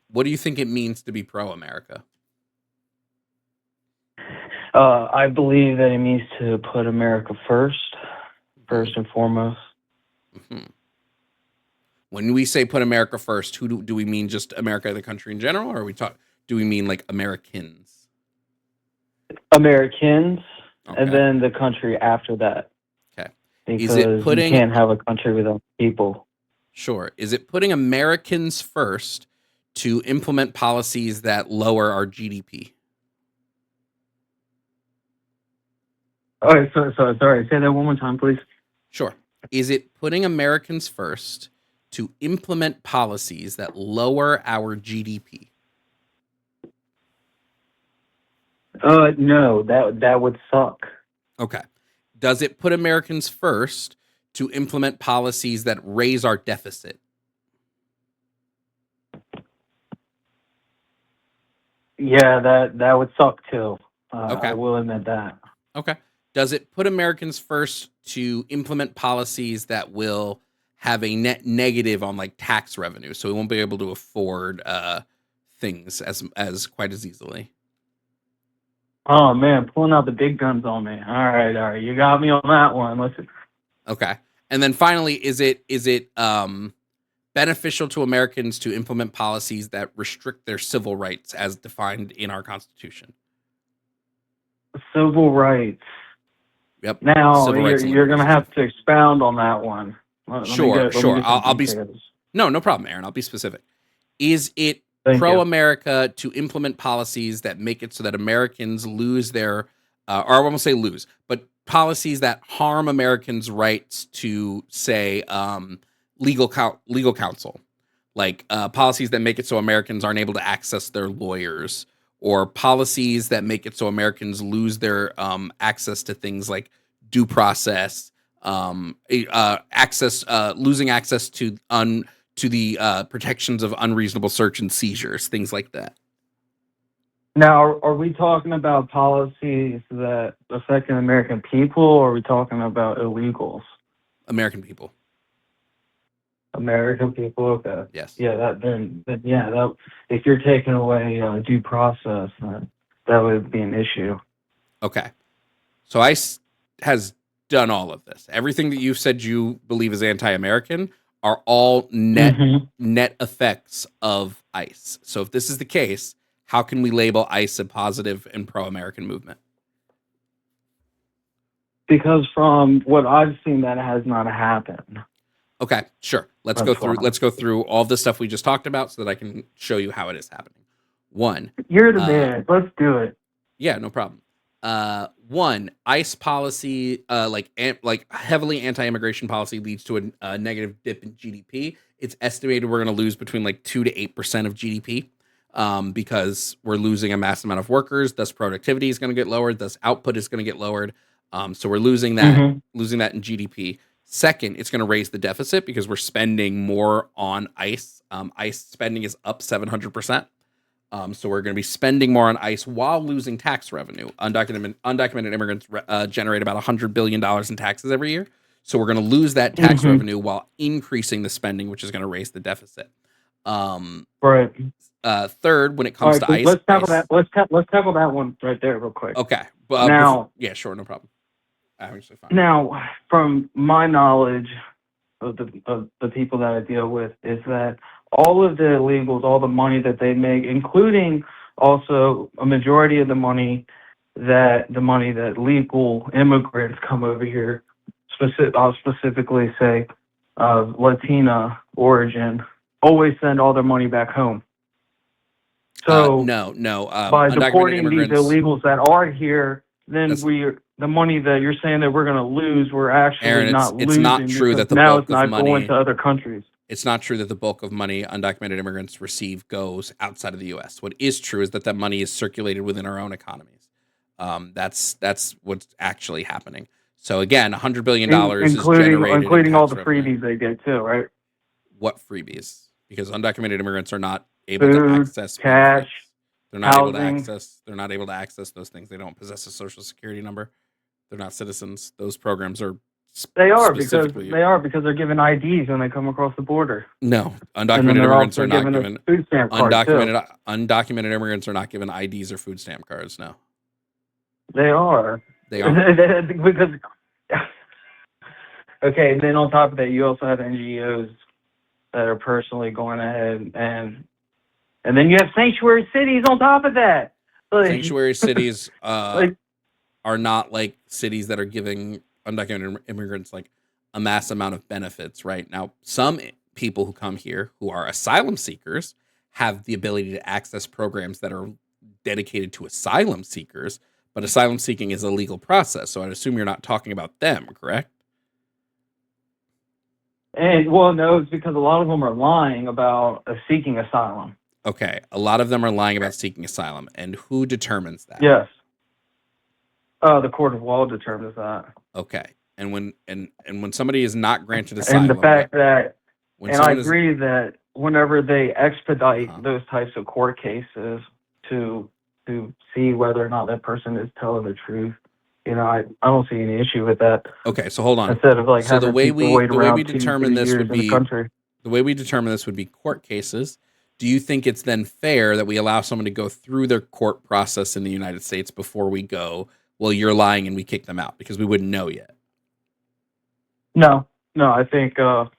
What do you think it means to be pro-America? I believe that it means to put America first and foremost. Mm-hmm. When we say put America first, who do we mean? Just America, the country in general, or do we mean like Americans? Americans, Okay. and then the country after that. Okay. Because you can't have a country without people. Sure. Is it putting Americans first to implement policies that lower our GDP? All right, so sorry. Say that one more time, please. Sure. Is it putting Americans first to implement policies that lower our GDP? No, that would suck. Okay. Does it put Americans first to implement policies that raise our deficit? Yeah, that would suck too. Okay. I will admit that. Okay. Does it put Americans first to implement policies that will have a net negative on like tax revenue, so we won't be able to afford things as quite as easily? Oh man, pulling out the big guns on me. All right, you got me on that one. Listen. Okay. And then finally, is it beneficial to Americans to implement policies that restrict their civil rights as defined in our Constitution? Civil rights. Yep. Now you're going to have to expound on that one. Sure. I'll be no problem, Aaron. I'll be specific. Is it pro-America to implement policies that make it so that Americans lose their, or I won't say lose, but policies that harm Americans' rights to, say, legal counsel, like policies that make it so Americans aren't able to access their lawyers, or policies that make it so Americans lose their access to things like due process, losing access to the protections of unreasonable search and seizures, things like that? Now, are we talking about policies that affect the American people, or are we talking about illegals? American people. American people, okay. Yes. Yeah, that if you're taking away due process, that would be an issue. Okay. So ICE has done all of this. Everything that you've said you believe is anti-American are all net effects of ICE. So if this is the case, how can we label ICE a positive and pro-American movement? Because from what I've seen, that has not happened. Okay, sure. Let's That's go through. fine. Let's go through all the stuff we just talked about, so that I can show you how it is happening. One, You're the man. Let's do it. yeah, no problem. One, ICE policy, like heavily anti-immigration policy, leads to a negative dip in GDP. It's estimated we're going to lose between like 2 to 8% of GDP, because we're losing a mass amount of workers. Thus, productivity is going to get lowered. Thus, output is going to get lowered. So we're losing that in GDP. Second, it's going to raise the deficit because we're spending more on ICE. ICE spending is up 700%. So we're going to be spending more on ICE while losing tax revenue. Undocumented immigrants generate about $100 billion in taxes every year. So we're going to lose that tax revenue while increasing the spending, which is going to raise the deficit. Right. Third, when it comes to ICE, let's tackle that. Let's tackle that one right there real quick. Okay. Now, yeah, sure, no problem. Actually, fine. Now, from my knowledge of the people that I deal with, is that all of the illegals, all the money that they make, including also a majority of the money that legal immigrants come over here, I'll specifically say Latina origin, always send all their money back home. So no. By deporting these illegals that are here, then the money that you're saying that we're going to lose, we're actually Aaron, not losing. It's not true that the now bulk it's not of money going to other countries. It's not true that the bulk of money undocumented immigrants receive goes outside of the U.S. What is true is that that money is circulated within our own economies. That's what's actually happening. So again, $100 billion is generated, including all the freebies they get too, right? What freebies? Because undocumented immigrants are not able Food, to access cash, benefits. They're not housing. able to access those things. They don't possess a social security number. They're not citizens. Those programs are because they're given IDs when they come across the border. No, undocumented immigrants are not given food stamp cards. Undocumented immigrants are not given IDs or food stamp cards. No, they are. They are because. Okay, and then on top of that, you also have NGOs that are personally going ahead and then you have sanctuary cities on top of that. Sanctuary cities are not like cities that are giving undocumented immigrants like a mass amount of benefits. Right now, some people who come here who are asylum seekers have the ability to access programs that are dedicated to asylum seekers, but asylum seeking is a legal process. So I'd assume you're not talking about them, correct? And well, no, it's because a lot of them are lying about seeking asylum. Okay, a lot of them are lying about seeking asylum, and who determines that? Yes, the court of law determines that. Okay, and when somebody is not granted asylum, and the fact that, and I agree that whenever they expedite those types of court cases to see whether or not that person is telling the truth, I don't see any issue with that. Okay, so hold on. Instead of like having the way we determine this would be the way we determine this would be court cases. Do you think it's then fair that we allow someone to go through their court process in the United States before we go, well, you're lying, and we kick them out because we wouldn't know yet? No, I think that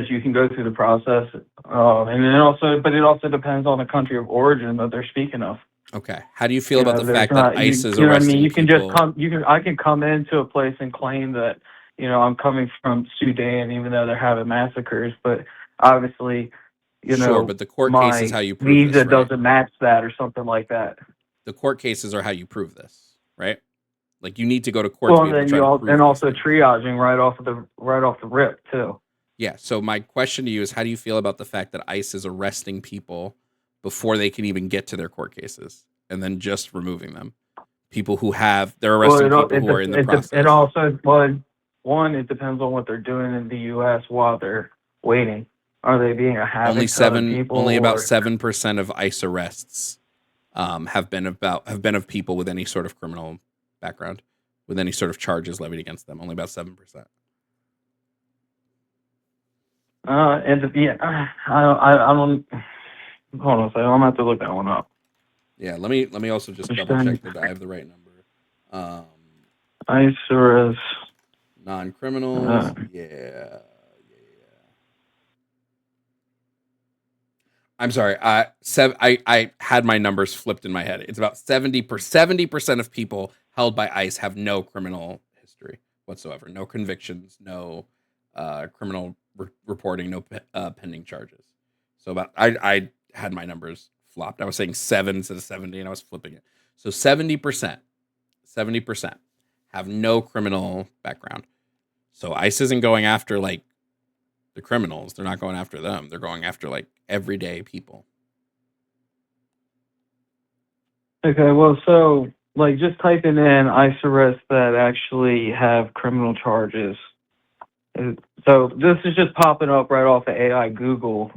you can go through the process, and it also depends on the country of origin that they're speaking of. Okay. How do you feel about the fact that ICE is arresting people? I can come into a place and claim that, I'm coming from Sudan, even though they're having massacres, but obviously, sure, but the court case is how you prove visa this, right? doesn't match that or something like that. The court cases are how you prove this, right? Like you need to go to court. Well, and then also triaging right off the rip too. Yeah. So my question to you is, how do you feel about the fact that ICE is arresting people before they can even get to their court cases, and then just removing them? People who they're arresting people who are in the process. It also, one, it depends on what they're doing in the U.S. while they're waiting. Are they being a havoc to other people? Only about 7% of ICE arrests have been of people with any sort of criminal background, with any sort of charges levied against them. Only about 7%. I don't. Hold on a second. I'm gonna have to look that one up. Yeah, let me also just double check that I have the right number. ICE arrests non-criminals. Yeah. I'm sorry. I had my numbers flipped in my head. It's about 70% of people held by ICE have no criminal history, whatsoever. No convictions, no criminal reporting, no pending charges. So I had my numbers flopped. I was saying 7 instead of 70, and I was flipping it. So 70% have no criminal background. So ICE isn't going after like the criminals. They're not going after them. They're going after like everyday people. Okay, well, so like just typing in ICE arrests that actually have criminal charges. So this is just popping up right off of AI Google,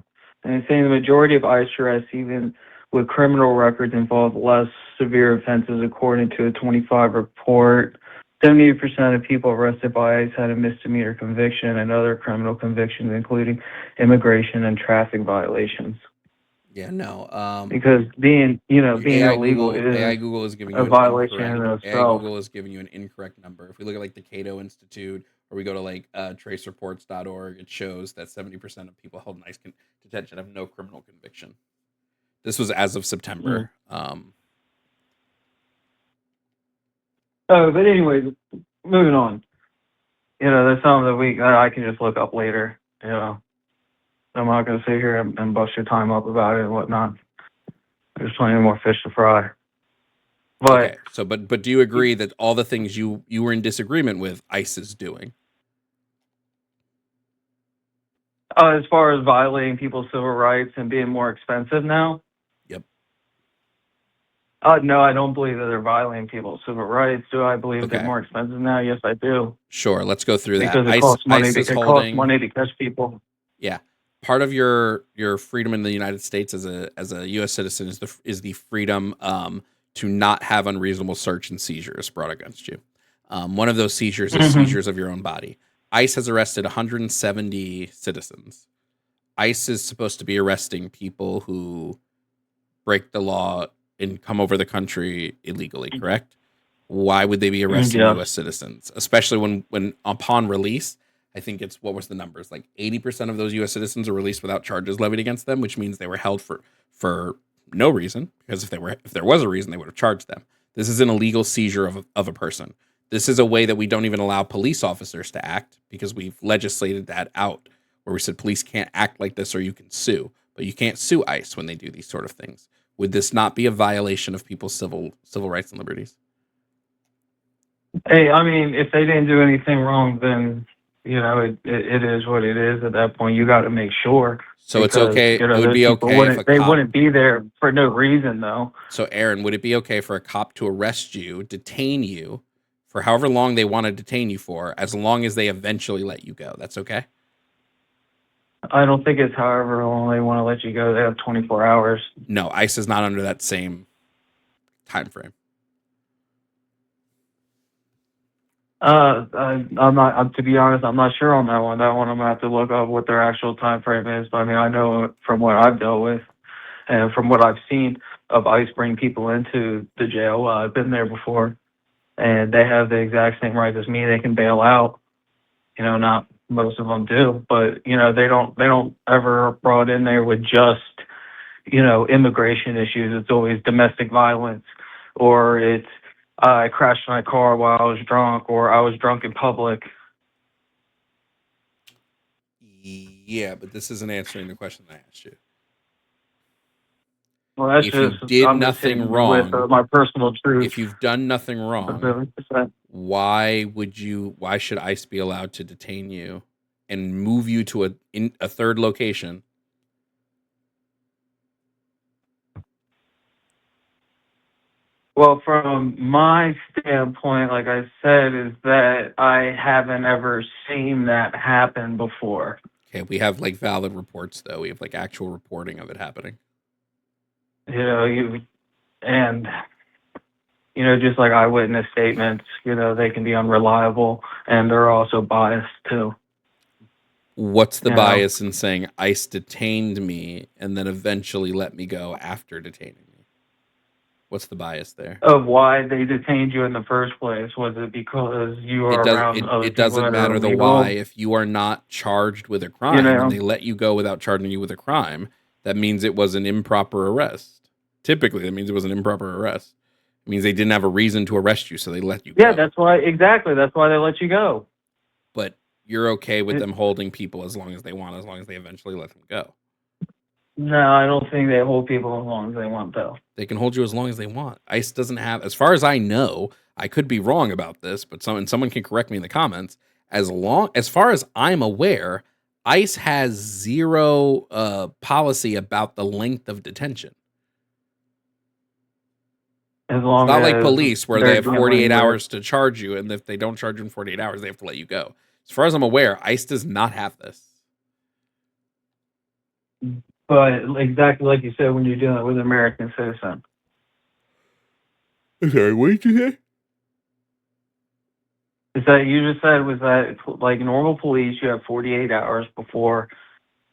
and it's saying the majority of ICE arrests, even with criminal records, involve less severe offenses, according to a 25 report. 70% of people arrested by ICE had a misdemeanor conviction and other criminal convictions, including immigration and traffic violations. Yeah, no. Because being illegal AI is Google is giving a you an violation incorrect. in AI itself. Google is giving you an incorrect number. If we look at like the Cato Institute, or we go to like tracereports.org, it shows that 70% of people held in ICE detention have no criminal conviction. This was as of September. But anyway, moving on. There's some that I can just look up later. I'm not going to sit here and bust your time up about it and whatnot. There's plenty more fish to fry. But okay, so but do you agree that all the things you were in disagreement with, ICE is doing? As far as violating people's civil rights and being more expensive now? Yep. No, I don't believe that they're violating people's civil rights. Do I believe they're more expensive now? Yes, I do. Sure, let's go through that. Because it costs money. Costs money to catch people. Yeah, part of your freedom in the United States as a U.S. citizen is the freedom to not have unreasonable search and seizures brought against you. One of those seizures is seizures of your own body. ICE has arrested 170 citizens. ICE is supposed to be arresting people who break the law and come over the country illegally, correct? Why would they be arresting U.S. citizens? Especially when upon release, I think it's, what was the numbers? Like 80% of those U.S. citizens are released without charges levied against them, which means they were held for no reason, because if there was a reason, they would have charged them. This is an illegal seizure of a person. This is a way that we don't even allow police officers to act, because we've legislated that out, where we said police can't act like this or you can sue, but you can't sue ICE when they do these sort of things. Would this not be a violation of people's civil rights and liberties? Hey, I mean, if they didn't do anything wrong, then it is what it is. At that point, you got to make sure. So it's okay. It would be okay if they wouldn't be there for no reason, though. So, Aaron, would it be okay for a cop to arrest you, detain you for however long they want to detain you for, as long as they eventually let you go? That's okay? I don't think it's however long they want to let you go. They have 24 hours. No, ICE is not under that same time frame. I'm not. To be honest, I'm not sure on that one. That one I'm gonna have to look up what their actual time frame is. But I mean, I know from what I've dealt with and from what I've seen of ICE bring people into the jail. I've been there before, and they have the exact same rights as me. They can bail out. Not most of them do, but they don't ever brought in there with just immigration issues. It's always domestic violence, or it's I crashed my car while I was drunk, or I was drunk in public. Yeah, but this isn't answering the question I asked you. Well, that's if you did nothing wrong, with my personal truth. If you've done nothing wrong, why should ICE be allowed to detain you and move you to a third location? Well, from my standpoint, like I said, is that I haven't ever seen that happen before. Okay, we have like valid reports, though. We have like actual reporting of it happening. Just like eyewitness statements, they can be unreliable, and they're also biased too. What's the bias in saying ICE detained me and then eventually let me go after detaining me? What's the bias there? Of why they detained you in the first place? Was it because you are around other people? It doesn't matter the why. If you are not charged with a crime and they let you go without charging you with a crime, that means it was an improper arrest. Typically, that means it was an improper arrest. It means they didn't have a reason to arrest you, so they let you go. Yeah, that's why they let you go. But you're okay with them holding people as long as they want, as long as they eventually let them go. No, I don't think they hold people as long as they want, though. They can hold you as long as they want. ICE doesn't have, as far as I know, I could be wrong about this, but someone can correct me in the comments. As far as I'm aware, ICE has zero policy about the length of detention. As long it's not as like police where they have 48 hours to charge you, and if they don't charge you in 48 hours, they have to let you go. As far as I'm aware, ICE does not have this. But exactly like you said, when you're dealing with an American citizen. I'm sorry, what did you say? Is that you just said was that like normal police, you have 48 hours before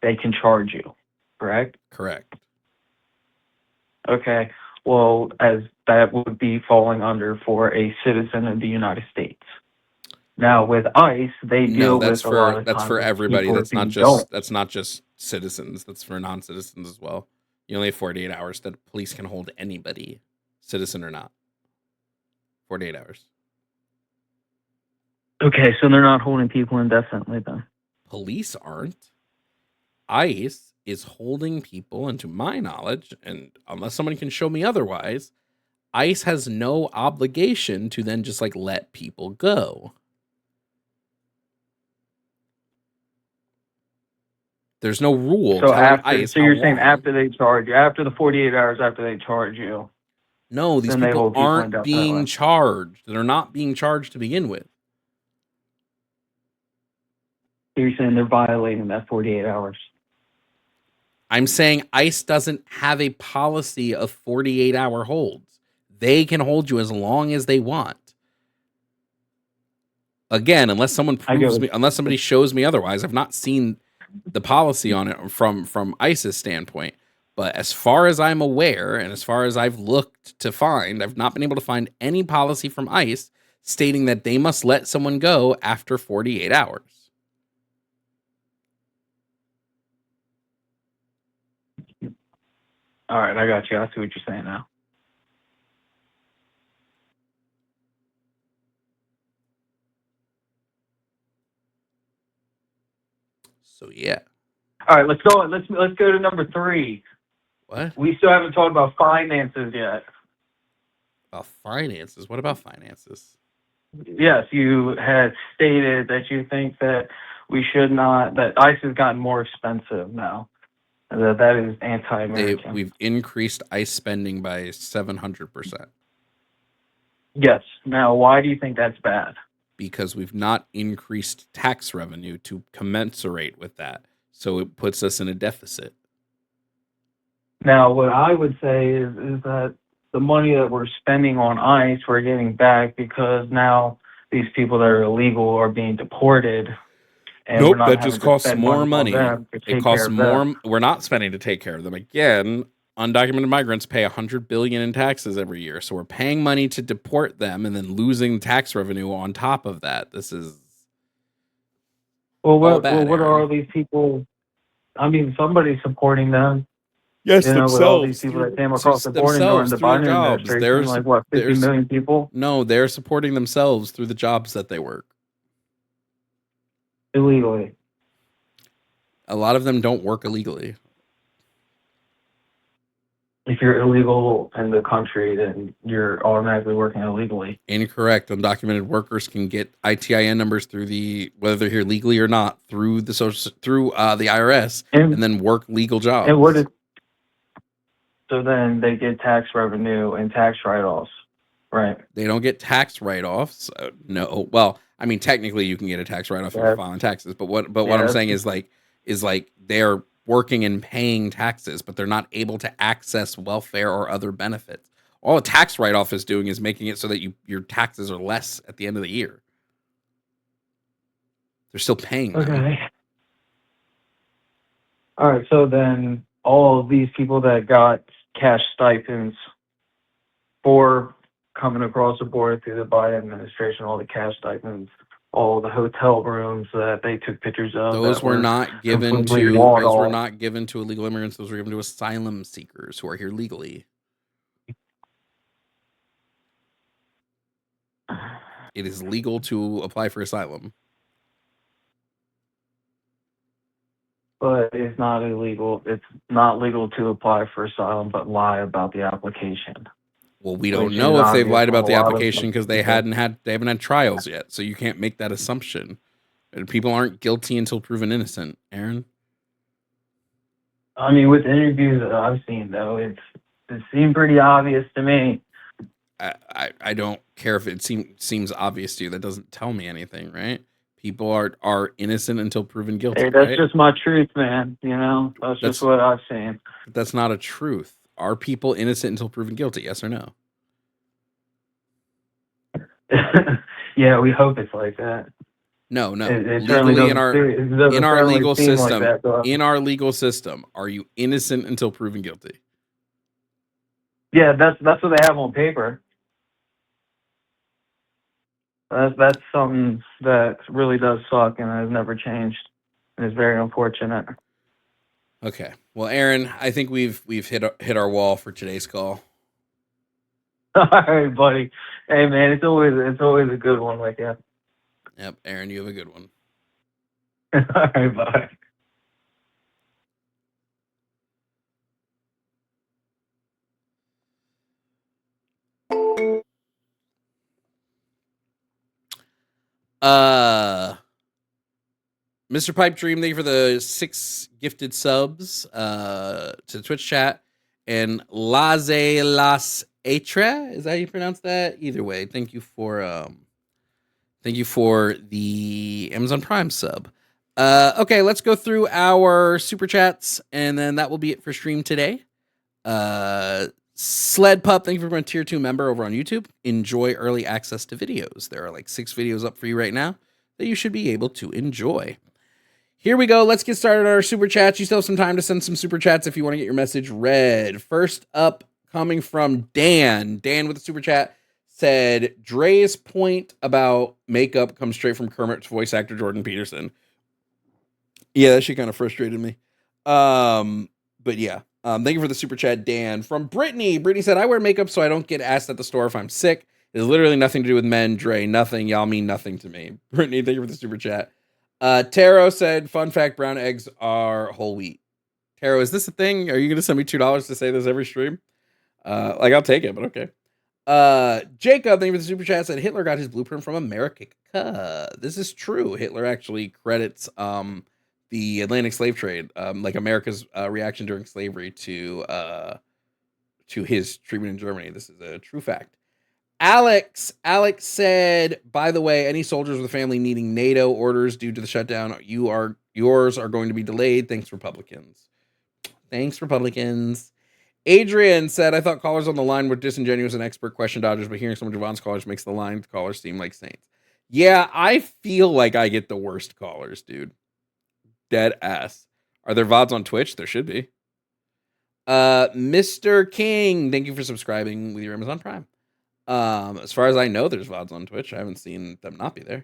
they can charge you, correct? Correct. Okay. Well, as that would be falling under for a citizen of the United States. Now with ICE, they deal with a lot of that's for everybody. That's not just citizens. That's for non-citizens as well. You only have 48 hours that police can hold anybody, citizen or not. 48 hours. Okay, so they're not holding people indefinitely then. Police aren't. ICE is holding people, and to my knowledge, and unless someone can show me otherwise, ICE has no obligation to then just like let people go. There's no rule. So you're saying long. after they charge you, after the 48 hours after they charge you. No, these people aren't being charged. They're not being charged to begin with. You're saying they're violating that 48 hours. I'm saying ICE doesn't have a policy of 48-hour holds. They can hold you as long as they want. Again, unless somebody shows me otherwise, I've not seen the policy on it from ICE's standpoint. But as far as I'm aware, and as far as I've looked to find, I've not been able to find any policy from ICE stating that they must let someone go after 48 hours. All right, I got you. I see what you're saying now. So yeah. All right, let's go. Let's go to number 3. What? We still haven't talked about finances yet. About finances? What about finances? Yes, you had stated that you think that we should not. That ICE has gotten more expensive now. That is anti-American. We've increased ICE spending by 700%. Yes. Now, why do you think that's bad? Because we've not increased tax revenue to commensurate with that. So it puts us in a deficit. Now, what I would say is that the money that we're spending on ICE, we're getting back because now these people that are illegal are being deported. And nope, that just costs more money. It costs more. We're not spending to take care of them. Again, undocumented migrants pay $100 billion in taxes every year, so we're paying money to deport them and then losing tax revenue on top of that. This is what are all these people? I mean, somebody's supporting them. Yes, themselves. With all these people that came across the border during the Biden administration, like what, 50 million people? No, they're supporting themselves through the jobs that they work. Illegally. A lot of them don't work illegally. If you're illegal in the country, then you're automatically working illegally. Incorrect. Undocumented workers can get ITIN numbers through whether they're here legally or not, through the IRS, and then work legal jobs. And so then they get tax revenue and tax write-offs, right? They don't get tax write-offs. No. Well, I mean, technically, you can get a tax write-off if you're filing taxes. But what I'm saying is they're working and paying taxes, but they're not able to access welfare or other benefits. All a tax write-off is doing is making it so that your taxes are less at the end of the year. They're still paying them. Okay. All right. So then all of these people that got cash stipends for coming across the border through the Biden administration, all the cash stipends, all the hotel rooms that they took pictures of. Those were not given to illegal immigrants. Those were given to asylum seekers who are here legally. It is legal to apply for asylum. But it's not illegal. It's not legal to apply for asylum, but lie about the application. Well, we don't know if they've lied about the application because they haven't had trials yet. So you can't make that assumption. And people aren't guilty until proven innocent, Aaron. I mean, with interviews that I've seen, though, it seemed pretty obvious to me. I don't care if it seems obvious to you. That doesn't tell me anything, right? People are innocent until proven guilty. Hey, that's right? just my truth, man. You know, that's just what I've seen. That's not a truth. Are people innocent until proven guilty? Yes or no? Yeah, we hope it's like that. No. It Legally in our legal system, like that, in our legal system, are you innocent until proven guilty? Yeah, that's what they have on paper. That's something that really does suck and has never changed. And it's very unfortunate. Okay. Well, Aaron, I think we've hit our wall for today's call. All right, buddy. Hey, man, it's always a good one like that. Yep, Aaron, you have a good one. All right, bye. Mr. Pipe Dream, thank you for the 6 gifted subs to the Twitch chat. And Laze Las Etre, is that how you pronounce that? Either way, thank you for the Amazon Prime sub. Okay, let's go through our super chats, and then that will be it for stream today. Sled Pup, thank you for being a tier 2 member over on YouTube. Enjoy early access to videos. There are like 6 videos up for you right now that you should be able to enjoy. Here we go. Let's get started on our super chats. You still have some time to send some super chats if you want to get your message read. First up, coming from Dan. Dan with the super chat said, Dre's point about makeup comes straight from Kermit's voice actor, Jordan Peterson. Yeah, that shit kind of frustrated me. But yeah. Thank you for the super chat, Dan. From Brittany. Brittany said, I wear makeup so I don't get asked at the store if I'm sick. It has literally nothing to do with men. Dre, nothing. Y'all mean nothing to me. Brittany, thank you for the super chat. Taro said, fun fact, brown eggs are whole wheat. Taro, is this a thing? Are you going to send me $2 to say this every stream? I'll take it, but okay. Jacob, thank you for the super chat, said Hitler got his blueprint from America. This is true. Hitler actually credits the Atlantic slave trade, like America's reaction during slavery to his treatment in Germany. This is a true fact. Alex said, by the way, any soldiers with a family needing NATO orders due to the shutdown, yours are going to be delayed. Thanks, Republicans. Adrian said, I thought callers on the line were disingenuous and expert question dodgers, but hearing some of Javon's callers makes the line callers seem like saints. Yeah, I feel like I get the worst callers, dude. Dead ass. Are there VODs on Twitch? There should be. Mr. King, thank you for subscribing with your Amazon Prime. As far as I know, there's VODs on Twitch. I haven't seen them not be there.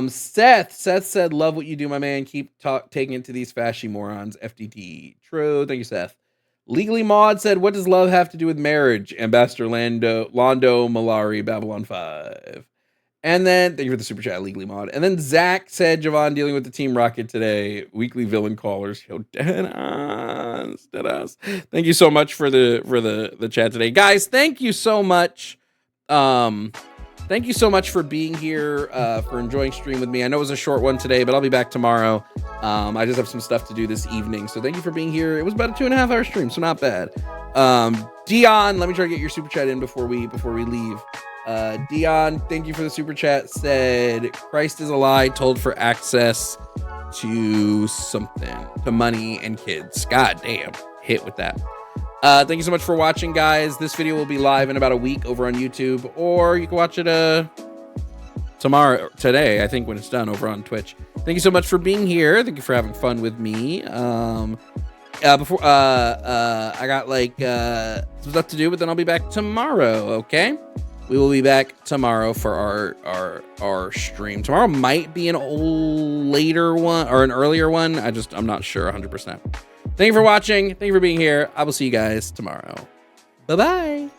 Seth said, love what you do, my man. Keep taking it to these fashy morons. FDT. True. Thank you, Seth. Legally Maud said, what does love have to do with marriage? Ambassador Londo Malari, Babylon 5. And then, thank you for the super chat, Legally Maud. And then Zach said, Jovan dealing with the Team Rocket today. Weekly villain callers. Yo, dead ass. Thank you so much for the chat today. Guys, thank you so much. Thank you so much for being here, for enjoying stream with me. I know it was a short one today, but I'll be back tomorrow. I just have some stuff to do this evening. So thank you for being here. It was about a 2.5 hour stream, so not bad. Dion, let me try to get your super chat in before we leave. Dion, thank you for the super chat. Said Christ is a lie told for access to something, to money and kids. God damn, hit with that. Thank you so much for watching, guys. This video will be live in about a week over on YouTube, or you can watch it today, I think, when it's done over on Twitch. Thank you so much for being here. Thank you for having fun with me. I got some stuff to do, but then I'll be back tomorrow. Okay. We will be back tomorrow for our stream. Tomorrow might be an later one or an earlier one. I'm not sure 100%. Thank you for watching. Thank you for being here. I will see you guys tomorrow. Bye-bye.